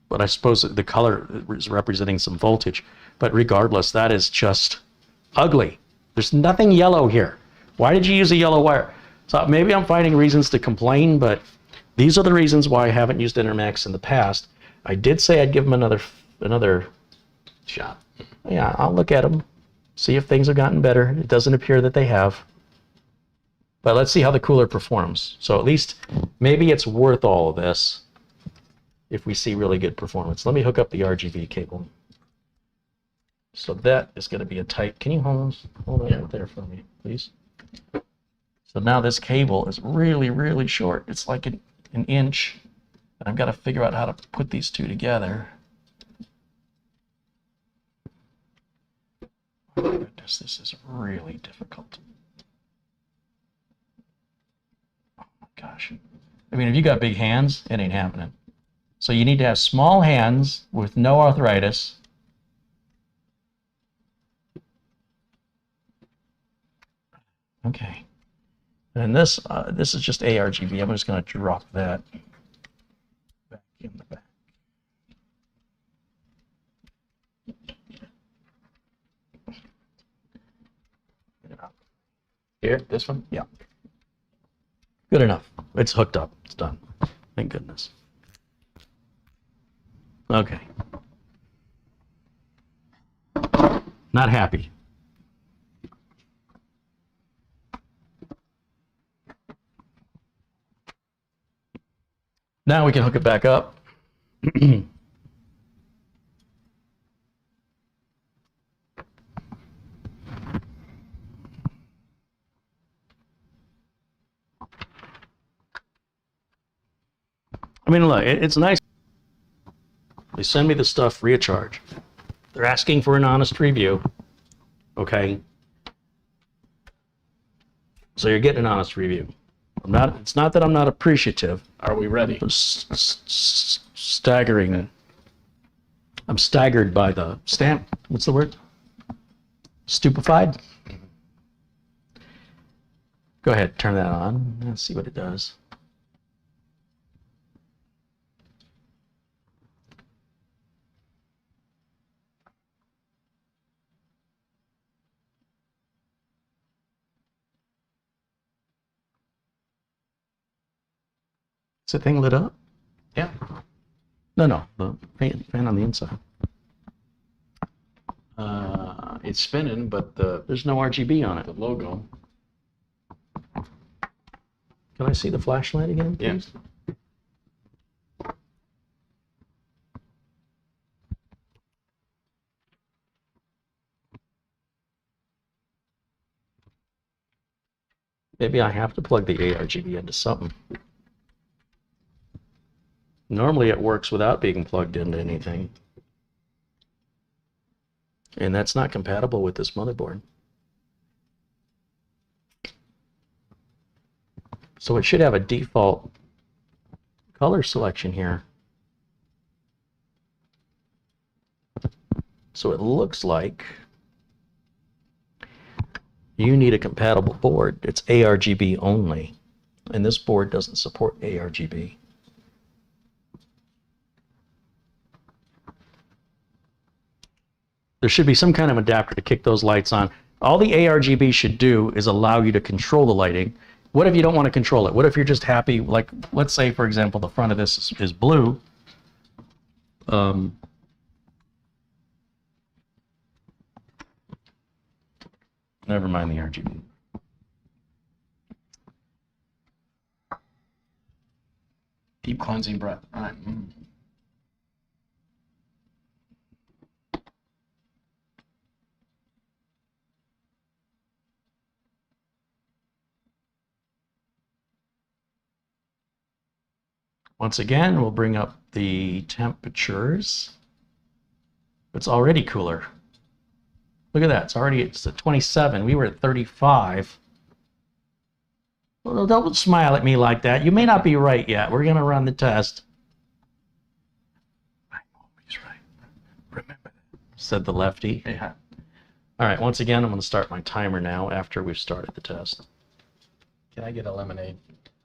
But I suppose the color is representing some voltage. But regardless, that is just ugly. There's nothing yellow here. Why did you use a yellow wire? So maybe I'm finding reasons to complain, but these are the reasons why I haven't used Intermax in the past. I did say I'd give them another Shot. Yeah, I'll look at them, see if things have gotten better. It doesn't appear that they have. But let's see how the cooler performs. So at least maybe it's worth all of this if we see really good performance. Let me hook up the RGB cable. So that is going to be a tight. Can you hold that right there for me, please? So now this cable is really, really short. It's like an inch. And I've got to figure out how to put these two together. Oh my goodness, this is really difficult. Oh my gosh. I mean, if you got big hands, it ain't happening. So you need to have small hands with no arthritis. Okay. And this is just ARGB. I'm just going to drop that back in the back. Here, this one? Yeah. Good enough. It's hooked up. It's done. Thank goodness. Okay. Not happy. Now we can hook it back up. I mean, look, it's nice. They send me the stuff free of charge. They're asking for an honest review. Okay. So you're getting an honest review. It's not that I'm not appreciative. Are we ready? Staggering. I'm staggered by the stamp. What's the word? Stupefied? Go ahead, turn that on. Let's see what it does. Is the thing lit up? Yeah. No, the fan on the inside. It's spinning, but There's no RGB on it. the logo. Can I see the flashlight again, Yeah. please? Maybe I have to plug the ARGB into something. Normally it works without being plugged into anything. And that's not compatible with this motherboard. So it should have a default color selection here. So it looks like You need a compatible board. It's ARGB only. And this board doesn't support ARGB. There should be some kind of adapter to kick those lights on. All the ARGB should do is allow you to control the lighting. What if you don't want to control it? What if you're just happy, like, let's say, for example, the front of this is blue. Never mind the RGB. Deep cleansing breath. All right. Once again, we'll bring up the temperatures. It's already cooler. Look at that. It's at 27. We were at 35. Well, don't smile at me like that. You may not be right yet. We're going to run the test. I'm always right. Remember that, said the lefty. Yeah. All right, once again, I'm going to start my timer now after we've started the test. Can I get a lemonade?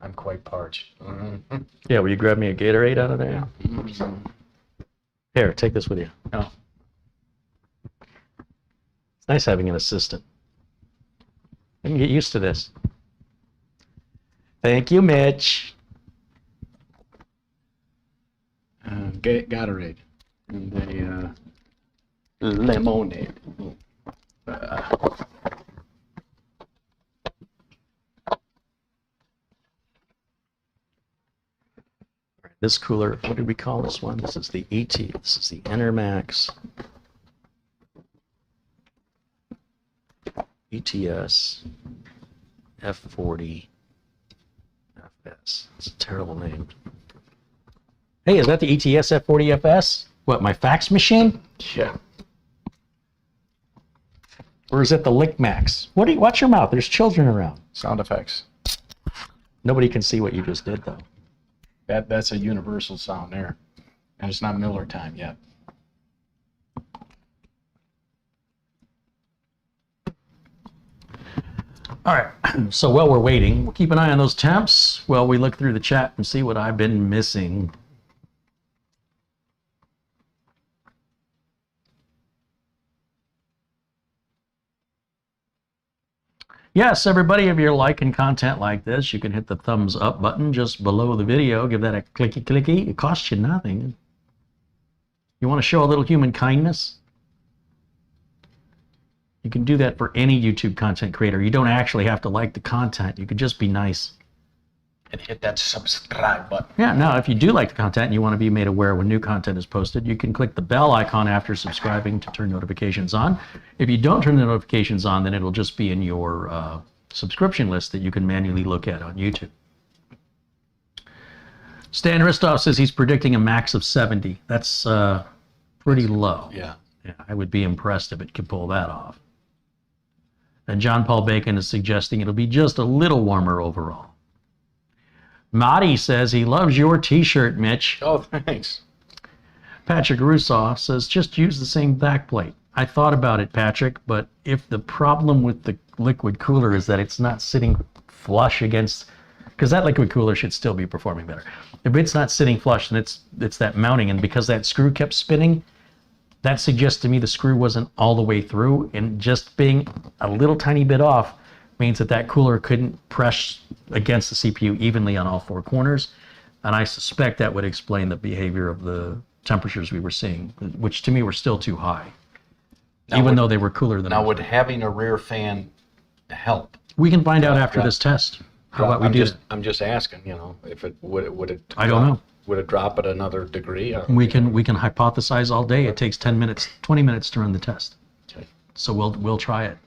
I'm quite parched. Mm-hmm. Yeah, will you grab me a Gatorade out of there? Mm-hmm. Here, take this with you. Oh. It's nice having an assistant. I can get used to this. Thank you, Mitch. Gatorade. And a lemonade. This cooler, what did we call this one? This is the ET. This is the Enermax ETS F40 FS. It's a terrible name. Hey, is that the ETS F40 FS? What, my fax machine? Yeah. Or is it the LickMax? Watch your mouth. There's children around. Sound effects. Nobody can see what you just did, though. That's a universal sound there. And it's not Miller time yet. All right, so while we're waiting, we'll keep an eye on those temps while we look through the chat and see what I've been missing. Yes, everybody, if you're liking content like this, you can hit the thumbs up button just below the video. Give that a clicky clicky. It costs you nothing. You want to show a little human kindness? You can do that for any YouTube content creator. You don't actually have to like the content. You could just be nice. And hit that subscribe button. Yeah, now if you do like the content and you want to be made aware when new content is posted, you can click the bell icon after subscribing to turn notifications on. If you don't turn the notifications on, then it'll just be in your subscription list that you can manually look at on YouTube. Stan Ristoff says he's predicting a max of 70. That's pretty low. Yeah. Yeah, I would be impressed if it could pull that off. And John Paul Bacon is suggesting it'll be just a little warmer overall. Marty says he loves your t-shirt, Mitch. Oh, thanks. Patrick Russo says just use the same backplate. I thought about it, Patrick, but if the problem with the liquid cooler is that it's not sitting flush against, because that liquid cooler should still be performing better. If it's not sitting flush, then it's that mounting, and because that screw kept spinning, that suggests to me the screw wasn't all the way through, and just being a little tiny bit off means that cooler couldn't press against the CPU evenly on all four corners, and I suspect that would explain the behavior of the temperatures we were seeing, which to me were still too high, even though they were cooler than. Now, would having a rear fan help? We can find out after this test. How about we do that? I'm just asking, if it would it. I don't know. Would it drop at another degree? Or? We can hypothesize all day. It takes 10 minutes, 20 minutes to run the test. Okay. So we'll try it.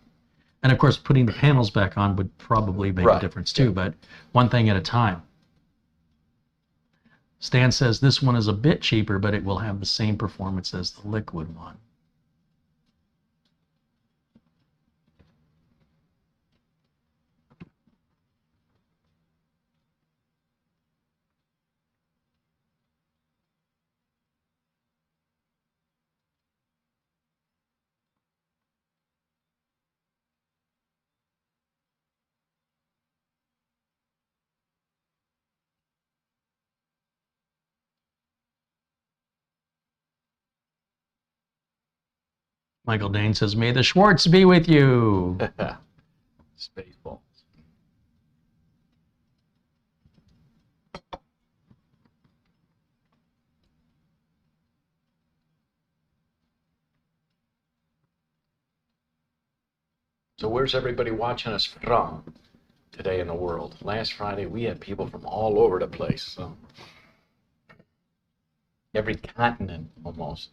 And of course, putting the panels back on would probably make a difference too, but one thing at a time. Stan says this one is a bit cheaper, but it will have the same performance as the liquid one. Michael Dane says, "May the Schwartz be with you." Spaceballs. So where's everybody watching us from today in the world? Last Friday we had people from all over the place. So every continent almost.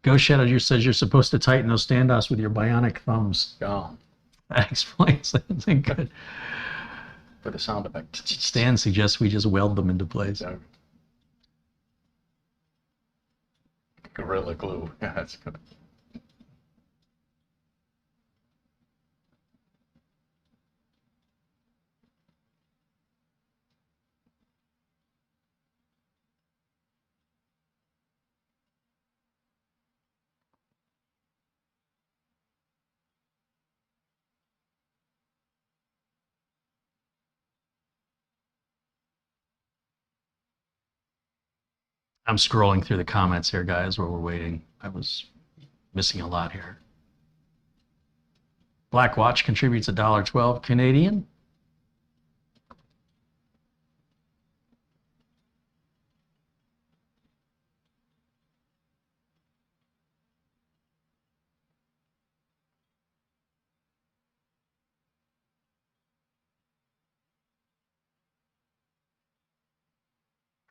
Ghost Shadow just says you're supposed to tighten those standoffs with your bionic thumbs. Oh, That explains that. Good. for the sound effect. Stan suggests we just weld them into place. Gorilla glue. Yeah, that's good. I'm scrolling through the comments here, guys, while we're waiting. I was missing a lot here. Black Watch contributes $1.12 Canadian.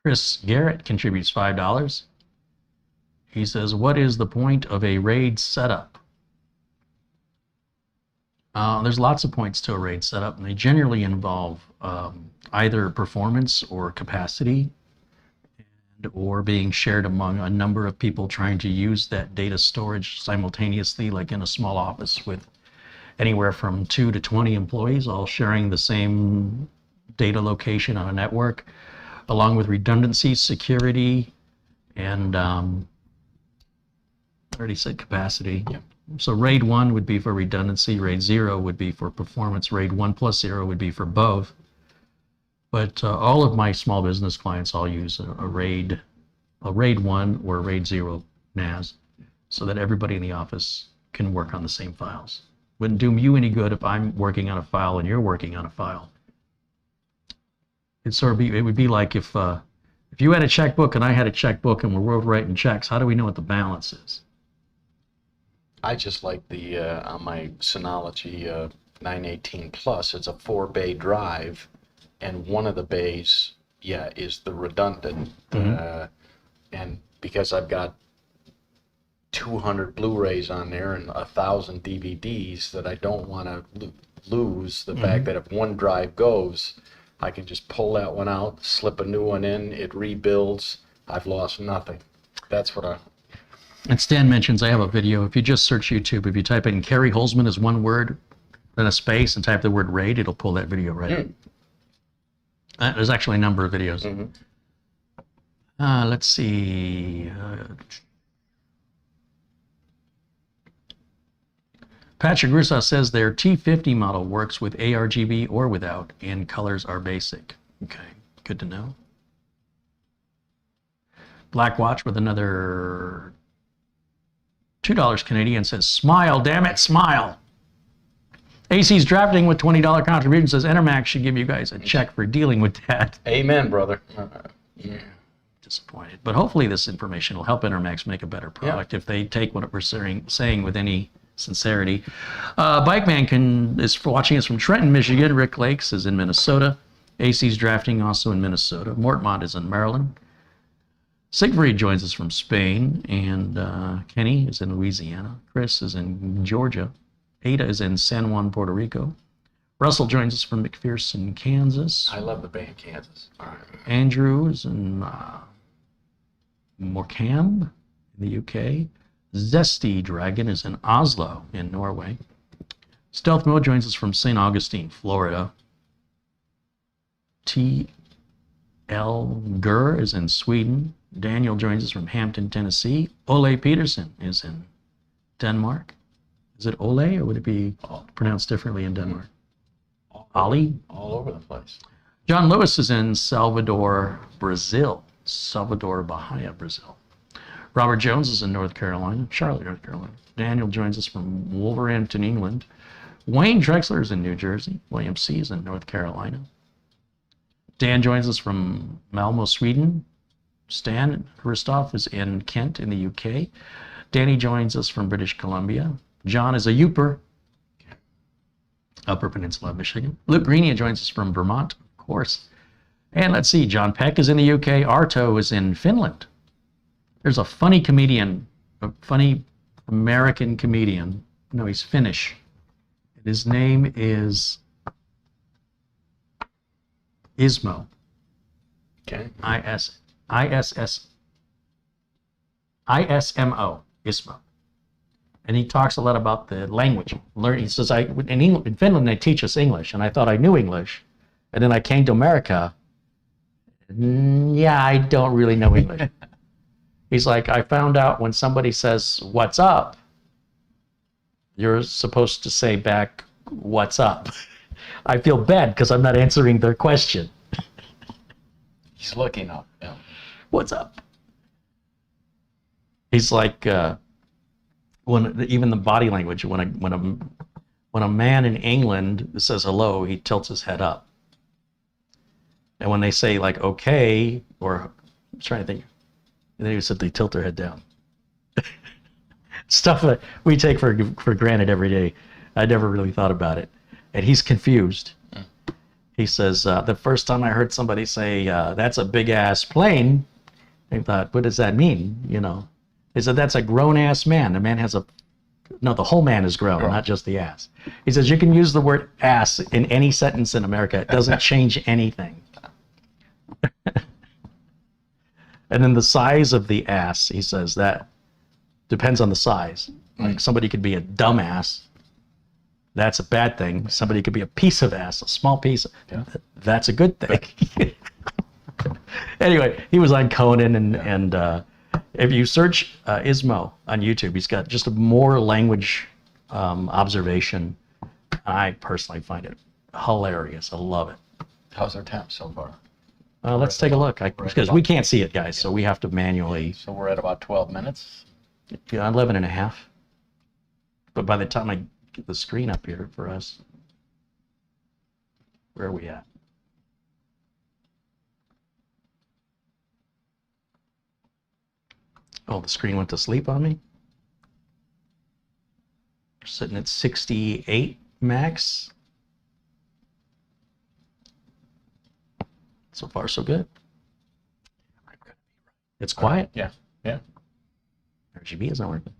Chris Garrett contributes $5. He says, "What is the point of a RAID setup?" There's lots of points to a RAID setup, and they generally involve either performance or capacity, or being shared among a number of people trying to use that data storage simultaneously, like in a small office with anywhere from 2 to 20 employees, all sharing the same data location on a network, along with redundancy, security, and I already said capacity. Yeah. So RAID 1 would be for redundancy, RAID 0 would be for performance, RAID 1 plus 0 would be for both. But all of my small business clients all use a RAID 1 or a RAID 0 NAS, so that everybody in the office can work on the same files. Wouldn't do you any good if I'm working on a file and you're working on a file. It would be like if you had a checkbook and I had a checkbook and we're both writing checks, how do we know what the balance is? I just like the on my Synology 918 Plus. It's a 4-bay drive, and one of the bays, is the redundant. And because I've got 200 Blu-rays on there and 1,000 DVDs, that I don't want to lose the fact that if one drive goes, I can just pull that one out, slip a new one in, it rebuilds. I've lost nothing. That's what I... And Stan mentions I have a video. If you just search up, if you type in Carey Holzman as one word, then a space, and type the word RAID, it'll pull that video right in. There's actually a number of videos. Let's see. Patrick Russo says their T50 model works with ARGB or without, and colors are basic. Okay, good to know. Black Watch with another $2 Canadian says, "Smile, damn it, smile." AC's Drafting with $20 contribution says, "Enermax should give you guys a check for dealing with that." Amen, brother. Disappointed. But hopefully this information will help Enermax make a better product if they take what we're saying with any sincerity. Bike Man is watching us from Trenton, Michigan. Rick Lakes is in Minnesota. AC's Drafting also in Minnesota. Mortmont is in Maryland. Siegfried joins us from Spain, and Kenny is in Louisiana. Chris is in Georgia. Ada is in San Juan, Puerto Rico. Russell joins us from McPherson, Kansas. I love the band Kansas. All right. Andrew is in Morecambe in the UK. Zesty Dragon is in Oslo in Norway. Stealth Mode joins us from St. Augustine, Florida. T.L. Gurr is in Sweden. Daniel joins us from Hampton, Tennessee. Ole Peterson is in Denmark. Is it Ole, or would it be pronounced differently in Denmark? Ali? All over the place. John Lewis is in Salvador, Brazil. Salvador Bahia, Brazil. Robert Jones is in North Carolina, Charlotte, North Carolina. Daniel joins us from Wolverhampton, England. Wayne Drexler is in New Jersey. William C. is in North Carolina. Dan joins us from Malmo, Sweden. Stan Christoph is in Kent in the UK. Danny joins us from British Columbia. John is a Yooper, Upper Peninsula of Michigan. Luke Greenia joins us from Vermont, of course. And let's see, John Peck is in the UK. Arto is in Finland. There's a funny comedian, a funny American comedian. No, he's Finnish. His name is Ismo. Okay. ISMO, Ismo. And he talks a lot about the language. He says, in Finland, they teach us English, and I thought I knew English. And then I came to America. Yeah, I don't really know English. He's like, I found out when somebody says, what's up? You're supposed to say back, what's up? I feel bad because I'm not answering their question. He's looking up. Yeah. What's up? He's like, even the body language, when a man in England says hello, he tilts his head up. And when they say like, okay, or I'm trying to think, and then he said they tilt their head down. Stuff that we take for granted every day. I never really thought about it. And he's confused. He says, the first time I heard somebody say, that's a big ass plane, I thought, what does that mean? You know, he said, that's a grown ass man. The man has the whole man is grown, not just the ass. He says, you can use the word ass in any sentence in America. It doesn't change anything. And then the size of the ass, he says, that depends on the size. Like somebody could be a dumbass. That's a bad thing. Somebody could be a piece of ass, a small piece. That's a good thing. Anyway, he was on Conan, and if you search Ismo on YouTube, he's got just a more language observation. I personally find it hilarious. I love it. How's our temps so far? Let's take a look, because we can't see it, guys, so we have to manually. So we're at about 12 minutes. 11 and a half. But by the time I get the screen up here for us, where are we at? Oh, the screen went to sleep on me. We're sitting at 68 max. So far, so good. It's quiet. Yeah. Yeah. RGB isn't working.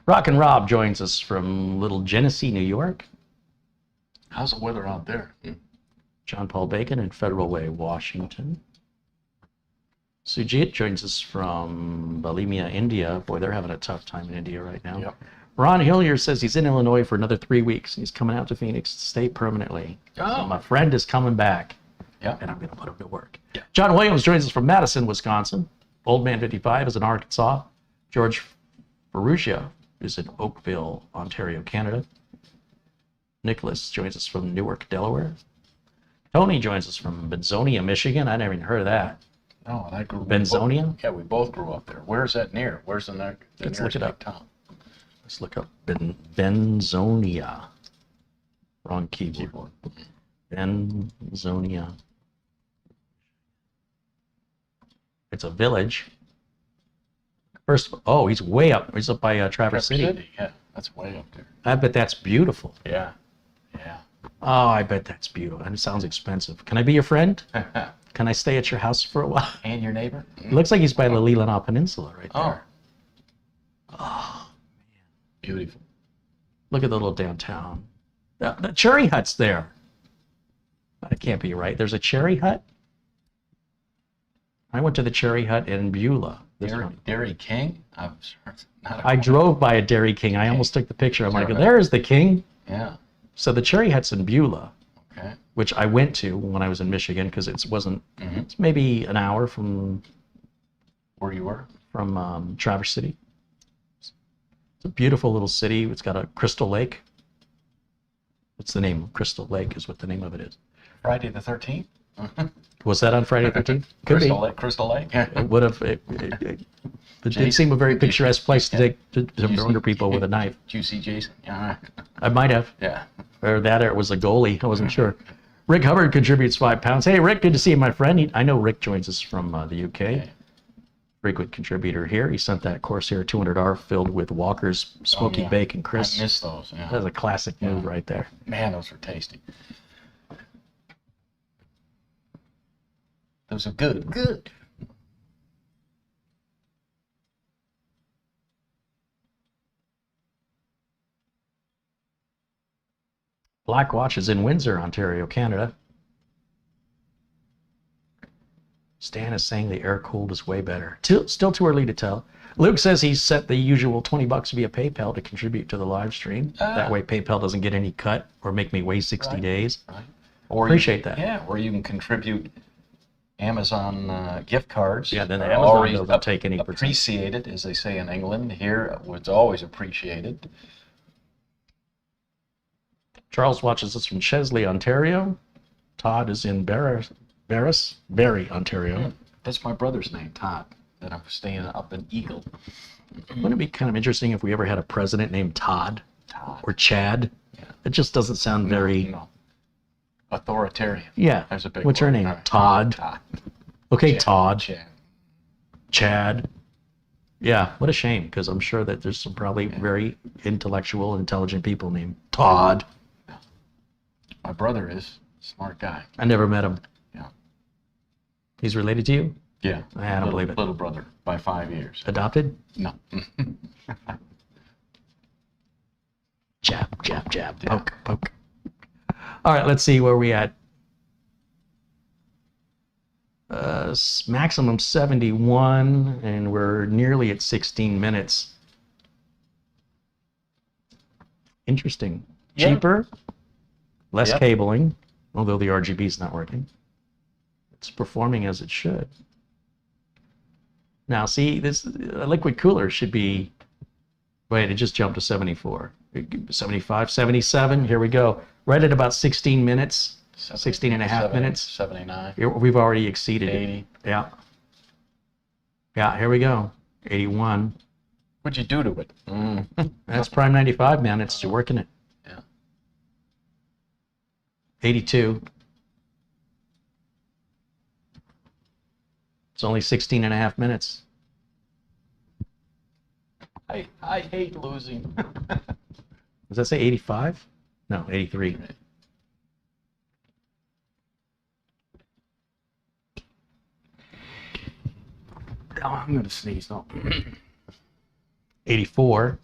Rock and Rob joins us from Little Genesee, New York. How's the weather out there? John Paul Bacon in Federal Way, Washington. Sujit joins us from Balimia, India. Boy, they're having a tough time in India right now. Yep. Ron Hillier says he's in Illinois for another 3 weeks. He's coming out to Phoenix to stay permanently. Oh. So my friend is coming back. Yeah. And I'm going to put him to work. Yeah. John Williams joins us from Madison, Wisconsin. Old Man 55 is in Arkansas. George Ferrugia is in Oakville, Ontario, Canada. Nicholas joins us from Newark, Delaware. Tony joins us from Benzonia, Michigan. I never even heard of that. Oh, and I grew Benzonia? Yeah, we both grew up there. Where's that near? Where's the Let's nearest look it up. big town? Let's look up Benzonia. Wrong keyboard. Benzonia. It's a village. First, oh, he's way up. He's up by Traverse City. Yeah, that's way up there. I bet that's beautiful. Yeah. Yeah. Oh, I bet that's beautiful. And it sounds expensive. Can I be your friend? Can I stay at your house for a while? And your neighbor? It looks like he's by the Leelanau Peninsula right Oh. there. Oh, Beautiful. look at the little downtown. The cherry hut's there. That can't be right. There's a cherry hut? I went to the cherry hut in Beulah. Dairy King? I drove by a Dairy King. I almost took the picture. I'm like, Right. there's the king. Yeah. So the cherry hut's in Beulah, Okay. which I went to when I was in Michigan because it wasn't, Mm-hmm. it's maybe an hour from Where you were? Traverse City. It's a beautiful little city. It's got a crystal lake. What's the name? Crystal Lake is what the name of it is. Friday the 13th? Was that on Friday the 13th? Could be. Crystal Lake. It would have. It did seem a very picturesque place to take to murder people with a knife. Did you see Jason? Yeah. I might have. Yeah. Or that, or it was a goalie. I wasn't sure. Rick Hubbard contributes £5. Hey, Rick, good to see you, my friend. I know Rick joins us from the UK. Okay. Frequent contributor here. He sent that Corsair 200R filled with Walker's Smoky yeah. Bacon crisps. I miss those. Yeah. That's a classic move right there. Man, those were tasty. Those are good. Good. Black Watch is in Windsor, Ontario, Canada. Stan is saying the air cooled is way better. Still too early to tell. Luke says he's set the usual $20 via PayPal to contribute to the live stream. That way PayPal doesn't get any cut or make me wait 60 days. Right. Or Appreciate that. Yeah, or you can contribute Amazon gift cards. Yeah, then They're Amazon always doesn't take any percent. appreciated, as they say in England. Here, it's always appreciated. Charles watches us from Chesley, Ontario. Todd is in Barry, Ontario. That's my brother's name, Todd, that I'm staying up in Eagle. Wouldn't it be kind of interesting if we ever had a president named Todd or Chad? Yeah. It just doesn't sound very... No. Authoritarian. Yeah. There's a big What's your word. name? All right. Todd. Todd. Okay, Chad. Todd. Chad. Chad. Yeah, what a shame, because I'm sure that there's some probably very intellectual, intelligent people named Todd. My brother is a smart guy. I never met him. Yeah. He's related to you? Yeah. I don't believe it. Little brother by 5 years. Adopted? No. Jab, jab, jab. Yeah. Poke, poke. All right, let's see where we at. Maximum 71, and we're nearly at 16 minutes. Interesting. Yeah. Cheaper, less Yep. cabling, although the RGB is not working. It's performing as it should. Now, see, this liquid cooler should be, wait, it just jumped to 74. 75, 77, here we go. Right at about 16 minutes, 16 and a half 70, minutes. 79. Here, we've already exceeded 80. it. Yeah. Yeah, here we go. 81. What'd you do to it? That's Prime 95, man. It's working it. Yeah. 82. It's only 16 and a half minutes. I hate losing. Does that say 85? No, 83. Oh, I'm gonna sneeze. No. 84.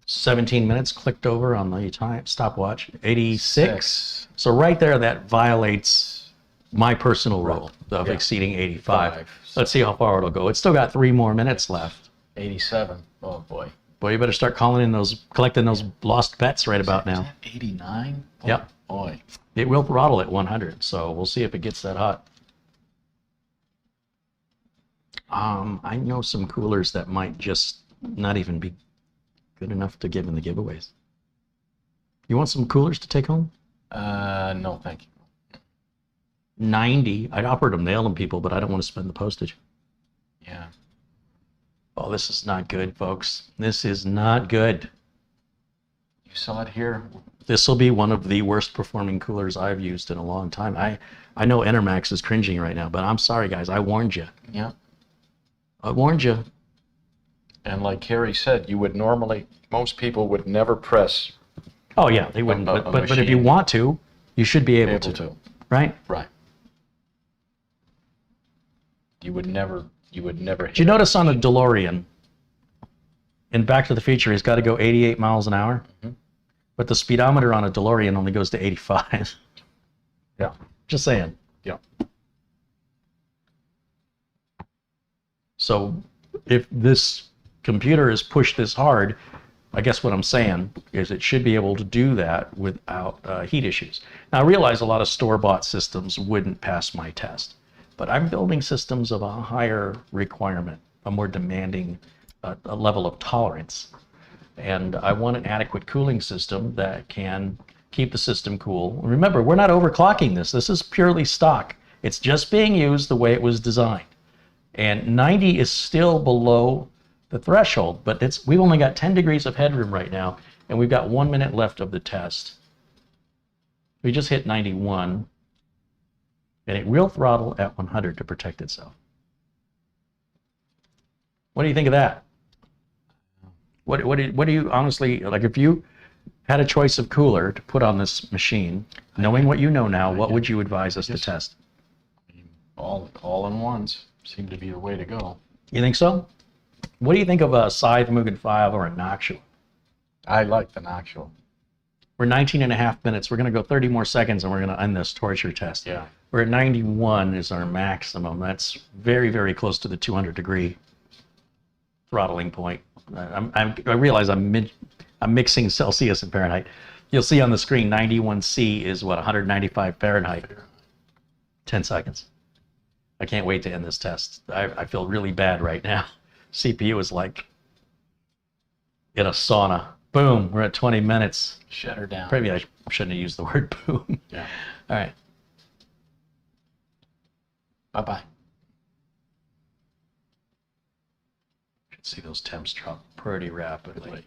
17 minutes clicked over on the time stopwatch. 86. So right there, that violates my personal rule of exceeding 85. Let's see how far it'll go. It's still got 3 more minutes left. 87. Oh boy. Boy, you better start collecting those lost bets right about now. 89. Oh, Yep. Boy. It will throttle at 100, so we'll see if it gets that hot. I know some coolers that might just not even be good enough to give in the giveaways. You want some coolers to take home? No, thank you. 90. I'd offer to mail them people, but I don't want to spend the postage. Yeah. Oh, this is not good, folks. This is not good. You saw it here. This will be one of the worst performing coolers I've used in a long time. I know Enermax is cringing right now, but I'm sorry, guys. I warned you. Yeah. I warned you. And like Carey said, most people would never press. Oh, yeah, they wouldn't. A But if you machine. want to, you should be able to. Right? Right. You would never Did you notice on the DeLorean, in Back to the Future, he's got to go 88 miles an hour? Mhm. But the speedometer on a DeLorean only goes to 85. Yeah. Just saying. Yeah. So if this computer is pushed this hard, I guess what I'm saying is it should be able to do that without heat issues. Now, I realize a lot of store-bought systems wouldn't pass my test, but I'm building systems of a higher requirement, a more demanding a level of tolerance. And I want an adequate cooling system that can keep the system cool. Remember, we're not overclocking this. This is purely stock. It's just being used the way it was designed. And 90 is still below the threshold, but we've only got 10 degrees of headroom right now, and we've got 1 minute left of the test. We just hit 91, and it will throttle at 100 to protect itself. What do you think of that? What do you honestly, like, if you had a choice of cooler to put on this machine, knowing what you know now, what would you advise us to test? All in ones seem to be the way to go. You think so? What do you think of a Scythe Mugen 5 or a Noctua? I like the Noctua. We're 19 and a half minutes. We're going to go 30 more seconds and we're going to end this torture test. Yeah. We're at 91 is our maximum. That's very, very close to the 200 degree throttling point. I realize I'm mixing Celsius and Fahrenheit. You'll see on the screen 91C is what, 195 Fahrenheit. 10 seconds. I can't wait to end this test. I feel really bad right now. CPU is like in a sauna. Boom, we're at 20 minutes. Shut her down. Maybe I shouldn't have used the word boom. Yeah. All right. Bye-bye. Should see those temps drop pretty rapidly.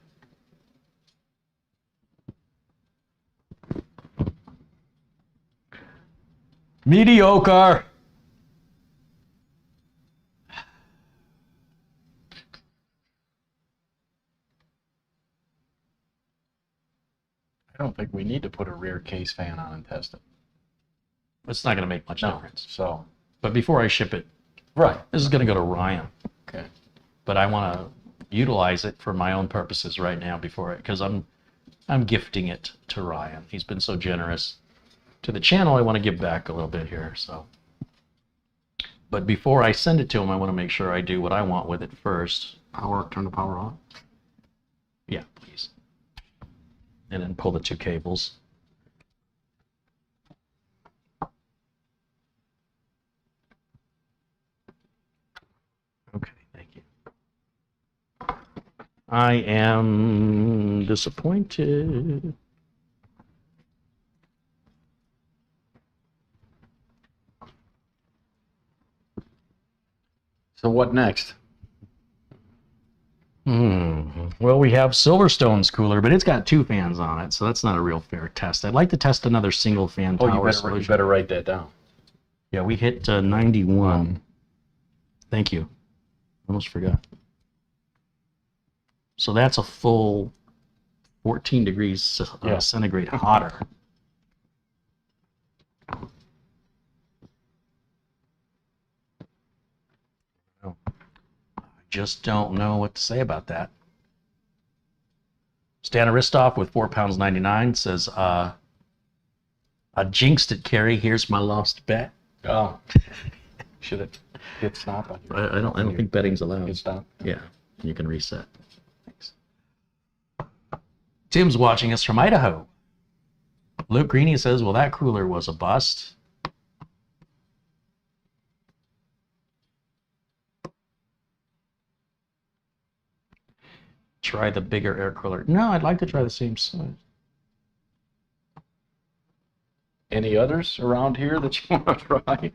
Mediocre. I don't think we need to put a rear case fan on and test it. It's not going to make much difference. So. But before I ship it, Right. this is going to go to Ryan. Okay. But I want to utilize it for my own purposes right now because I'm gifting it to Ryan. He's been so generous to the channel. I want to give back a little bit here. So, but before I send it to him, I want to make sure I do what I want with it first. Turn the power on. Yeah, please. And then pull the two cables. Okay, thank you. I am disappointed. So what next? Well, we have Silverstone's cooler, but it's got two fans on it, so that's not a real fair test. I'd like to test another single fan tower You solution. better write that down. Yeah, we hit 91. Thank you. Almost forgot. So that's a full 14 degrees centigrade hotter. Just don't know what to say about that. Stan Aristoff with 4 pounds 99 says, I jinxed it, Carey. Here's my lost bet. Oh. Should it hit stop on your I don't think betting's allowed. hit stop? Yeah, you can reset. Thanks. Tim's watching us from Idaho. Luke Greeny says, well, that cooler was a bust. Try the bigger air cooler. No, I'd like to try the same size. Any others around here that you want to try?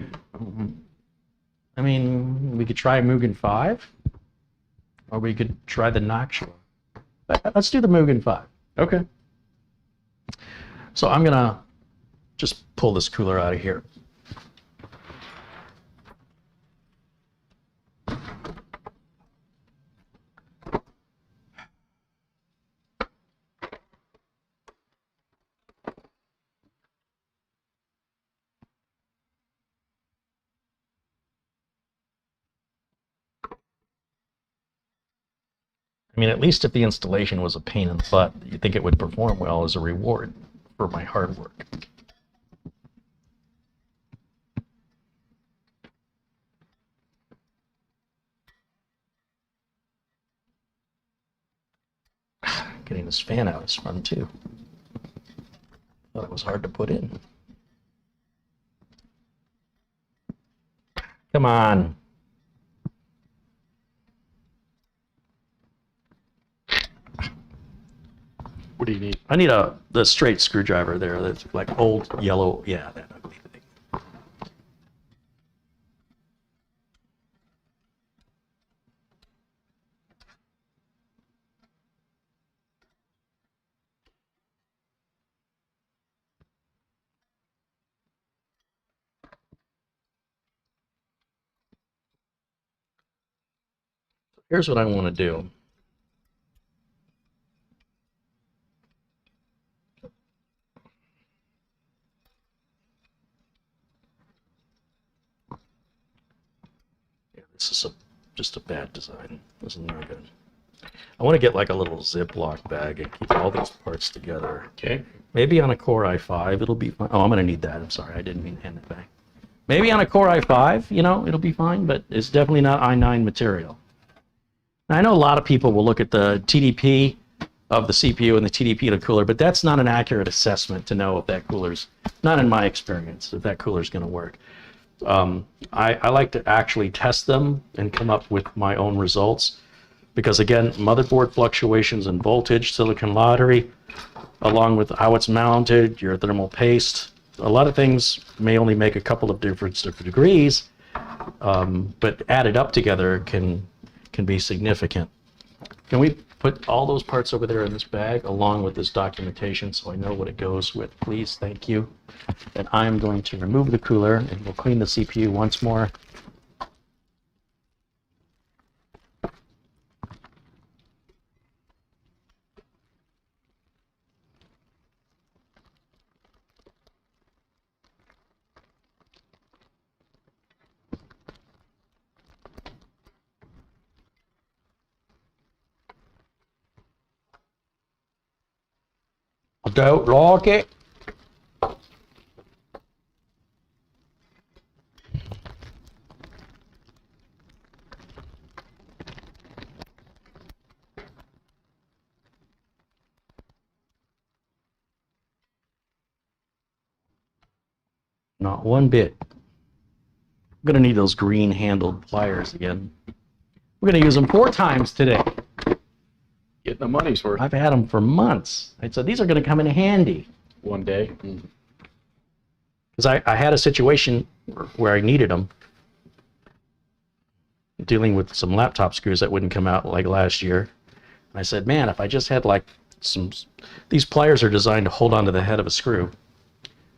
I mean, we could try Mugen 5, or we could try the Noctua. Let's do the Mugen 5. Okay. So I'm gonna just pull this cooler out of here. I mean, at least if the installation was a pain in the butt, you think it would perform well as a reward for my hard work. Getting this fan out is fun too. Thought it was hard to put in. Come on. What do you need? I need the straight screwdriver there. That's like old yellow. Yeah, that ugly thing. Here's what I want to do. Yeah, this is just a bad design. This is not good. I want to get like a little Ziploc bag and keep all these parts together. Okay. Maybe on a Core i5 it'll be fine. Oh, I'm going to need that. I'm sorry. I didn't mean to hand it back. Maybe on a Core i5, you know, it'll be fine, but it's definitely not i9 material. Now, I know a lot of people will look at the TDP of the CPU and the TDP of the cooler, but that's not an accurate assessment to know if that cooler's, not in my experience, if that cooler's going to work. I like to actually test them and come up with my own results because, again, motherboard fluctuations in voltage, silicon lottery, along with how it's mounted, your thermal paste, a lot of things may only make a couple of different degrees, but added up together can be significant. Can we put all those parts over there in this bag along with this documentation so I know what it goes with, please? Thank you. And I'm going to remove the cooler and we'll clean the CPU once more. I don't like it. Not one bit. I'm going to need those green handled pliers again. We're going to use them 4 times today. Getting the money's worth. I've had them for months. I said, these are going to come in handy. One day. Because I had a situation where I needed them. Dealing with some laptop screws that wouldn't come out like last year. And I said, man, if I just had like these pliers are designed to hold onto the head of a screw.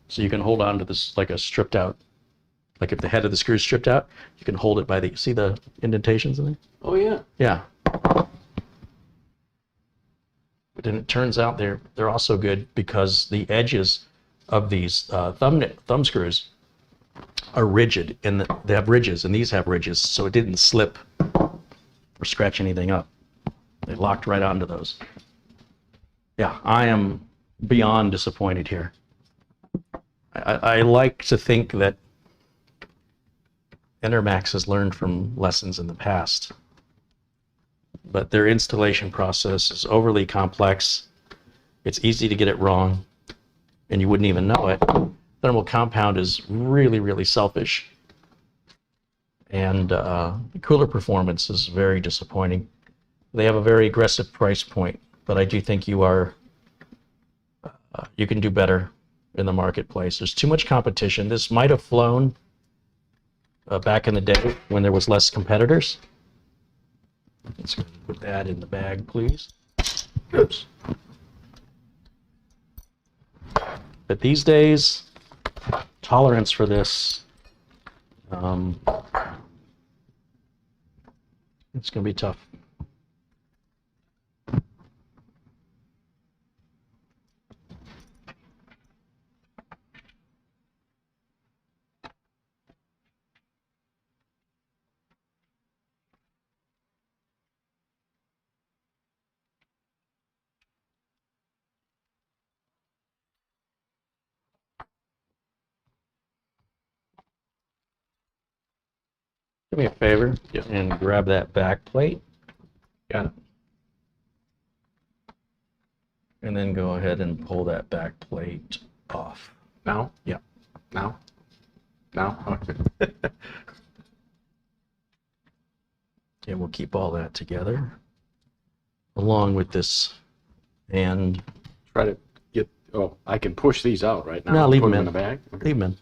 So you can hold on to this like a stripped out, like if the head of the screw is stripped out, you can hold it by the, see the indentations in there? Oh yeah. Yeah. But then it turns out they're also good because the edges of these thumb screws are rigid, and they have ridges, and these have ridges, so it didn't slip or scratch anything up. They locked right onto those. Yeah, I am beyond disappointed here. I like to think that Enermax has learned from lessons in the past, but their installation process is overly complex. It's easy to get it wrong, and you wouldn't even know it. Thermal compound is really, really selfish, and the cooler performance is very disappointing. They have a very aggressive price point, but I do think you can do better in the marketplace. There's too much competition. This might have flown back in the day when there was less competitors. Let's put that in the bag, please. Oops. But these days, tolerance for this, it's going to be tough. Do me a favor and grab that back plate. Got it. And then go ahead and pull that back plate off. Now? Yeah. Now? Now? Okay. And we'll keep all that together along with this and try to get, oh, I can push these out right now. No, leave Put them in in. the bag. Okay. Leave them in.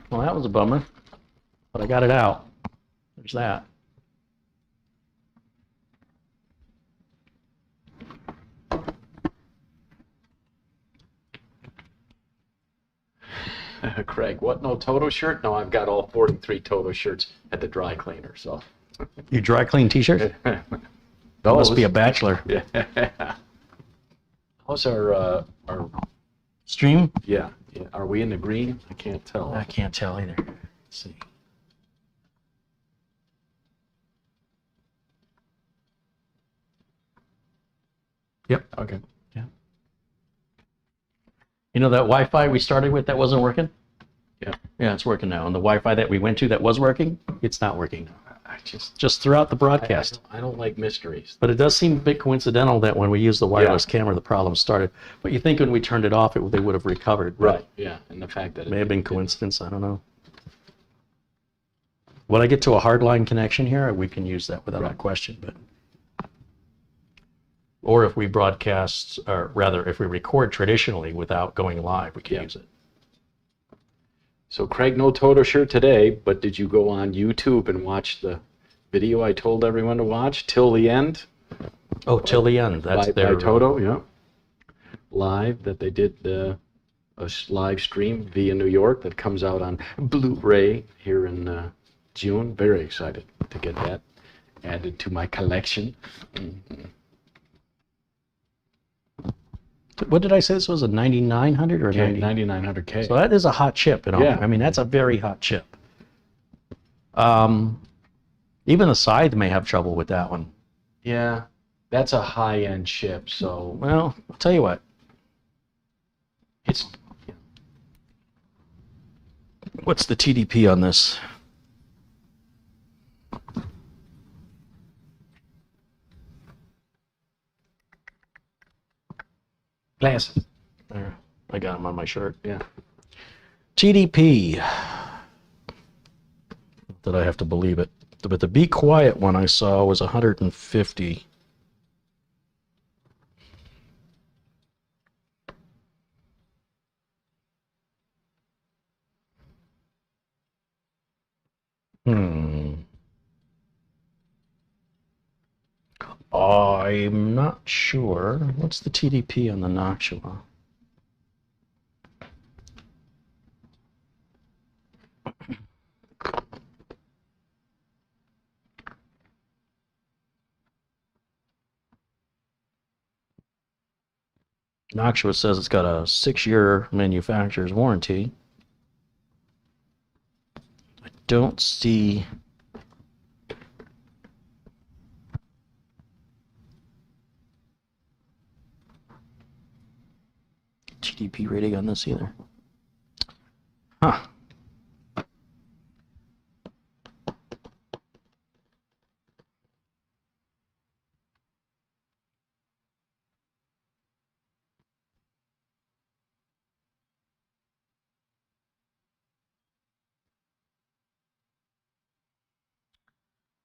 Well, that was a bummer, but I got it out. There's that. Craig, what, no Toto shirt? No, I've got all 43 Toto shirts at the dry cleaner, so. You dry clean t-shirts? Must be a bachelor. Yeah. How's our Stream? yeah, are we in the green? I can't tell. I can't tell either. Let's see. Yep. Okay. Yeah. You know that Wi-Fi we started with that wasn't working? Yeah. Yeah, it's working now. And the Wi-Fi that we went to that was working, it's not working now. I just, Just throughout the broadcast. I don't like mysteries. But it does seem a bit coincidental that when we used the wireless camera, the problem started. But you think when we turned it off, they would have recovered. But Right, yeah, and the fact that it may have been coincidence. I don't know. When I get to a hardline connection here, we can use that without a question. But or if we broadcast, or rather, if we record traditionally without going live, we can use it. So Craig, no Toto shirt today, but did you go on YouTube and watch the video I told everyone to watch till the end? Oh, till the end. That's by their Toto, yeah. Live, that they did a live stream via New York that comes out on Blu-ray here in June. Very excited to get that added to my collection. Mm-hmm. What did I say? This was a 9900 or 9900K. So that is a hot chip, you know. Yeah. I mean, that's a very hot chip. Even the Scythe may have trouble with that one. Yeah, that's a high-end chip, so Well, I'll tell you what. it's What's the TDP on this? glasses. There, I got them on my shirt. Yeah. TDP. That I have to believe it. But the Be Quiet one I saw was 150. I'm not sure. What's the TDP on the Noctua? Noctua says it's got a 6-year manufacturer's warranty. I don't see TDP rating on this either. Huh.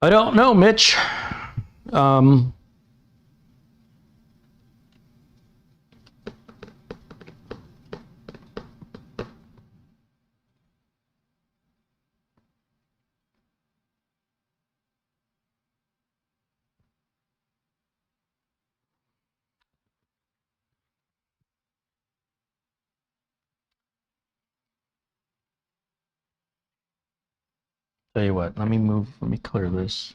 I don't know, Mitch. Tell you what, let me clear this.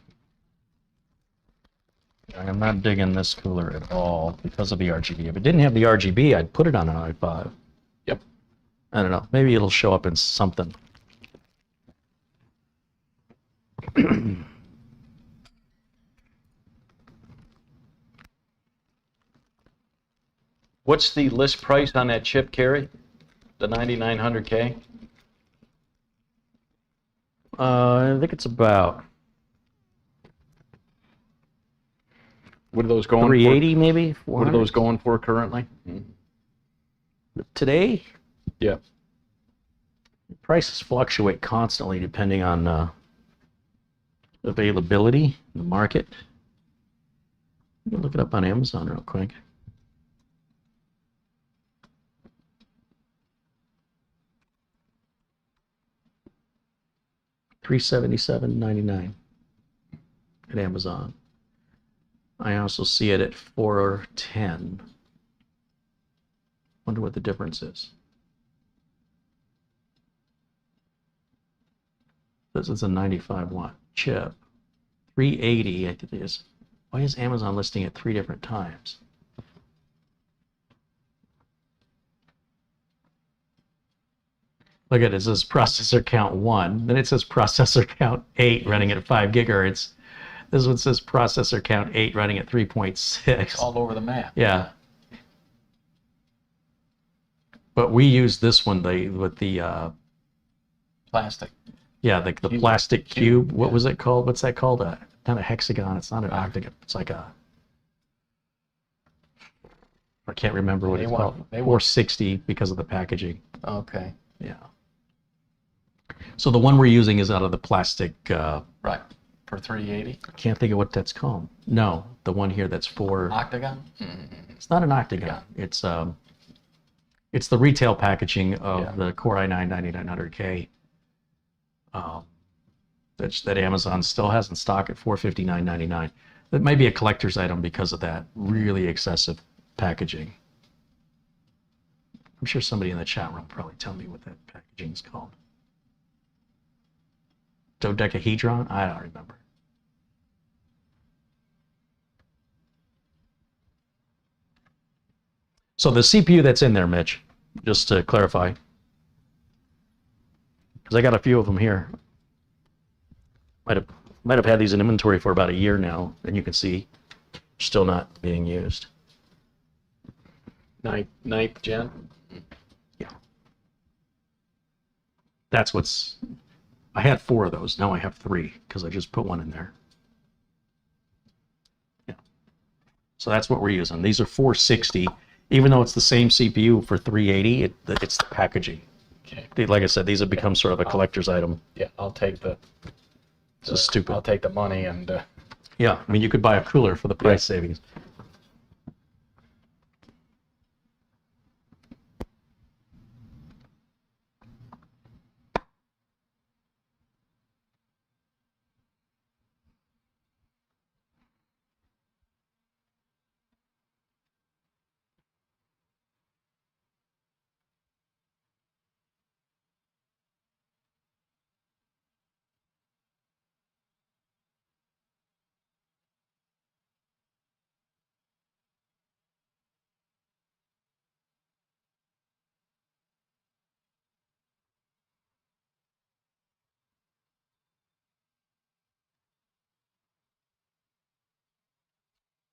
I'm not digging this cooler at all because of the RGB. If it didn't have the RGB, I'd put it on an i5. Yep. I don't know. Maybe it'll show up in something. What's the list price on that chip, Carey? The 9900K? I think it's about What are those going 380 maybe? for? What are 400? those going for currently? Today? Yeah. Prices fluctuate constantly depending on availability in the market. Let me look it up on Amazon real quick. $377.99 at Amazon. I also see it at $410. Wonder what the difference is. This is a 95 watt chip. 380, I think it is. Why is Amazon listing it 3 different times? Look at it, it says processor count 1, then it says processor count 8 running at 5 gigahertz. This one says processor count 8 running at 3.6. All over the map. Yeah. But we use this one with the Plastic. yeah, the Cube. plastic cube. What Yeah. was it called? What's that called? Not a hexagon. It's not an octagon. It's like a. I can't remember what They it's want- called. they want- 460 because of the packaging. Okay. Yeah. So the one we're using is out of the plastic. Right. For 380. I can't think of what that's called. No, the one here that's for. Octagon. It's not an octagon. It's the retail packaging of Yeah. the Core i9 9900K. That Amazon still has in stock at $459.99. That may be a collector's item because of that really excessive packaging. I'm sure somebody in the chat room will probably tell me what that packaging is called. Dodecahedron? I don't remember. So the CPU that's in there, Mitch, just to clarify, because I got a few of them here. Might have had these in inventory for about a year now, and you can see still not being used. Ninth gen. Yeah. That's what's. I had 4 of those. Now I have 3 because I just put one in there. Yeah. So that's what we're using. These are 460. Even though it's the same CPU for 380, it's the packaging. Okay. Like I said, these have become sort of a collector's item. Yeah, I'll take This is stupid. I'll take the money and. Yeah, I mean, you could buy a cooler for the price savings.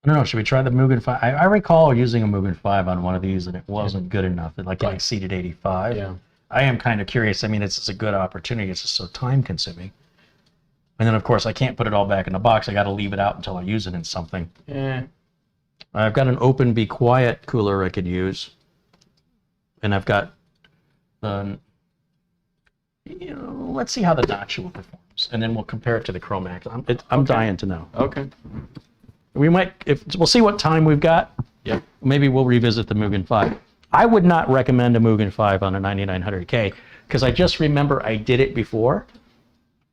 I don't know, should we try the Mugen 5? I recall using a Mugen 5 on one of these and it wasn't good enough. It Right. exceeded 85. Yeah. I am kind of curious. I mean, it's a good opportunity. It's just so time consuming. And then, of course, I can't put it all back in the box. I got to leave it out until I use it in something. Yeah. I've got an open Be Quiet cooler I could use. And I've got, let's see how the Noctua performs. And then we'll compare it to the Chromax. I'm dying to know. Okay. We might, we'll see what time we've got. Yeah. Maybe we'll revisit the Mugen 5. I would not recommend a Mugen 5 on a 9900K because I just remember I did it before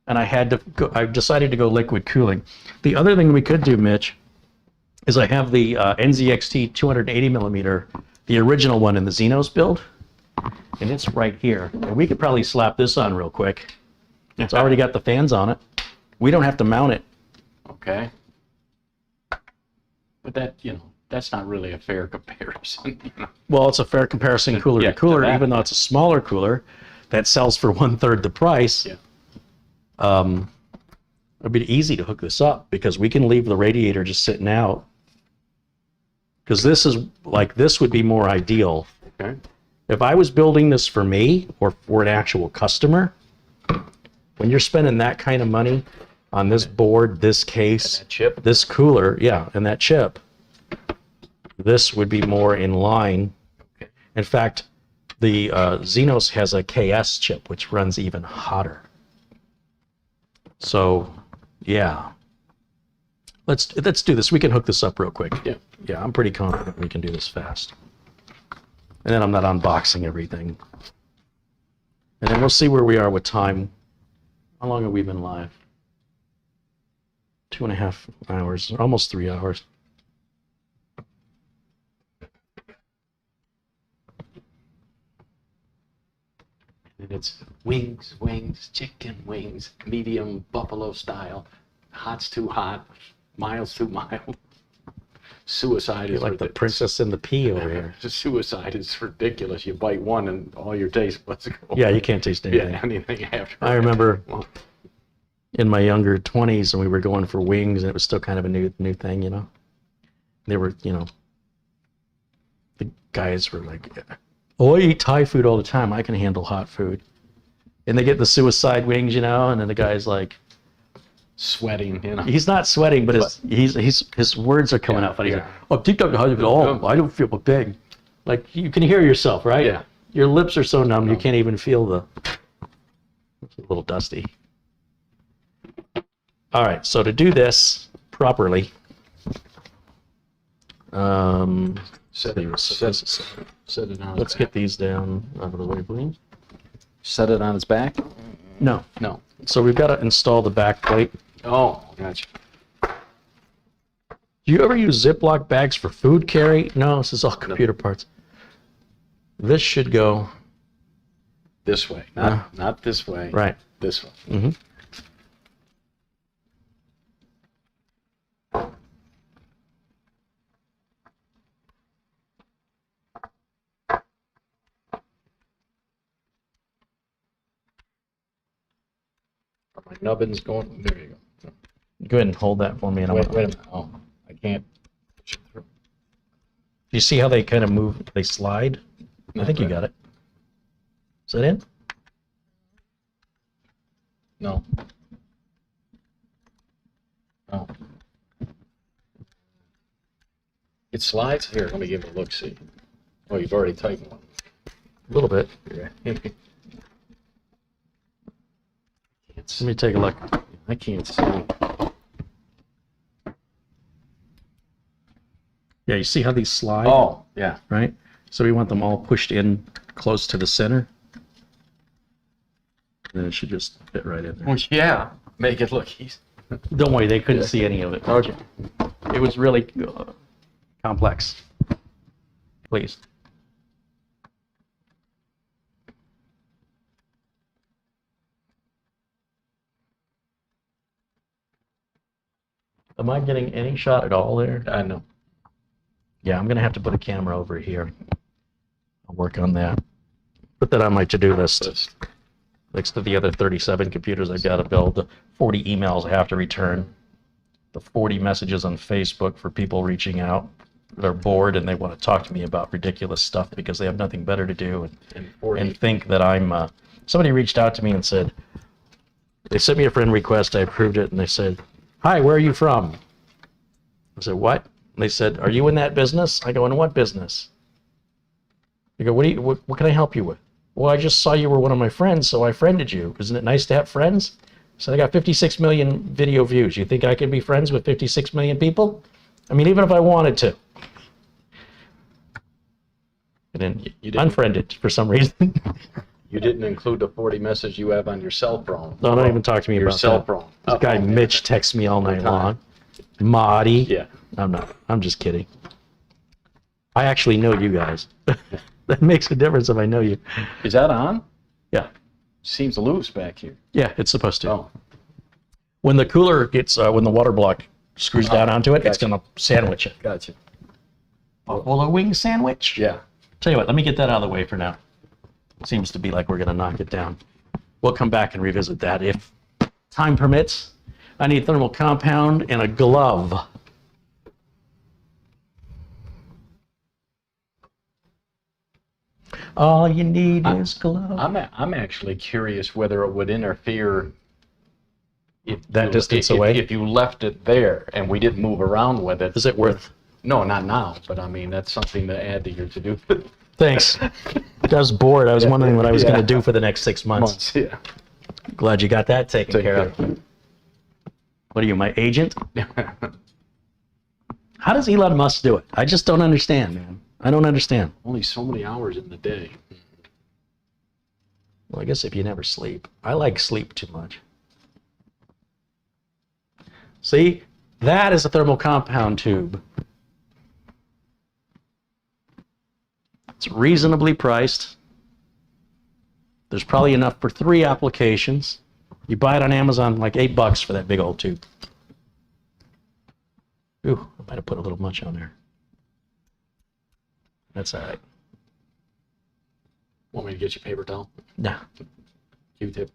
and I decided to go liquid cooling. The other thing we could do, Mitch, is I have the NZXT 280 millimeter, the original one in the Xenos build, and it's right here. And we could probably slap this on real quick. It's already got the fans on it. We don't have to mount it. Okay. But that, that's not really a fair comparison. Well, it's a fair comparison cooler Yeah, to cooler, to that. even though it's a smaller cooler that sells for 1/3 the price. Yeah. It'd be easy to hook this up because we can leave the radiator just sitting out. Because this would be more ideal. Okay. If I was building this for me or for an actual customer, when you're spending that kind of money on this board, this case, And that chip. this cooler, yeah, and that chip, this would be more in line. Okay. In fact, the Xenos has a KS chip, which runs even hotter. So Yeah. Let's do this. We can hook this up real quick. Yeah. Yeah, I'm pretty confident we can do this fast. And then I'm not unboxing everything. And then we'll see where we are with time. How long have we been live? 2.5 hours, almost 3 hours. And it's wings, chicken wings, medium buffalo style, hot's too hot, miles too mild. Suicide You're is like the princess and the pea over here. Suicide is ridiculous. You bite one and all your taste buds go. Yeah, you can't taste anything. Yeah, anything after. I remember in my younger 20s and we were going for wings and it was still kind of a new thing, you know. They were, you know, the guys were like, oh, I eat Thai food all the time. I can handle hot food. And they get the suicide wings, you know, and then the guy's like sweating, you know. He's not sweating, but his words are coming out funny. He's like, oh, I don't feel big. Like you can hear yourself, right? Yeah. Your lips are so numb you can't even feel the. It's a little dusty. All right, so to do this properly, Set it on. let's get these down out of the way, please. Set it on its back. No. No. So we've got to install the back plate. Oh, gotcha. Do you ever use Ziploc bags for food, Carey? No, this is all computer parts. This should go This way, not this way. right. This way. Mm-hmm. My nubbin's going. There you go. Go ahead and hold that for me. And Wait a minute. Oh, I can't. Do you see how they kind of move? They slide. I think you got it. Is that in? No. No. It slides? Here, let me give it a look, see. Oh, you've already tightened one. A little bit. Let me take a look. I can't see. Yeah, you see how these slide? Oh, yeah. Right? So we want them all pushed in close to the center. And then it should just fit right in there. Oh, yeah. Make it look easy. Don't worry, they couldn't see any of it. Okay. It was really complex. Please. Am I getting any shot at all there? I know. Yeah, I'm going to have to put a camera over here. I'll work on that. Put that on my to-do list. Next to the other 37 computers I've got to build, the 40 emails I have to return, the 40 messages on Facebook for people reaching out. They're bored and they want to talk to me about ridiculous stuff because they have nothing better to do and think that I'm... somebody reached out to me and said, they sent me a friend request, I approved it, and they said, hi, where are you from? I said, what? And they said, are you in that business? I go, in what business? They go, what can I help you with? Well, I just saw you were one of my friends, so I friended you. Isn't it nice to have friends? So I got 56 million video views. You think I could be friends with 56 million people? I mean, even if I wanted to. And then unfriended for some reason. You didn't include the 40 message you have on your cell phone. No, don't even talk to me Your about cell that. phone. This guy Mitch texts me all night long. Marty. Yeah. I'm not. I'm just kidding. I actually know you guys. That makes a difference if I know you. Is that on? Yeah. Seems loose back here. Yeah, it's supposed to. Oh. When the cooler gets, when the water block screws down onto it, it's Gotcha. going to sandwich it. Gotcha. Buffalo wing sandwich? Yeah. Tell you what, let me get that out of the way for now. Seems to be like we're going to knock it down. We'll come back and revisit that if time permits. I need thermal compound and a glove. All you need is glove. I'm actually curious whether it would interfere if That distance away? If you left it there and we didn't move around with it. Is it worth? No, not now, but I mean, that's something to add to your to-do Thanks. I was bored. I was wondering what I was going to do for the next 6 months. months. Yeah. Glad you got that taken Take care care. of. What are you, my agent? How does Elon Musk do it? I just don't understand, man. I don't understand. Only so many hours in the day. Well, I guess if you never sleep. I like sleep too much. See, that is a thermal compound tube. It's reasonably priced. There's probably enough for 3 applications. You buy it on Amazon like $8 for that big old tube. Ooh, I might have put a little much on there. That's all right. Want me to get you paper towel? Nah. Q-tip?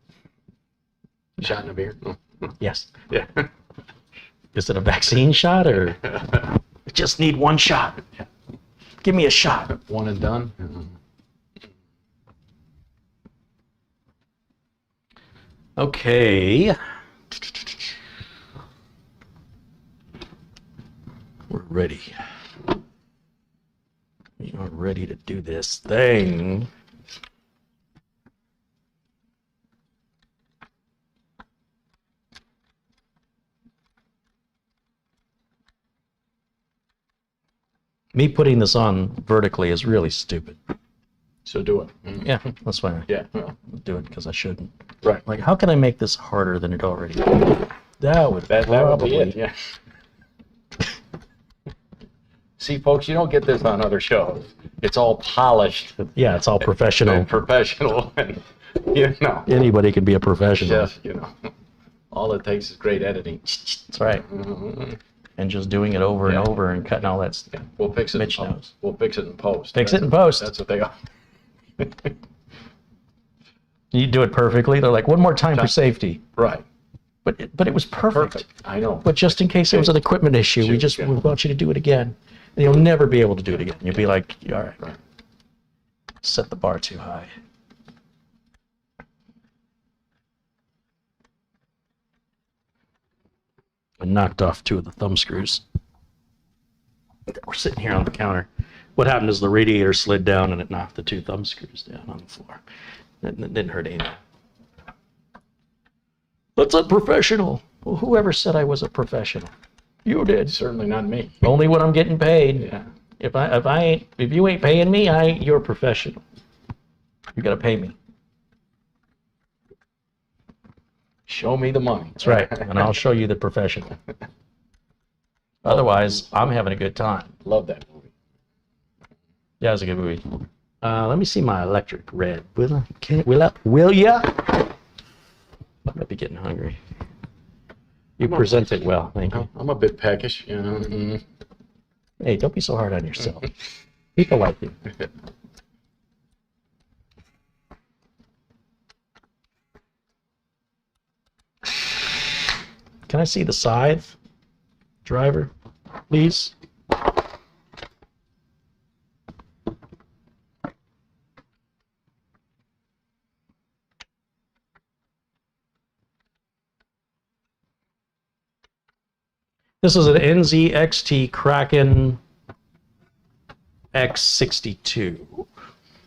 Shot in a beer? Oh. Yes. Yeah. Is it a vaccine shot or I just need 1 shot? Give me a shot. One and done? Okay. We're ready. We are ready to do this thing. Me putting this on vertically is really stupid. So do it. Yeah, that's fine. Yeah. I'll do it because I shouldn't. Right. Like, how can I make this harder than it already is? That would That would be it. Yeah. See, folks, you don't get this on other shows. It's all polished. Yeah, it's all professional. And professional. And, you know, Anybody can be a professional. just, you know, all it takes is great editing. That's right. And just doing it over Yeah. and over and cutting all that stuff. Yeah, we'll fix it. Mitch in knows. post. We'll fix it in post. Fix it in post. That's what they are. You do it perfectly. They're like, 1 more time for safety. Right. But it was perfect. Perfect. I know. But just in case there was an equipment issue, we Sure, yeah. want you to do it again. And you'll never be able to do it again. You'll be like, all right, Right. set the bar too high. I knocked off 2 of the thumb screws. We're sitting here on the counter. What happened is the radiator slid down and it knocked the 2 thumb screws down on the floor. It didn't hurt anything. That's unprofessional. Well, whoever said I was a professional? You did. Certainly not me. Only when I'm getting paid. Yeah. If you ain't paying me, you're a professional. You gotta pay me. Show me the money. That's right. And I'll show you the professional. Otherwise, I'm having a good time. Love that movie. Yeah, it was a good movie. Let me see my electric red. Will ya? I might be getting hungry. You present it well, thank you. I'm a bit peckish, you know. Hey, don't be so hard on yourself. People like you. Can I see the scythe, driver, please? This is an NZXT Kraken X62.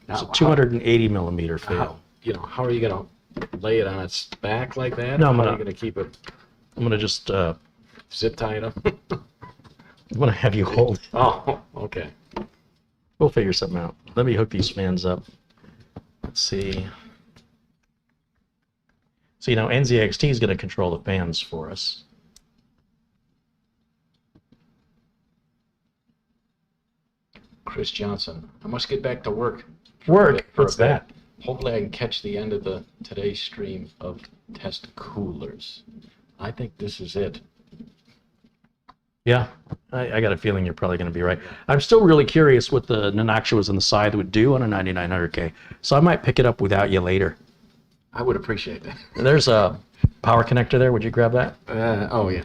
It's a 280 millimeter How, film. how are you going to lay it on its back like that? No, I'm How are gonna- you going to keep it I'm gonna just zip tied up? I'm gonna have you hold it. Oh, okay. We'll figure something out. Let me hook these fans up. Let's see. See, now NZXT is gonna control the fans for us. Chris Johnson. I must get back to work. Work? For a What's bit. that? Hopefully I can catch the end of today's stream of test coolers. I think this is it. Yeah, I got a feeling you're probably going to be right. I'm still really curious what the Nanoxuas and the Scythe would do on a 9900K, so I might pick it up without you later. I would appreciate that. There's a power connector there. Would you grab that? Oh, yeah.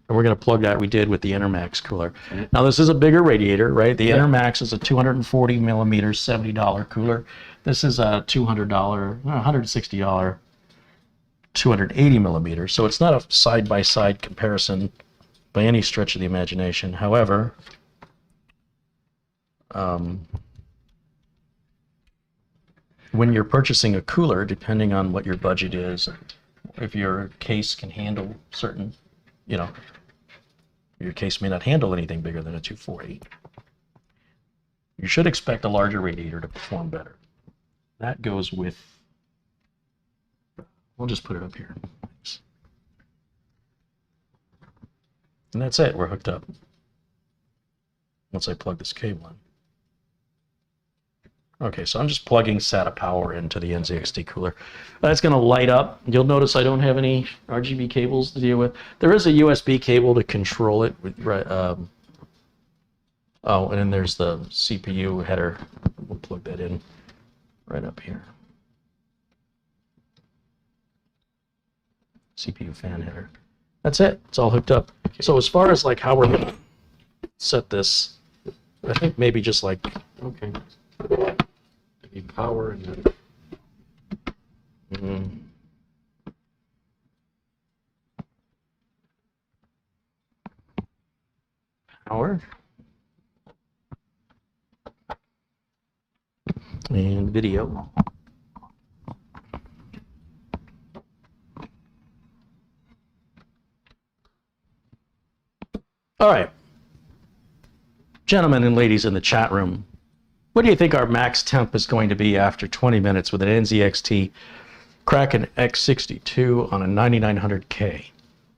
And we're going to plug that we did with the Intermax cooler. Now, this is a bigger radiator, right? The Intermax is a 240 millimeter, $70 cooler. This is a $200, $160, 280 millimeter. So it's not a side-by-side comparison by any stretch of the imagination. However, when you're purchasing a cooler, depending on what your budget is, if your case can handle certain, you know, your case may not handle anything bigger than a 240. You should expect a larger radiator to perform better. That goes with, we'll just put it up here. And that's it, we're hooked up. Once I plug this cable in. Okay, so I'm just plugging SATA power into the NZXT cooler. That's going to light up. You'll notice I don't have any RGB cables to deal with. There is a USB cable to control it. Oh, and then there's the CPU header. We'll plug that in right up here. CPU fan header. That's it. It's all hooked up. So as far as like how we're going to set this, I think maybe just like, Okay. Need power and then. Power. And video. All right. Gentlemen and ladies in the chat room, what do you think our max temp is going to be after 20 minutes with an NZXT Kraken X62 on a 9900K?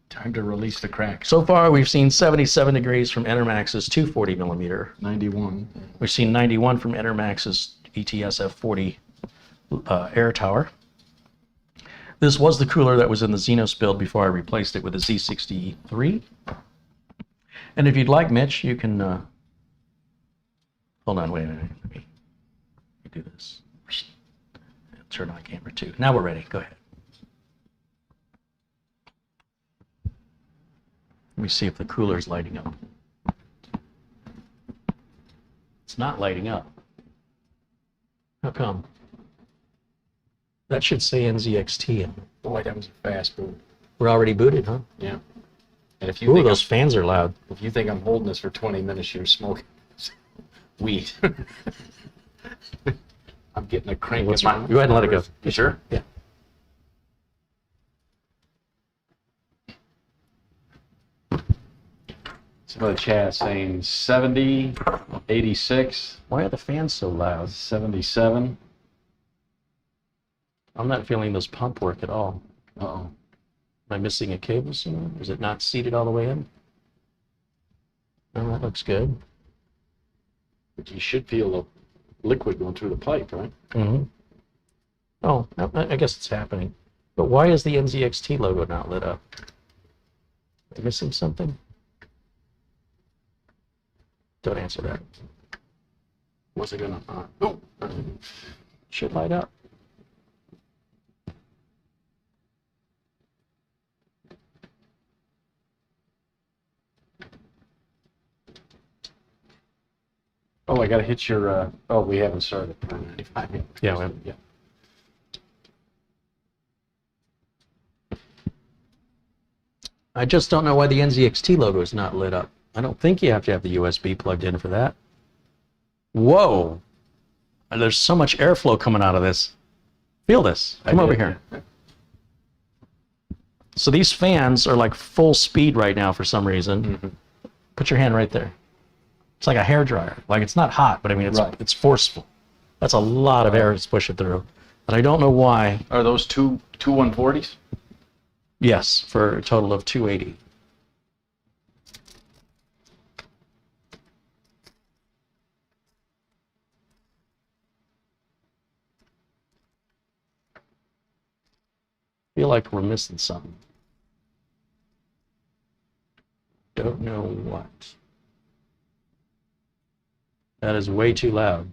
Time to release the crack. So far, we've seen 77 degrees from Enermax's 240 millimeter. 91. We've seen 91 from Enermax's ETS F40 air tower. This was the cooler that was in the Xenos build before I replaced it with a Z63. And if you'd like, Mitch, you can... hold on, wait a minute. Let me do this. Turn on camera 2. Now we're ready. Go ahead. Let me see if the cooler's lighting up. It's not lighting up. How come? That should say NZXT. Boy, that was a fast boot. We're already booted, huh? Yeah. And if you Ooh, think those fans are loud. if you think I'm holding this for 20 minutes, you're smoking weed. I'm getting a crank. Let's in my- go ahead and let it go. You sure? Yeah. Some of the chat saying 70, 86, Why are the fans so loud? 77. I'm not feeling those pump work at all. Uh-oh. Am I missing a cable somewhere? Is it not seated all the way in? Oh, that looks good. But you should feel a liquid going through the pipe, right? Mm-hmm. Oh, I guess it's happening. But why is the NZXT logo not lit up? Am I missing something? Don't answer that. What's it gonna? Should light up. Oh, I gotta hit your. Oh, we haven't started. 95. Yeah, we haven't. Yeah. I just don't know why the NZXT logo is not lit up. I don't think you have to have the USB plugged in for that. Whoa! There's so much airflow coming out of this. Feel this. Come over here. So these fans are like full speed right now for some reason. Mm-hmm. Put your hand right there. It's like a hairdryer. Like it's not hot, but I mean it's forceful. That's a lot of air it's pushing through. And I don't know why. Are those two 140s? Yes, for a total of 280. Feel like we're missing something. Don't know what. That is way too loud.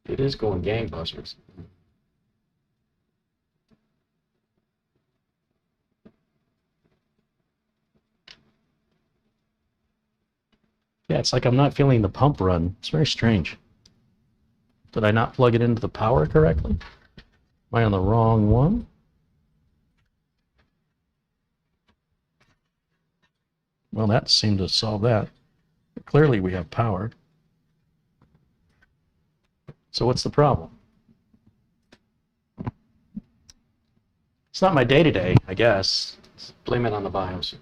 It is going gangbusters. Yeah, it's like I'm not feeling the pump run. It's very strange. Did I not plug it into the power correctly? Am I on the wrong one? Well, that seemed to solve that. Clearly we have power. So what's the problem? It's not my day-to-day, I guess. Blame it on the BIOS.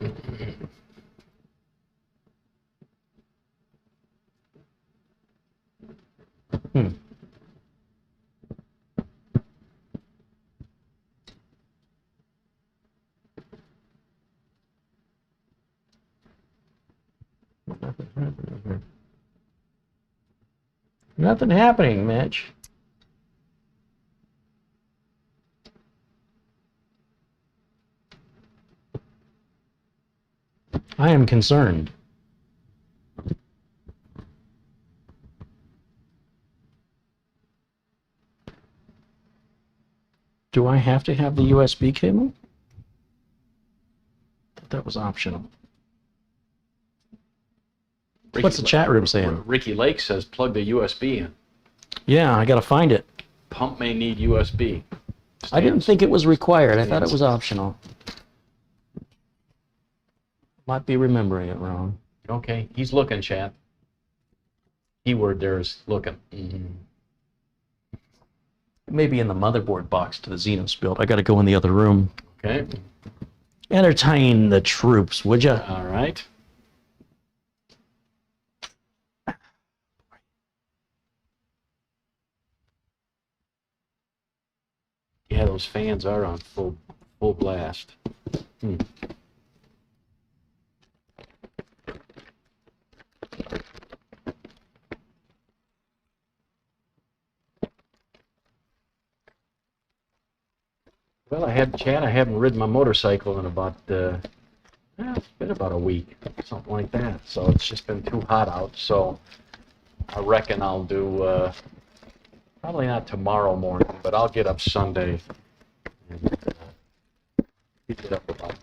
Hmm. Nothing happening, Mitch. I am concerned. Do I have to have the USB cable? I thought that was optional. What's the chat room saying? Ricky Lake says plug the USB in. Yeah, I gotta find it. Pump may need USB. I didn't think it was required. I thought it was optional. Might be remembering it wrong. Okay, he's looking, Chad. Keyword there is looking. Maybe in the motherboard box to the Xenos build. I gotta go in the other room. Okay. Entertain the troops, would ya? All right. Yeah, those fans are on full blast. Well, Chad, I haven't ridden my motorcycle in about, it's been about a week, something like that. So it's just been too hot out. So I reckon I'll do, probably not tomorrow morning, but I'll get up Sunday and get up about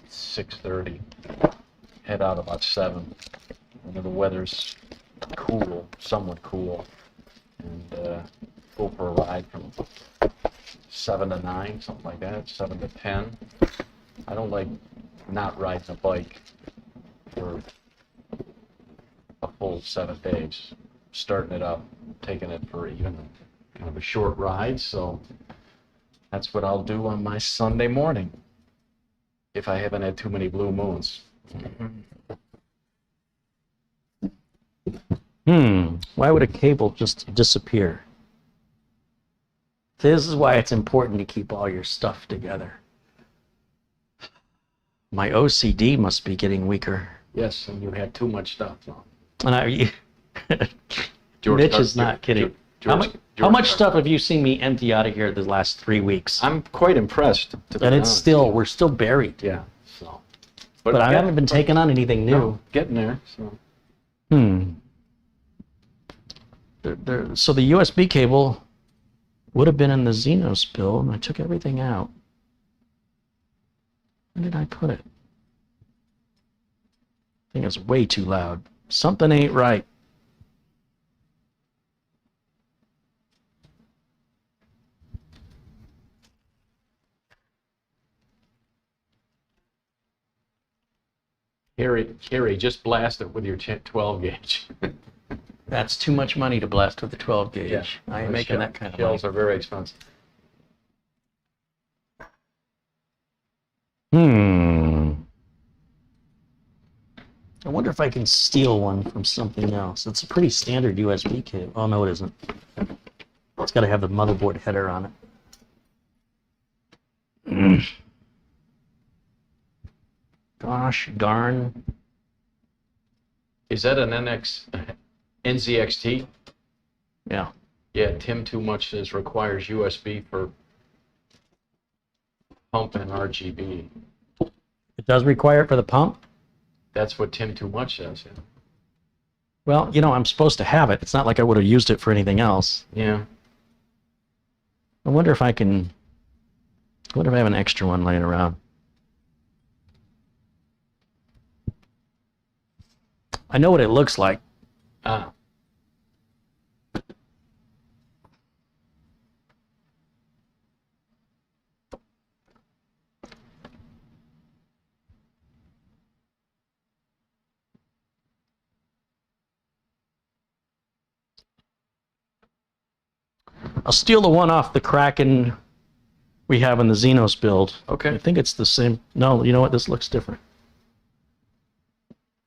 6:30, head out about 7. And then the weather's cool, somewhat cool, and go for a ride from 7 to 9, something like that, 7 to 10. I don't like not riding a bike for a full 7 days. Starting it up, taking it for even kind of a short ride, so that's what I'll do on my Sunday morning, if I haven't had too many blue moons. Why would a cable just disappear? This is why it's important to keep all your stuff together. My OCD must be getting weaker. Yes, and you had too much stuff. And George Mitch Car- is not kidding. George- How much George stuff have you seen me empty out of here the last 3 weeks? I'm quite impressed. To be And it's honest. still, we're still buried. Yeah, so. But I haven't been taking on anything new. No, getting there, so. So the USB cable would have been in the Xenos build, and I took everything out. Where did I put it? I think it's way too loud. Something ain't right. Carey, just blast it with your 12 gauge. That's too much money to blast with the 12 gauge. Yeah, I ain't making that kind of shells money. are very expensive. I wonder if I can steal one from something else. It's a pretty standard USB cable. Oh, no, it isn't. It's got to have the motherboard header on it. Gosh darn. Is that an NZXT? Yeah. Yeah, Tim Too Much says requires USB for pump and RGB. It does require it for the pump? That's what Tim Too Much says. Yeah. Well, you know, I'm supposed to have it. It's not like I would have used it for anything else. Yeah. I wonder if I can... I wonder if I have an extra one laying around. I know what it looks like. Ah. I'll steal the one off the Kraken we have in the Xenos build. Okay. I think it's the same. No, you know what? This looks different.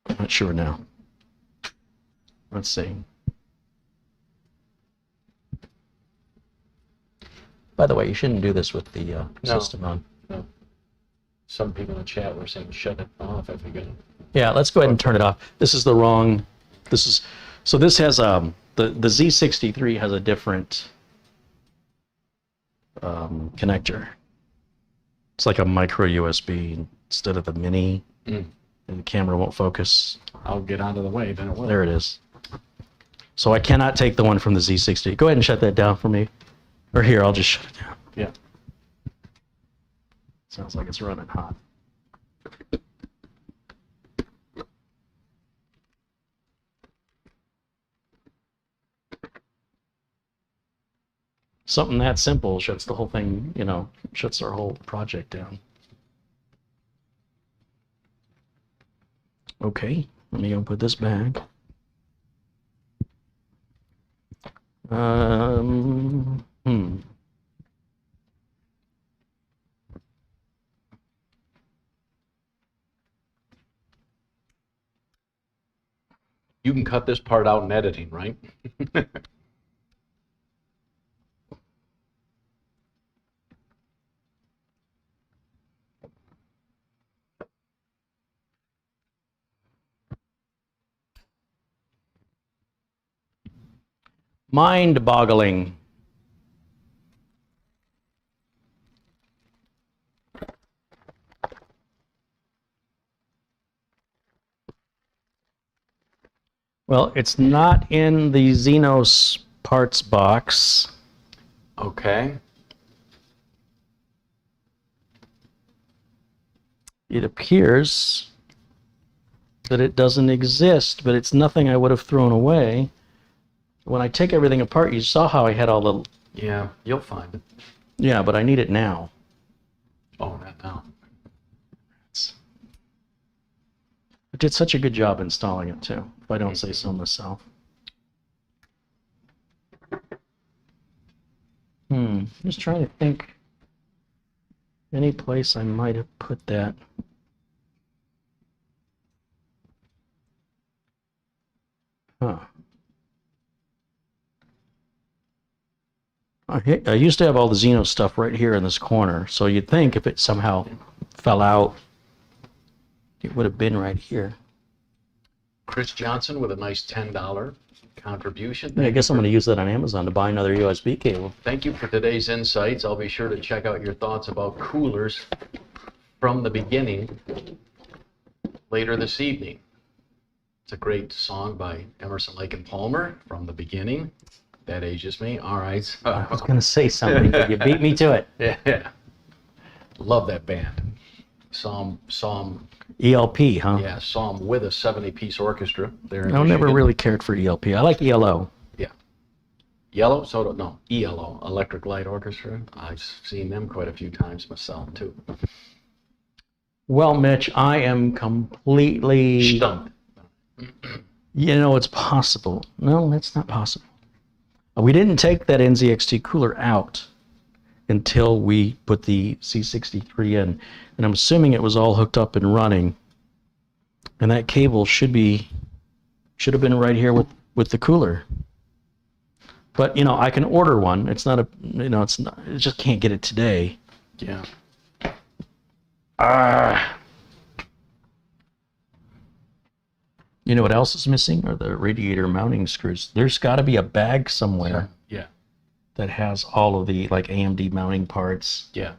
I'm not sure now. Let's see. By the way, you shouldn't do this with the system on. No. Some people in the chat were saying shut it off if you're gonna. Yeah, let's go ahead and turn it off. This is the wrong. So this has the Z63 has a different connector. It's like a micro USB instead of the mini, and the camera won't focus. I'll get out of the way, then it will. There it is. So I cannot take the one from the Z60. Go ahead and shut that down for me. Or here, I'll just shut it down. Yeah. Sounds like it's running hot. Something that simple shuts the whole thing, shuts our whole project down. Okay, let me go put this back. You can cut this part out in editing, right? Mind-boggling. Well, it's not in the Xenos parts box. Okay. It appears that it doesn't exist, but it's nothing I would have thrown away. When I take everything apart, you saw how I had all the... Yeah, you'll find it. Yeah, but I need it now. Oh, not now. I did such a good job installing it, too, if I don't say so myself. Just trying to think any place I might have put that. Huh. I used to have all the Xenos stuff right here in this corner, so you'd think if it somehow fell out, it would have been right here. Chris Johnson with a nice $10 contribution. I guess I'm going to use that on Amazon to buy another USB cable. Thank you for today's insights. I'll be sure to check out your thoughts about coolers from the beginning later this evening. It's a great song by Emerson, Lake and Palmer, From the Beginning. That ages me. All right. I was going to say something, but you beat me to it. Yeah. Love that band. Saw 'em, ELP, huh? yeah, saw 'em with a 70-piece orchestra there in I never Michigan. really cared for ELP. I like ELO. Yeah. Yellow? No, ELO, Electric Light Orchestra. I've seen them quite a few times myself, too. Well, Mitch, I am completely... Stumped. It's possible. No, that's not possible. We didn't take that NZXT cooler out until we put the C63 in. And I'm assuming it was all hooked up and running. And that cable should have been right here with the cooler. But, I can order one. It's not I just can't get it today. Yeah. You know what else is missing? Are the radiator mounting screws. There's got to be a bag somewhere Yeah. that has all of the AMD mounting parts. Yeah.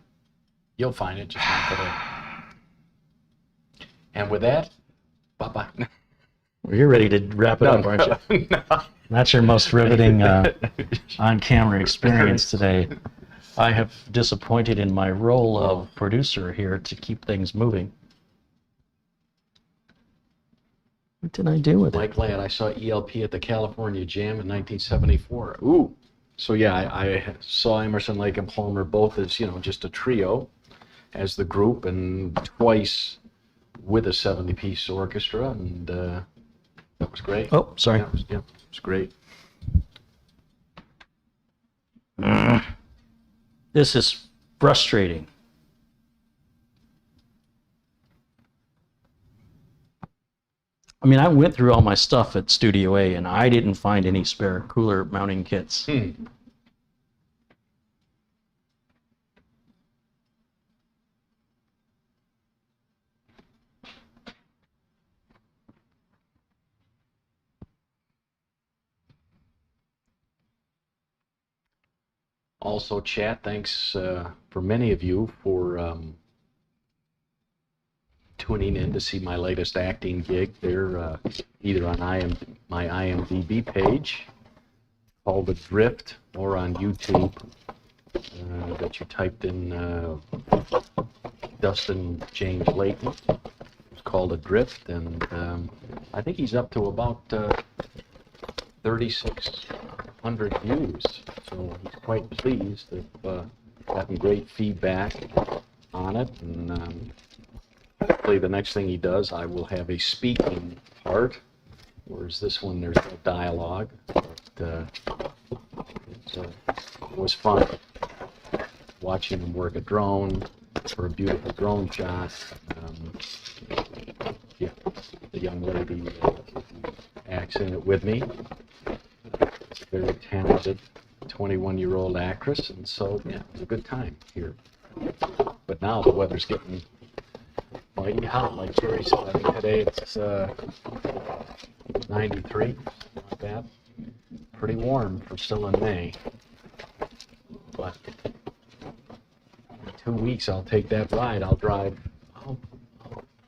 You'll find it just not today. And with that, bye-bye. Well, you're ready to wrap it up, aren't you? No. That's your most riveting on-camera experience today. I have disappointed in my role of producer here to keep things moving. What did I do with it? Mike Ladd, I saw ELP at the California Jam in 1974. Ooh. So yeah, I saw Emerson, Lake and Palmer both as, just a trio as the group, and twice with a 70-piece orchestra, and that was great. Oh, sorry. Yeah, it was great. This is frustrating. I mean, I went through all my stuff at Studio A, and I didn't find any spare cooler mounting kits. Also, chat, thanks for many of you for tuning in to see my latest acting gig. They're either on my IMDb page called The Drift, or on YouTube that you typed in Dustin James Layton. It's called A Drift, and I think he's up to about 3,600 views, so he's quite pleased. They've gotten great feedback on it, and hopefully the next thing he does, I will have a speaking part, whereas this one there's no dialogue, but it was fun watching him work a drone for a beautiful drone shot. Yeah, the young lady acts in it with me. She's a very talented 21-year-old actress, and so yeah, it was a good time here. But now the weather's getting mighty hot, like Carey said. I think today it's 93, not bad. Pretty warm for still in May. But in 2 weeks I'll take that ride. I'm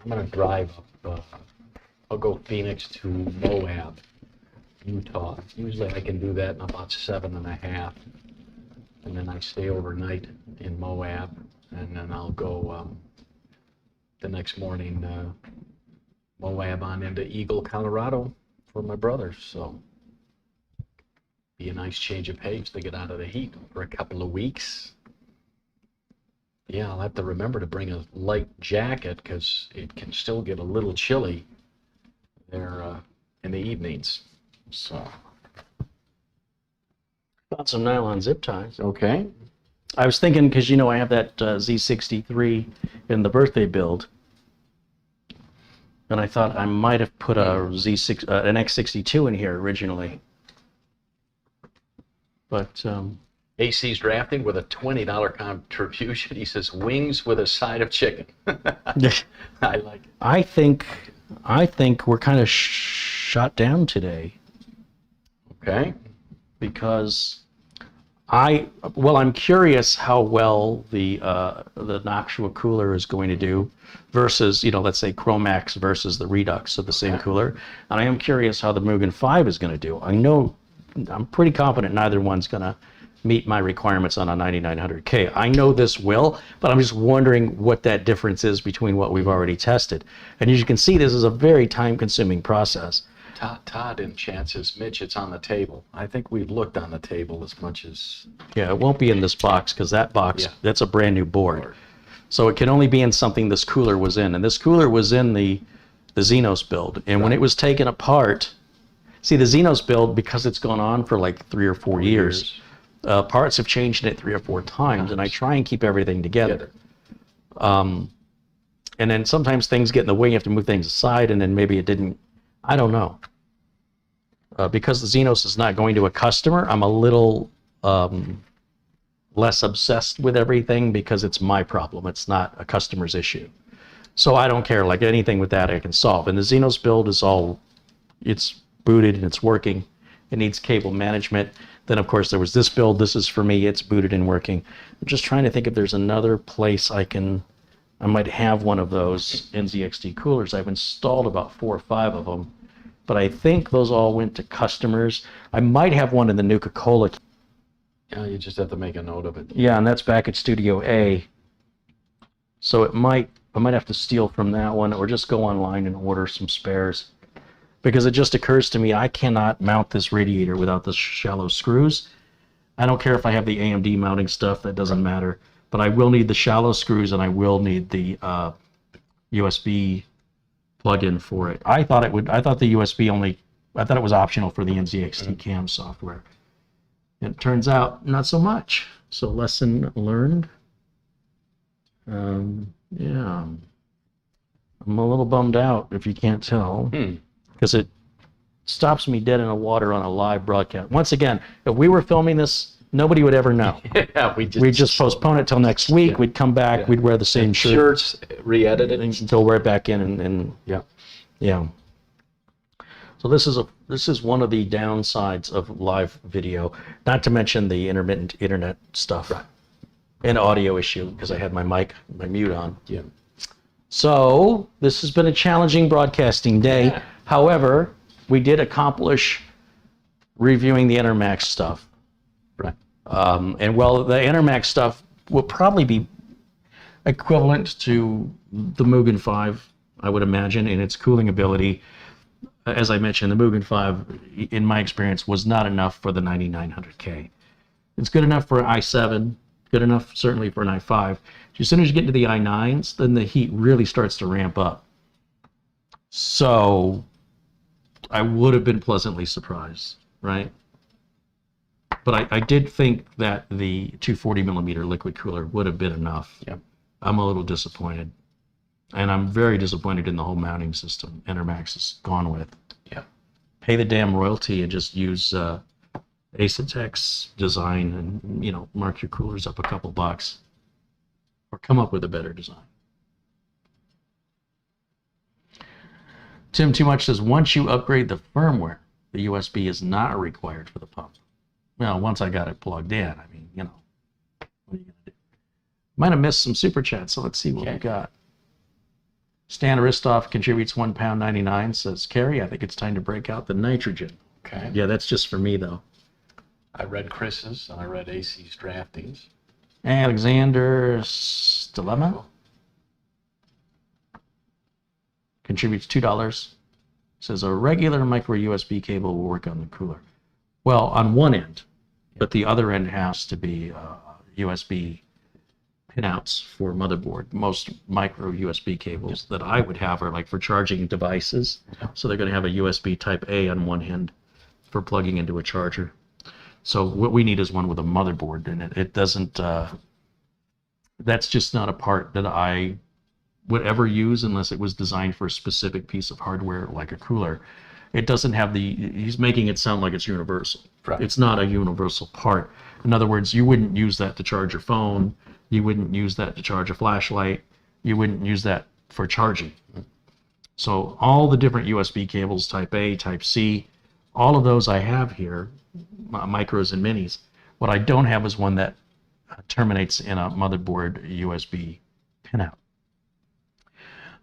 gonna drive up, I'll go Phoenix to Moab, Utah. Usually I can do that in about 7.5. And then I stay overnight in Moab, and then I'll go the next morning Moab on into Eagle, Colorado for my brother. So be a nice change of pace to get out of the heat for a couple of weeks. Yeah, I'll have to remember to bring a light jacket because it can still get a little chilly there in the evenings. So Found some nylon zip ties. okay. I was thinking, because you know I have that Z63 in the birthday build, and I thought I might have put an X62 in here originally. But AC's drafting with a $20 contribution. He says wings with a side of chicken. I like it. I think we're kind of shot down today, Okay. because I'm curious how well the Noctua cooler is going to do versus, let's say Chromax versus the Redux of the same cooler. And I am curious how the Mugen 5 is going to do. I'm pretty confident neither one's going to meet my requirements on a 9900K. I know this will, but I'm just wondering what that difference is between what we've already tested. And as you can see, this is a very time-consuming process. Todd in chat says, Mitch, it's on the table. I think we've looked on the table as much as... Yeah, it won't be in this box, because that box, that's a brand new board. So it can only be in something this cooler was in. And this cooler was in the Xenos build. And when it was taken apart, see, the Xenos build, because it's gone on for like 3 or 4 years, parts have changed in it 3 or 4 times, and I try and keep everything together. And then sometimes things get in the way, you have to move things aside, and then maybe it didn't. I don't know. Because the Xenos is not going to a customer, I'm a little less obsessed with everything, because it's my problem. It's not a customer's issue. So I don't care. Like anything with that I can solve. And the Xenos build is it's booted and it's working. It needs cable management. Then of course there was this build. This is for me. It's booted and working. I'm just trying to think if there's another place I might have one of those NZXT coolers. I've installed about 4 or 5 of them, but I think those all went to customers. I might have one in the Nuka-Cola. Yeah, you just have to make a note of it. Yeah, and that's back at Studio A. So I might have to steal from that one, or just go online and order some spares. Because it just occurs to me, I cannot mount this radiator without the shallow screws. I don't care if I have the AMD mounting stuff, that doesn't matter. But I will need the shallow screws, and I will need the USB plug-in for it. I thought the USB I thought it was optional for the NZXT cam software. And it turns out not so much. So lesson learned. Yeah. I'm a little bummed out, if you can't tell, because it stops me dead in the water on a live broadcast. Once again, if we were filming this, nobody would ever know. Yeah, We'd just postpone it till next week. Yeah. We'd come back. Yeah. We'd wear the same shirt. Shirts re-edited. And go right back in and Yeah. yeah. So this is one of the downsides of live video, not to mention the intermittent internet stuff. Right. An audio issue because I had my mute on. Yeah. So this has been a challenging broadcasting day. Yeah. However, we did accomplish reviewing the Intermax stuff. Right. And well, the Intermax stuff will probably be equivalent to the Mugen 5, I would imagine, in its cooling ability. As I mentioned, the Mugen 5, in my experience, was not enough for the 9900K. It's good enough for an i7, good enough certainly for an i5. As soon as you get into the i9s, then the heat really starts to ramp up. So I would have been pleasantly surprised, right? But I did think that the 240 millimeter liquid cooler would have been enough. Yeah. I'm a little disappointed. And I'm very disappointed in the whole mounting system Intermax has gone with. Yeah. Pay the damn royalty and just use Asetek's design and, you know, mark your coolers up a couple bucks. Or come up with a better design. Tim Too Much says, once you upgrade the firmware, the USB is not required for the pump. Well, once I got it plugged in, I mean, you know, what are you going to do? Might have missed some super chats, so let's see what we got. Stan Aristoff contributes £1.99, says, Carey, I think it's time to break out the nitrogen. Okay. Yeah, that's just for me, though. I read Chris's and I read AC's draftings. Alexander Stelema contributes $2. Says a regular micro USB cable will work on the cooler. Well, on one end, but the other end has to be USB pinouts for motherboard. Most micro USB cables that I would have are like for charging devices. So they're going to have a USB type A on one end for plugging into a charger. So what we need is one with a motherboard in it. It doesn't, that's just not a part that I would ever use unless it was designed for a specific piece of hardware like a cooler. It doesn't have he's making it sound like it's universal. Right. It's not a universal part. In other words, you wouldn't use that to charge your phone. You wouldn't use that to charge a flashlight. You wouldn't use that for charging. So all the different USB cables, type A, type C, all of those I have here, micros and minis. What I don't have is one that terminates in a motherboard USB pinout.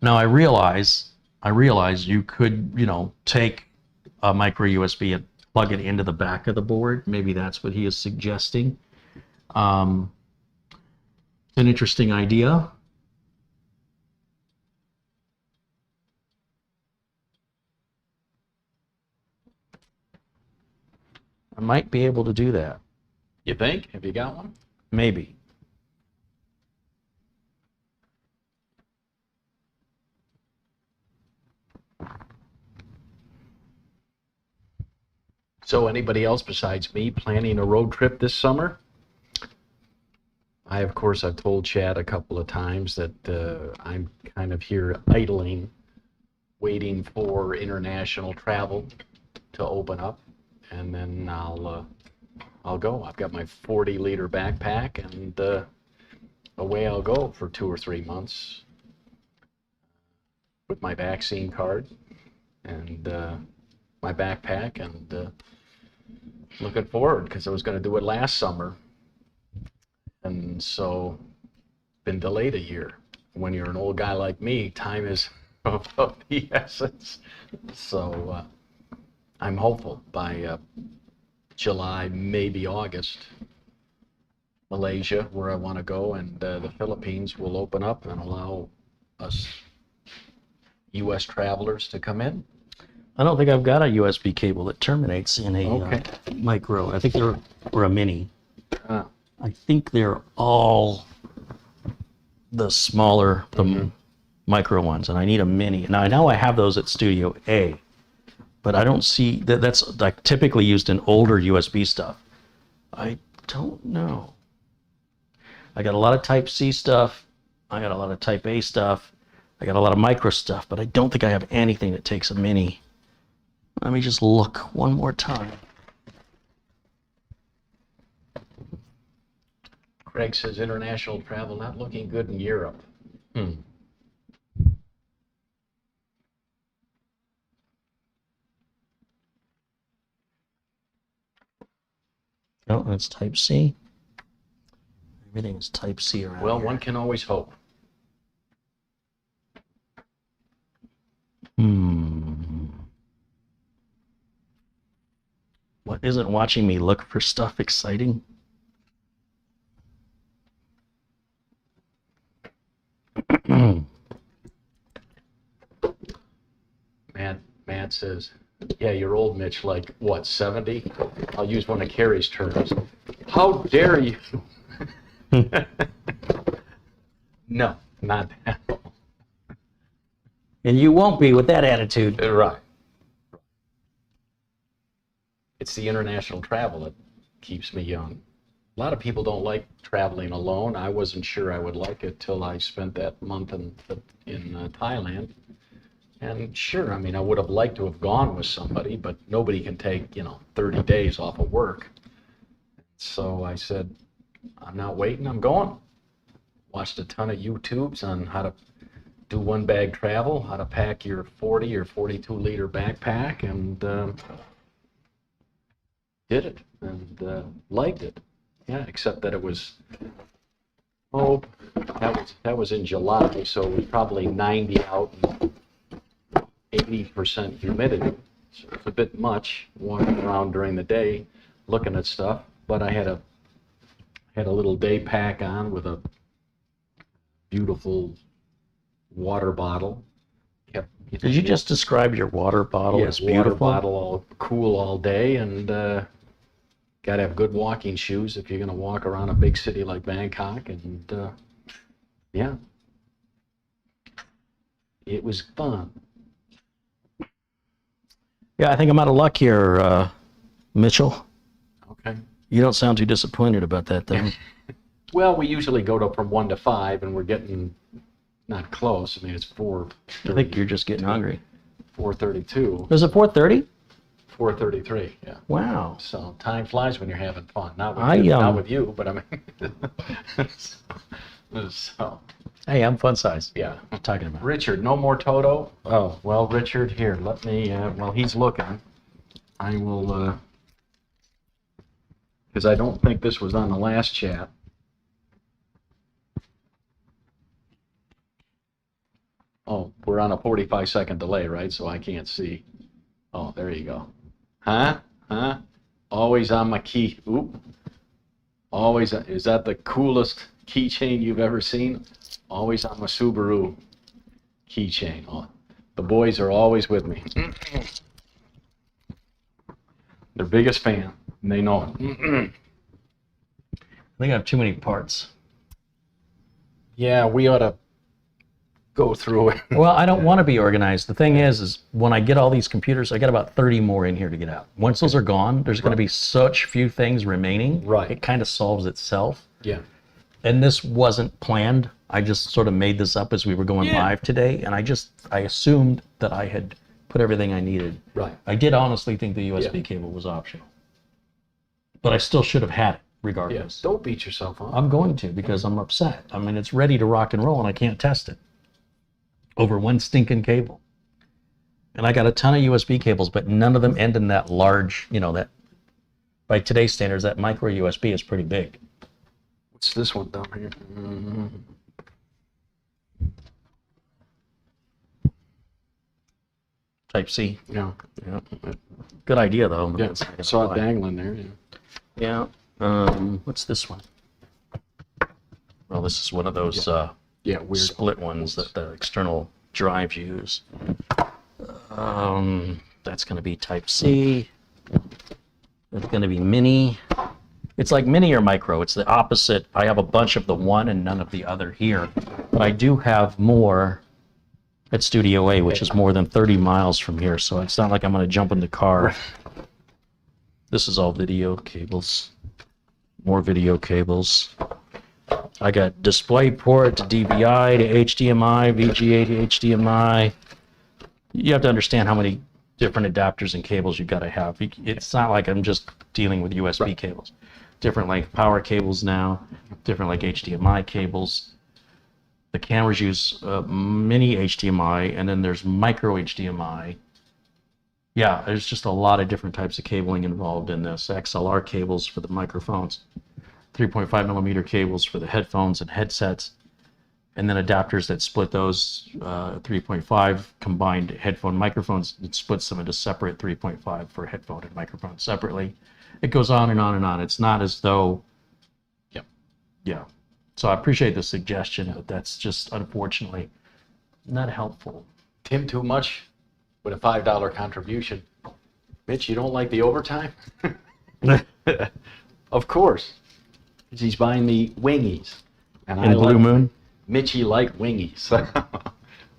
Now I realize you could, you know, take a micro USB and plug it into the back of the board. Maybe that's what he is suggesting. It's an interesting idea. I might be able to do that. You think? Have you got one? Maybe. So anybody else besides me planning a road trip this summer? Of course, I've told Chad a couple of times that I'm kind of here idling, waiting for international travel to open up, and then I'll go. I've got my 40-liter backpack, and away I'll go for 2 or 3 months with my vaccine card and my backpack, and looking forward, because I was going to do it last summer, and so been delayed a year. When you're an old guy like me, time is of the essence. So I'm hopeful by July, maybe August, Malaysia, where I want to go, and the Philippines will open up and allow us U.S. travelers to come in. I don't think I've got a USB cable that terminates in a micro. I think they're, or a mini. I think they're all the smaller, the micro ones, and I need a mini. Now I know I have those at Studio A, but I don't see that. That's like typically used in older USB stuff. I don't know. I got a lot of Type C stuff I got a lot of Type A stuff. I got a lot of micro stuff, but I don't think I have anything that takes a mini. Let me just look one more time. Craig says international travel not looking good in Europe. Oh, it's Type C. Everything is Type C around Well, here. one can always hope. What isn't watching me look for stuff exciting? Matt says, yeah, you're old, Mitch, like, what, 70? I'll use one of Carey's terms. How dare you? No, not that. And you won't be with that attitude. Right. It's the international travel that keeps me young. A lot of people don't like traveling alone. I wasn't sure I would like it till I spent that month in Thailand. And sure, I mean, I would have liked to have gone with somebody, but nobody can take, 30 days off of work. So I said, I'm not waiting, I'm going. Watched a ton of YouTubes on how to do one bag travel, how to pack your 40 or 42 liter backpack, and did it and liked it. Yeah, except that it was, that was in July, so it was probably 90 out and 80% humidity. So it's a bit much walking around during the day looking at stuff, but I had a little day pack on with a beautiful water bottle. Did you just describe your water bottle as water beautiful? bottle, all cool all day, and got to have good walking shoes if you're going to walk around a big city like Bangkok. And yeah, it was fun. Yeah, I think I'm out of luck here, Mitchell. Okay. You don't sound too disappointed about that, though. Well, we usually go to from 1 to 5, and we're getting not close. I mean, it's 4. I think you're just getting hungry. 4:32. Was it 4:30? 4:33. Yeah. Wow. So time flies when you're having fun. Not with I, you, not with you, but I mean. So. Hey, I'm fun size. Yeah. I'm talking about. Richard, no more Toto? Oh, well, Richard, here, let me, while he's looking, I will, because I don't think this was on the last chat. Oh, we're on a 45-second delay, right? So I can't see. Oh, there you go. Huh? Always on my key. Oop. Always, is that the coolest keychain you've ever seen? Always on my Subaru keychain. Oh, the boys are always with me. Their biggest fan, and they know it. I think I have too many parts. Yeah, we ought to go through it. Well, I don't want to be organized. The thing is when I get all these computers, I got about 30 more in here to get out. Once those are gone, there's going to be such few things remaining. Right. It kind of solves itself. Yeah. And this wasn't planned. I just sort of made this up as we were going live today, and I assumed that I had put everything I needed. Right. I did honestly think the USB cable was optional. But I still should have had it regardless. Yeah. Don't beat yourself up. I'm going to, because I'm upset. I mean, it's ready to rock and roll and I can't test it over one stinking cable. And I got a ton of USB cables, but none of them end in that large, that by today's standards, that micro USB is pretty big. What's this one down here? Type C. Yeah. Good idea though. Yeah. Saw it dangling there. Yeah. Yeah. What's this one? Well, this is one of those Weird. split ones that the external drives use. That's going to be Type C. That's going to be mini. It's like mini or micro. It's the opposite. I have a bunch of the one and none of the other here. But I do have more at Studio A, which is more than 30 miles from here. So it's not like I'm going to jump in the car. This is all video cables. More video cables. I got display port to DVI to HDMI, VGA to HDMI. You have to understand how many different adapters and cables you've got to have. It's not like I'm just dealing with USB cables. Different length power cables now, different like HDMI cables. The cameras use mini HDMI, and then there's micro HDMI. Yeah, there's just a lot of different types of cabling involved in this. XLR cables for the microphones, 3.5 millimeter cables for the headphones and headsets, and then adapters that split those 3.5 combined headphone microphones. It splits them into separate 3.5 for headphone and microphone separately. It goes on and on and on. It's not as though, yeah. So I appreciate the suggestion, but that's just unfortunately not helpful. Tim, too much with a $5 contribution. Mitch, you don't like the overtime? Of course. He's buying the wingies. And In Blue Moon? Mitchy like wingies.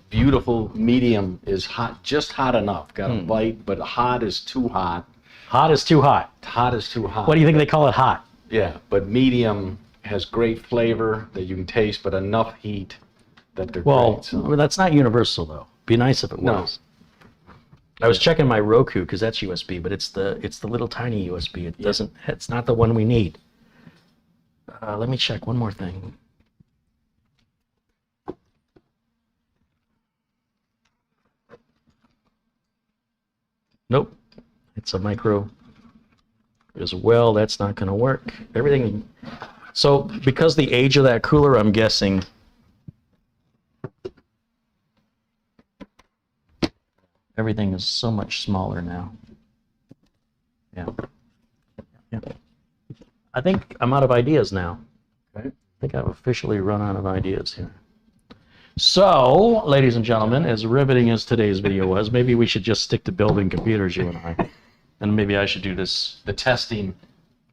Beautiful medium is hot, just hot enough. Got a bite, but hot is too hot. Hot is too hot. Hot is too hot. What do you think they call it hot? Yeah, but medium has great flavor that you can taste, but enough heat that they're Well, great. So. that's not universal though. Be nice if it No. was. I was checking my Roku because that's USB, but it's the little tiny USB. It doesn't. It's not the one we need. Let me check one more thing. Nope, it's a micro as well. That's not going to work. Everything. So because the age of that cooler, I'm guessing. Everything is so much smaller now. Yeah. I think I'm out of ideas now. Okay. I think I've officially run out of ideas here. So, ladies and gentlemen, as riveting as today's video was, maybe we should just stick to building computers, you and I. And maybe I should do this. The testing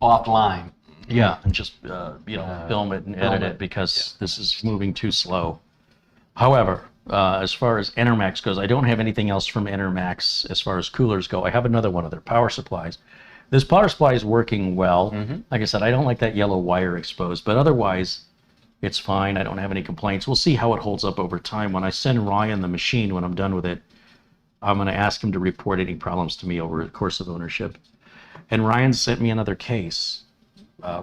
offline. Yeah, and just, film it and edit it because this is moving too slow. However, as far as Enermax goes, I don't have anything else from Enermax as far as coolers go. I have another one of their power supplies. This power supply is working well. Like I said, I don't like that yellow wire exposed, but otherwise it's fine. I don't have any complaints. We'll see how it holds up over time. When I send Ryan the machine, when I'm done with it, I'm going to ask him to report any problems to me over the course of ownership. And Ryan sent me another case,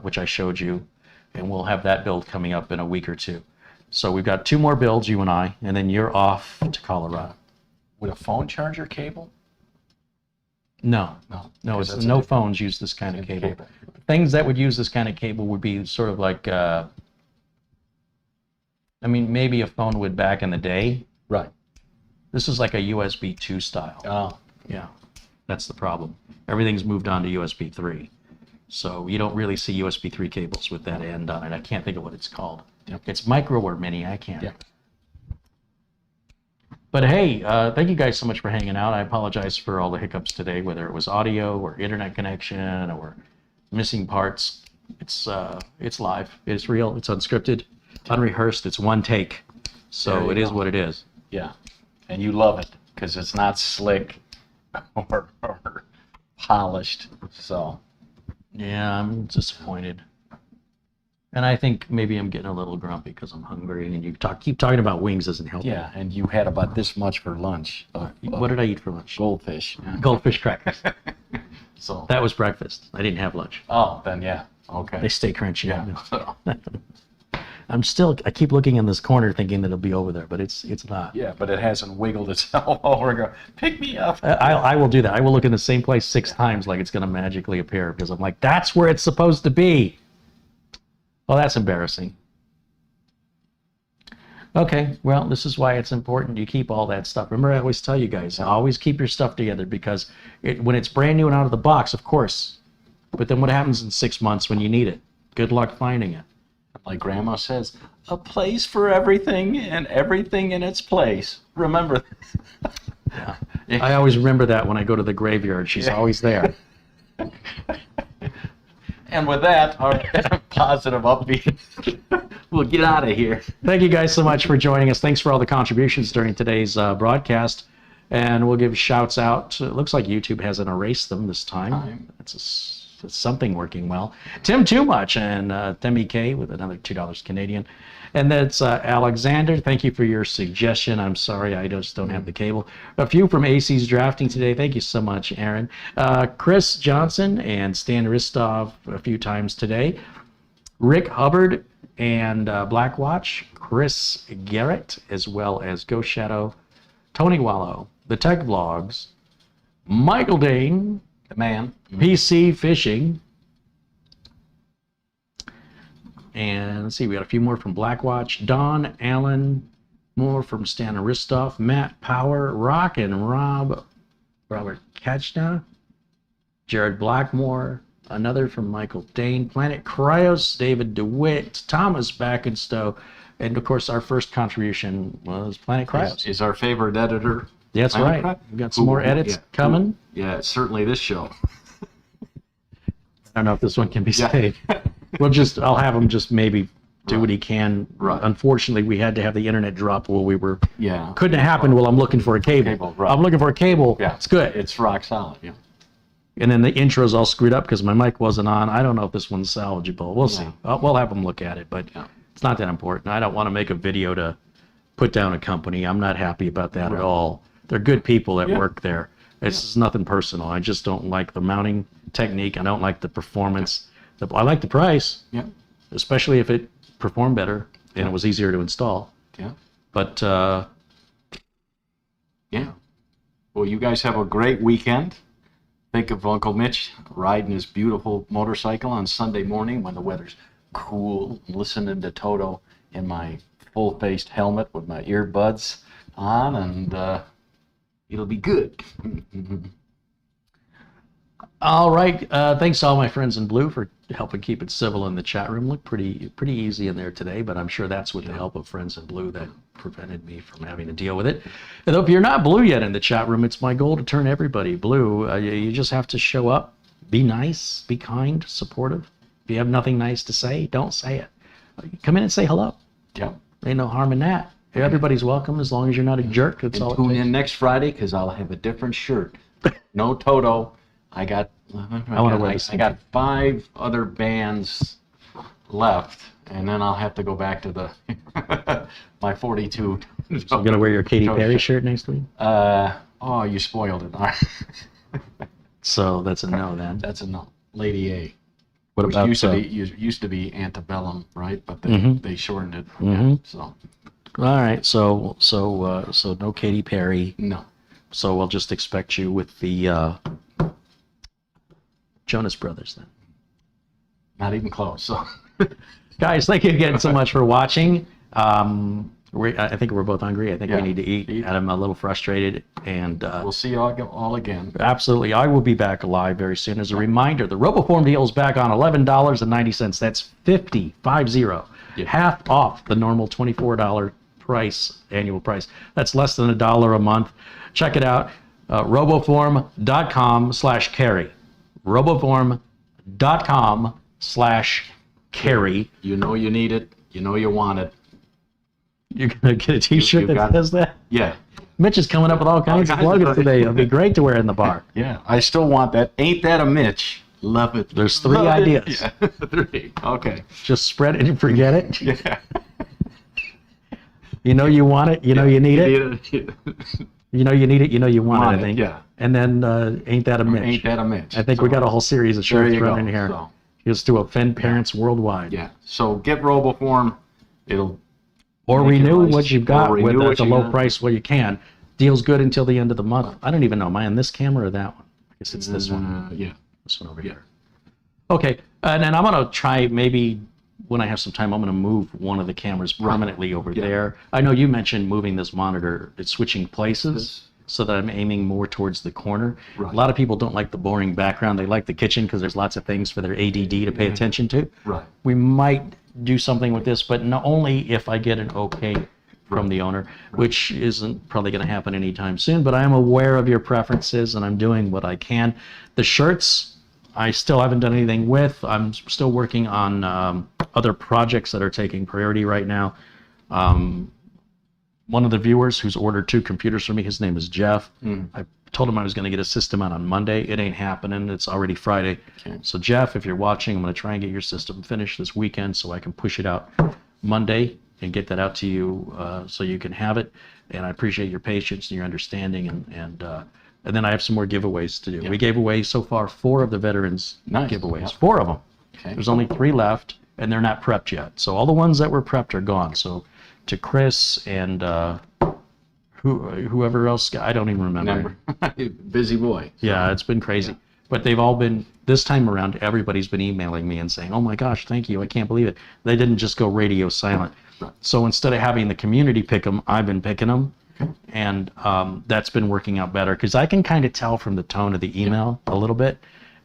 which I showed you, and we'll have that build coming up in a week or two. So we've got 2 more builds, you and I, and then you're off to Colorado. With a phone charger cable? No, No. it's That's no a- phones use this kind of cable. Things that would use this kind of cable would be sort of like, I mean, maybe a phone would back in the day. Right. This is like a USB 2 style. Oh. Yeah, that's the problem. Everything's moved on to USB 3. So you don't really see USB 3 cables with that end on it. I can't think of what it's called. Yep. It's micro or mini, I can't. Yeah. But hey, thank you guys so much for hanging out. I apologize for all the hiccups today, whether it was audio or internet connection or missing parts. It's live. It's real. It's unscripted, unrehearsed. It's one take. There So you it is go. what it is. Yeah. And you love it because it's not slick or polished. So. Yeah, I'm disappointed. And I think maybe I'm getting a little grumpy because I'm hungry, and you keep talking about wings doesn't help. Yeah, and you had about this much for lunch. What did I eat for lunch? Goldfish. Goldfish crackers. So. That was breakfast. I didn't have lunch. Oh, then yeah. Okay. They stay crunchy. Yeah. I keep looking in this corner thinking that it'll be over there, but it's not. Yeah, but it hasn't wiggled itself over and go, pick me up. I will do that. I will look in the same place 6 times like it's going to magically appear because I'm like, that's where it's supposed to be. Well, that's embarrassing. Okay, well, this is why it's important you keep all that stuff. Remember, I always tell you guys, always keep your stuff together because when it's brand new and out of the box, of course. But then what happens in 6 months when you need it? Good luck finding it. Like Grandma says, a place for everything and everything in its place. Remember. Yeah. I always remember that when I go to the graveyard. She's always there. And with that, our positive upbeat, we'll get out of here. Thank you guys so much for joining us. Thanks for all the contributions during today's broadcast. And we'll give shouts out. It looks like YouTube hasn't erased them this time. That's something working well. Tim Too Much and Tim EK with another $2 Canadian. And that's Alexander. Thank you for your suggestion. I'm sorry, I just don't have the cable. A few from AC's Drafting today. Thank you so much, Aaron. Chris Johnson and Stan Ristov a few times today. Rick Hubbard and Blackwatch. Chris Garrett, as well as Ghost Shadow. Tony Wallow. The Tech Vlogs. Michael Dane. The man. PC Fishing. And let's see, we got a few more from Blackwatch. Don Allen, more from Stan Ristov, Matt Power, Rock and Rob, Robert Kachna, Jared Blackmore, another from Michael Dane, Planet Cryos, David DeWitt, Thomas Backenstow, and of course our first contribution was Planet Cryos. Is our favorite editor. That's Planet right. Cryos? We've got some more edits coming. Yeah, certainly this show. I don't know if this one can be saved. I'll have him just maybe do what he can. Right. Unfortunately, we had to have the internet drop while we were. Yeah. Couldn't have happened while I'm looking for a cable. Right. I'm looking for a cable. Yeah. It's good. It's rock solid. Yeah. And then the intro's all screwed up because my mic wasn't on. I don't know if this one's salvageable. We'll see. We'll have them look at it, but it's not that important. I don't want to make a video to put down a company. I'm not happy about that at all. They're good people that work there. It's nothing personal. I just don't like the mounting technique. I don't like the performance. I like the price, especially if it performed better and it was easier to install. Yeah. But yeah. Well, you guys have a great weekend. Think of Uncle Mitch riding his beautiful motorcycle on Sunday morning when the weather's cool, listening to Toto in my full-faced helmet with my earbuds on, and it'll be good. all right, thanks to all my friends in blue for helping keep it civil in the chat room. Looked pretty easy in there today, but I'm sure that's with the help of friends in blue that prevented me from having to deal with it. And if you're not blue yet in the chat room, it's my goal to turn everybody blue. You just have to show up, be nice, be kind, supportive. If you have nothing nice to say, don't say it. Come in and say hello. Yeah. Ain't no harm in that. Everybody's welcome as long as you're not a jerk. That's all. And tune in next Friday because I'll have a different shirt. No Toto. I got 5 other bands left, and then I'll have to go back to the my 42. So you're gonna wear your Katy Perry shirt next week? Oh, you spoiled it. So that's a no then. That's a no. Lady A. What Which about used to be Antebellum, right? But they shortened it. Mm-hmm. Yeah, so all right, so no Katy Perry. no. So we'll just expect you with the Jonas Brothers then. Not even close. So, Guys, thank you again so much for watching. I think we're both hungry. I think we need to eat. I'm a little frustrated, and we'll see you all again. absolutely, I will be back live very soon. As a reminder, the RoboForm deal is back on $11.90. That's 50, half off the normal $24 price, annual price. That's less than $1 a month. Check it out, roboform.com/carry. roboform.com/carry. You know you need it. You know you want it. You're gonna get a T-shirt that says that. Yeah. Mitch is coming up with all kinds of slogans today. It'll be great to wear in the bar. Yeah. I still want that. Ain't that a Mitch? Love it. There's 3 ideas. Yeah. 3. Okay. Just spread it and forget it. Yeah. You know you want it. You know you need it. You know you need it. You know you want it. I think. Yeah. And then ain't that a Mitch? Ain't that a Mitch? I think we got a whole series of shirts running go. here. So, Just to offend parents worldwide. yeah. So get RoboForm. It'll. Or make it renew nice. what you've Or got renew with at what the you low got. price where you can. Deal's good until the end of the month. I don't even know. Am I on this camera or that one? I guess it's this one. Yeah. This one over here. Okay, and then I'm gonna try maybe when I have some time. I'm gonna move one of the cameras permanently over there. I know you mentioned moving this monitor. It's switching places so that I'm aiming more towards the corner. Right. A lot of people don't like the boring background. They like the kitchen because there's lots of things for their ADD to pay attention to. Right. We might do something with this, but not only if I get an okay from the owner, which isn't probably going to happen anytime soon, but I am aware of your preferences and I'm doing what I can. The shirts, I still haven't done anything with. I'm still working on other projects that are taking priority right now. One of the viewers who's ordered 2 computers for me, his name is Jeff. I told him I was going to get a system out on Monday. It ain't happening. It's already Friday. Okay. So Jeff, if you're watching, I'm going to try and get your system finished this weekend so I can push it out Monday and get that out to you so you can have it. And I appreciate your patience and your understanding. And then I have some more giveaways to do. Yeah. We gave away so far 4 of the veterans Nice. giveaways. Yep. 4 of them. Okay. There's only 3 left, and they're not prepped yet. So all the ones that were prepped are gone. So to Chris and whoever else, I don't even remember. Busy boy. Yeah, it's been crazy. But they've all been, this time around, everybody's been emailing me and saying, oh my gosh, thank you, I can't believe it. They didn't just go radio silent. Right. So instead of having the community pick them, I've been picking them. And that's been working out better because I can kind of tell from the tone of the email a little bit.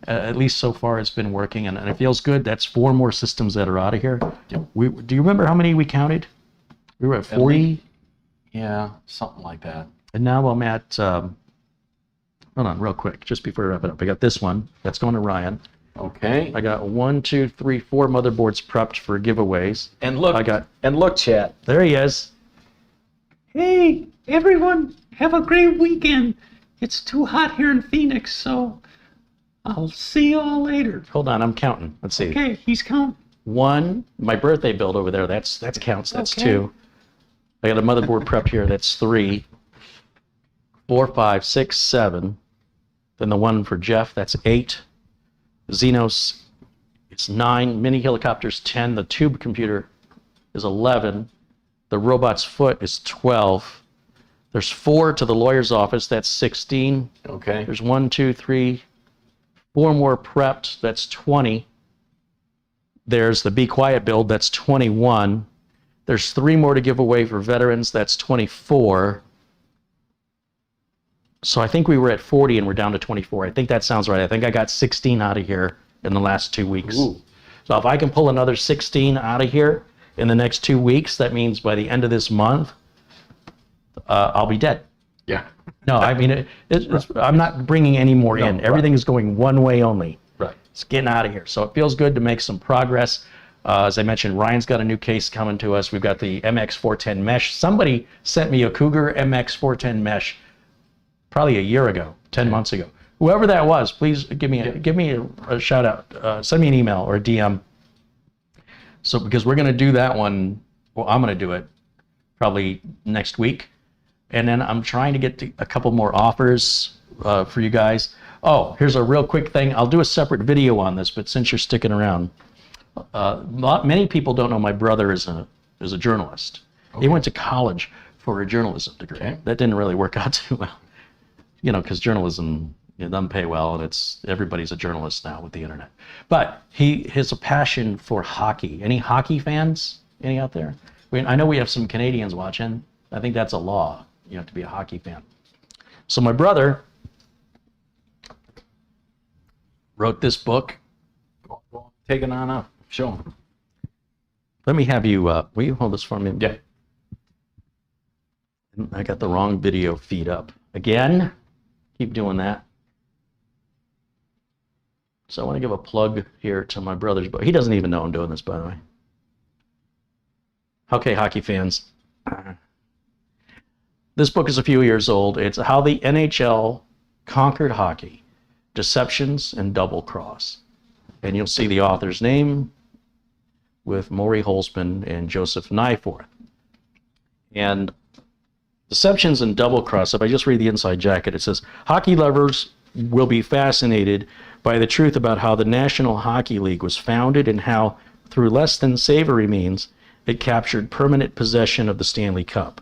At least so far it's been working, and it feels good. That's 4 more systems that are out of here. Yep. Do you remember how many we counted? We were at 40, Yeah, something like that. and now I'm at, hold on real quick, just before we wrap it up. I got this one. That's going to Ryan. Okay. I got 1, 2, 3, 4 motherboards prepped for giveaways. And look, chat. There he is. Hey, everyone, have a great weekend. It's too hot here in Phoenix, so I'll see you all later. Hold on, I'm counting. Let's see. Okay, he's counting. 1, my birthday build over there, that counts, that's Okay. 2. I got a motherboard prepped here, that's 3. 4, 5, 6, 7. Then the one for Jeff, that's 8. Xenos, it's 9. Mini helicopters, 10. The tube computer is 11. The robot's foot is 12. There's 4 to the lawyer's office, that's 16. Okay. There's 1, 2, 3, 4 more prepped, that's 20. There's the Be Quiet build, that's 21. There's 3 more to give away for veterans, that's 24. So I think we were at 40 and we're down to 24. I think that sounds right. I think I got 16 out of here in the last 2 weeks. Ooh. So if I can pull another 16 out of here in the next 2 weeks, that means by the end of this month, I'll be dead. Yeah. No, I mean, I'm not bringing any more in. right. Everything is going one way only. Right. It's getting out of here. So it feels good to make some progress. As I mentioned, Ryan's got a new case coming to us. We've got the MX410 mesh. Somebody sent me a Cougar MX410 mesh probably a year ago, 10 months ago. Whoever that was, please give me a shout out. Send me an email or a DM. So because we're going to do that one, well, I'm going to do it probably next week. And then I'm trying to get a couple more offers for you guys. Oh, here's a real quick thing. I'll do a separate video on this, but since you're sticking around, many people don't know my brother is a journalist. Okay. He went to college for a journalism degree. Okay. That didn't really work out too well, you know, because journalism, it doesn't pay well, and everybody's a journalist now with the internet. But he has a passion for hockey. Any hockey fans? Any out there? I know we have some Canadians watching. I think that's a law. You have to be a hockey fan. So my brother wrote this book. Take it on up. Show him. Let me have you, will you hold this for me? Yeah. I got the wrong video feed up. Again, keep doing that. So I want to give a plug here to my brother's book. He doesn't even know I'm doing this, by the way. Okay, hockey fans. This book is a few years old. It's How the NHL Conquered Hockey, Deceptions and Double Cross. And you'll see the author's name with Maury Holzman and Joseph Nyforth. And Deceptions and Double Cross, if I just read the inside jacket, it says, hockey lovers will be fascinated by the truth about how the National Hockey League was founded and how, through less than savory means, it captured permanent possession of the Stanley Cup.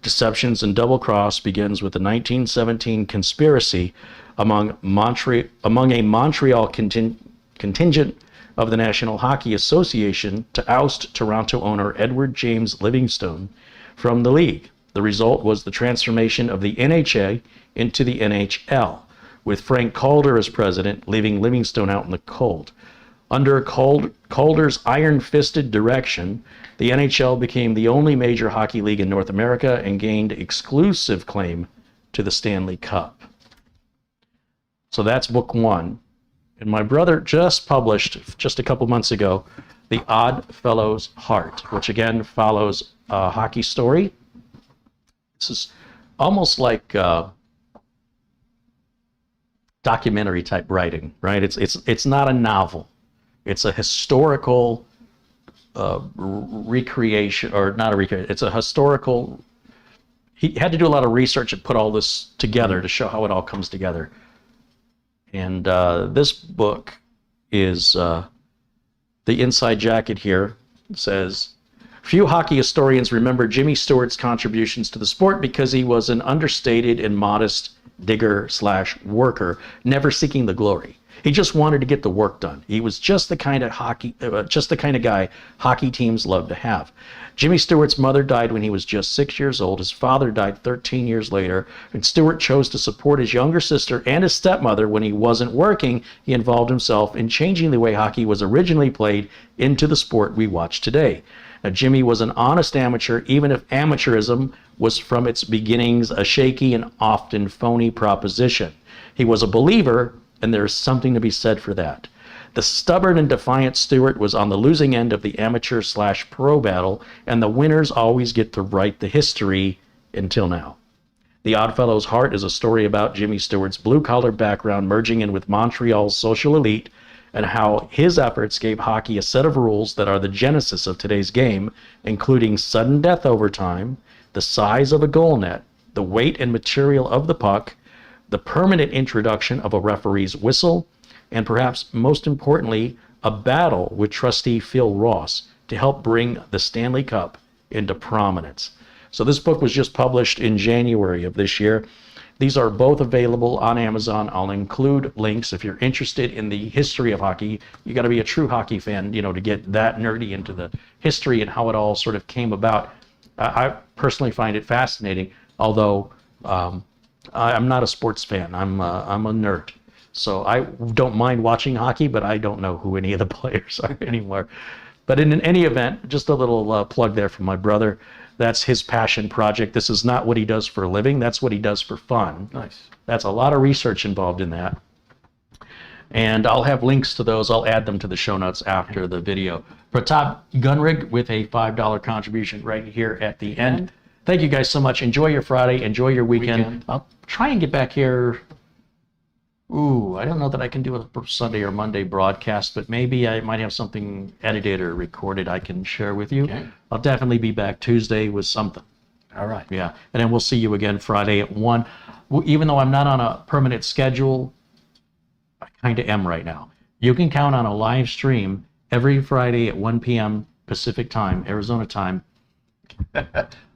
Deceptions and Double Cross begins with the 1917 conspiracy among a Montreal contingent of the National Hockey Association to oust Toronto owner Edward James Livingstone from the league. The result was the transformation of the NHA into the NHL, with Frank Calder as president, leaving Livingstone out in the cold. Under Calder's iron-fisted direction, the NHL became the only major hockey league in North America and gained exclusive claim to the Stanley Cup. So that's book 1. And my brother just published, just a couple months ago, The Odd Fellow's Heart, which again follows a hockey story. This is almost like documentary type writing, right? It's not a novel. It's a historical recreation, or not a recreation. It's a historical. He had to do a lot of research and put all this together to show how it all comes together. And this book is the inside jacket here says, few hockey historians remember Jimmy Stewart's contributions to the sport because he was an understated and modest digger/worker, never seeking the glory. He just wanted to get the work done. He was just the kind of guy hockey teams love to have. Jimmy Stewart's mother died when he was just 6 years old. His father died 13 years later, and Stewart chose to support his younger sister and his stepmother. When he wasn't working, he involved himself in changing the way hockey was originally played into the sport we watch today. Now, Jimmy was an honest amateur, even if amateurism was from its beginnings a shaky and often phony proposition. He was a believer, and there is something to be said for that. The stubborn and defiant Stewart was on the losing end of the amateur/pro battle, and the winners always get to write the history until now. The Oddfellow's Heart is a story about Jimmy Stewart's blue-collar background merging in with Montreal's social elite, and how his efforts gave hockey a set of rules that are the genesis of today's game, including sudden death overtime, the size of a goal net, the weight and material of the puck, the permanent introduction of a referee's whistle, and perhaps most importantly, a battle with trustee Phil Ross to help bring the Stanley Cup into prominence. So this book was just published in January of this year. These are both available on Amazon. I'll include links if you're interested in the history of hockey. You got to be a true hockey fan, to get that nerdy into the history and how it all sort of came about. I personally find it fascinating, although I'm not a sports fan. I'm a nerd. So I don't mind watching hockey, but I don't know who any of the players are anymore. But in any event, just a little plug there from my brother. That's his passion project. This is not what he does for a living. That's what he does for fun. Nice. That's a lot of research involved in that. And I'll have links to those. I'll add them to the show notes after the video. Pratap Gunrig with a $5 contribution right here at the end. Thank you guys so much. Enjoy your Friday. Enjoy your weekend. I'll try and get back here. I don't know that I can do a Sunday or Monday broadcast, but maybe I might have something edited or recorded I can share with you. Okay. I'll definitely be back Tuesday with something. All right. Yeah. And then we'll see you again Friday at 1. Even though I'm not on a permanent schedule, I kind of am right now. You can count on a live stream every Friday at 1 p.m. Pacific time, Arizona time.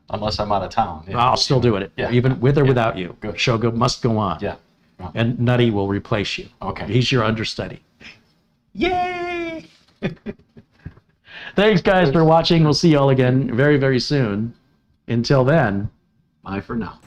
Unless I'm out of town. Yeah. I'll still do it, Yeah. even with or without you. Good. Show must go on. Yeah. And Nutty will replace you. Okay. He's your understudy. Yay! Thanks, guys, for watching. We'll see you all again very, very soon. Until then, Bye for now.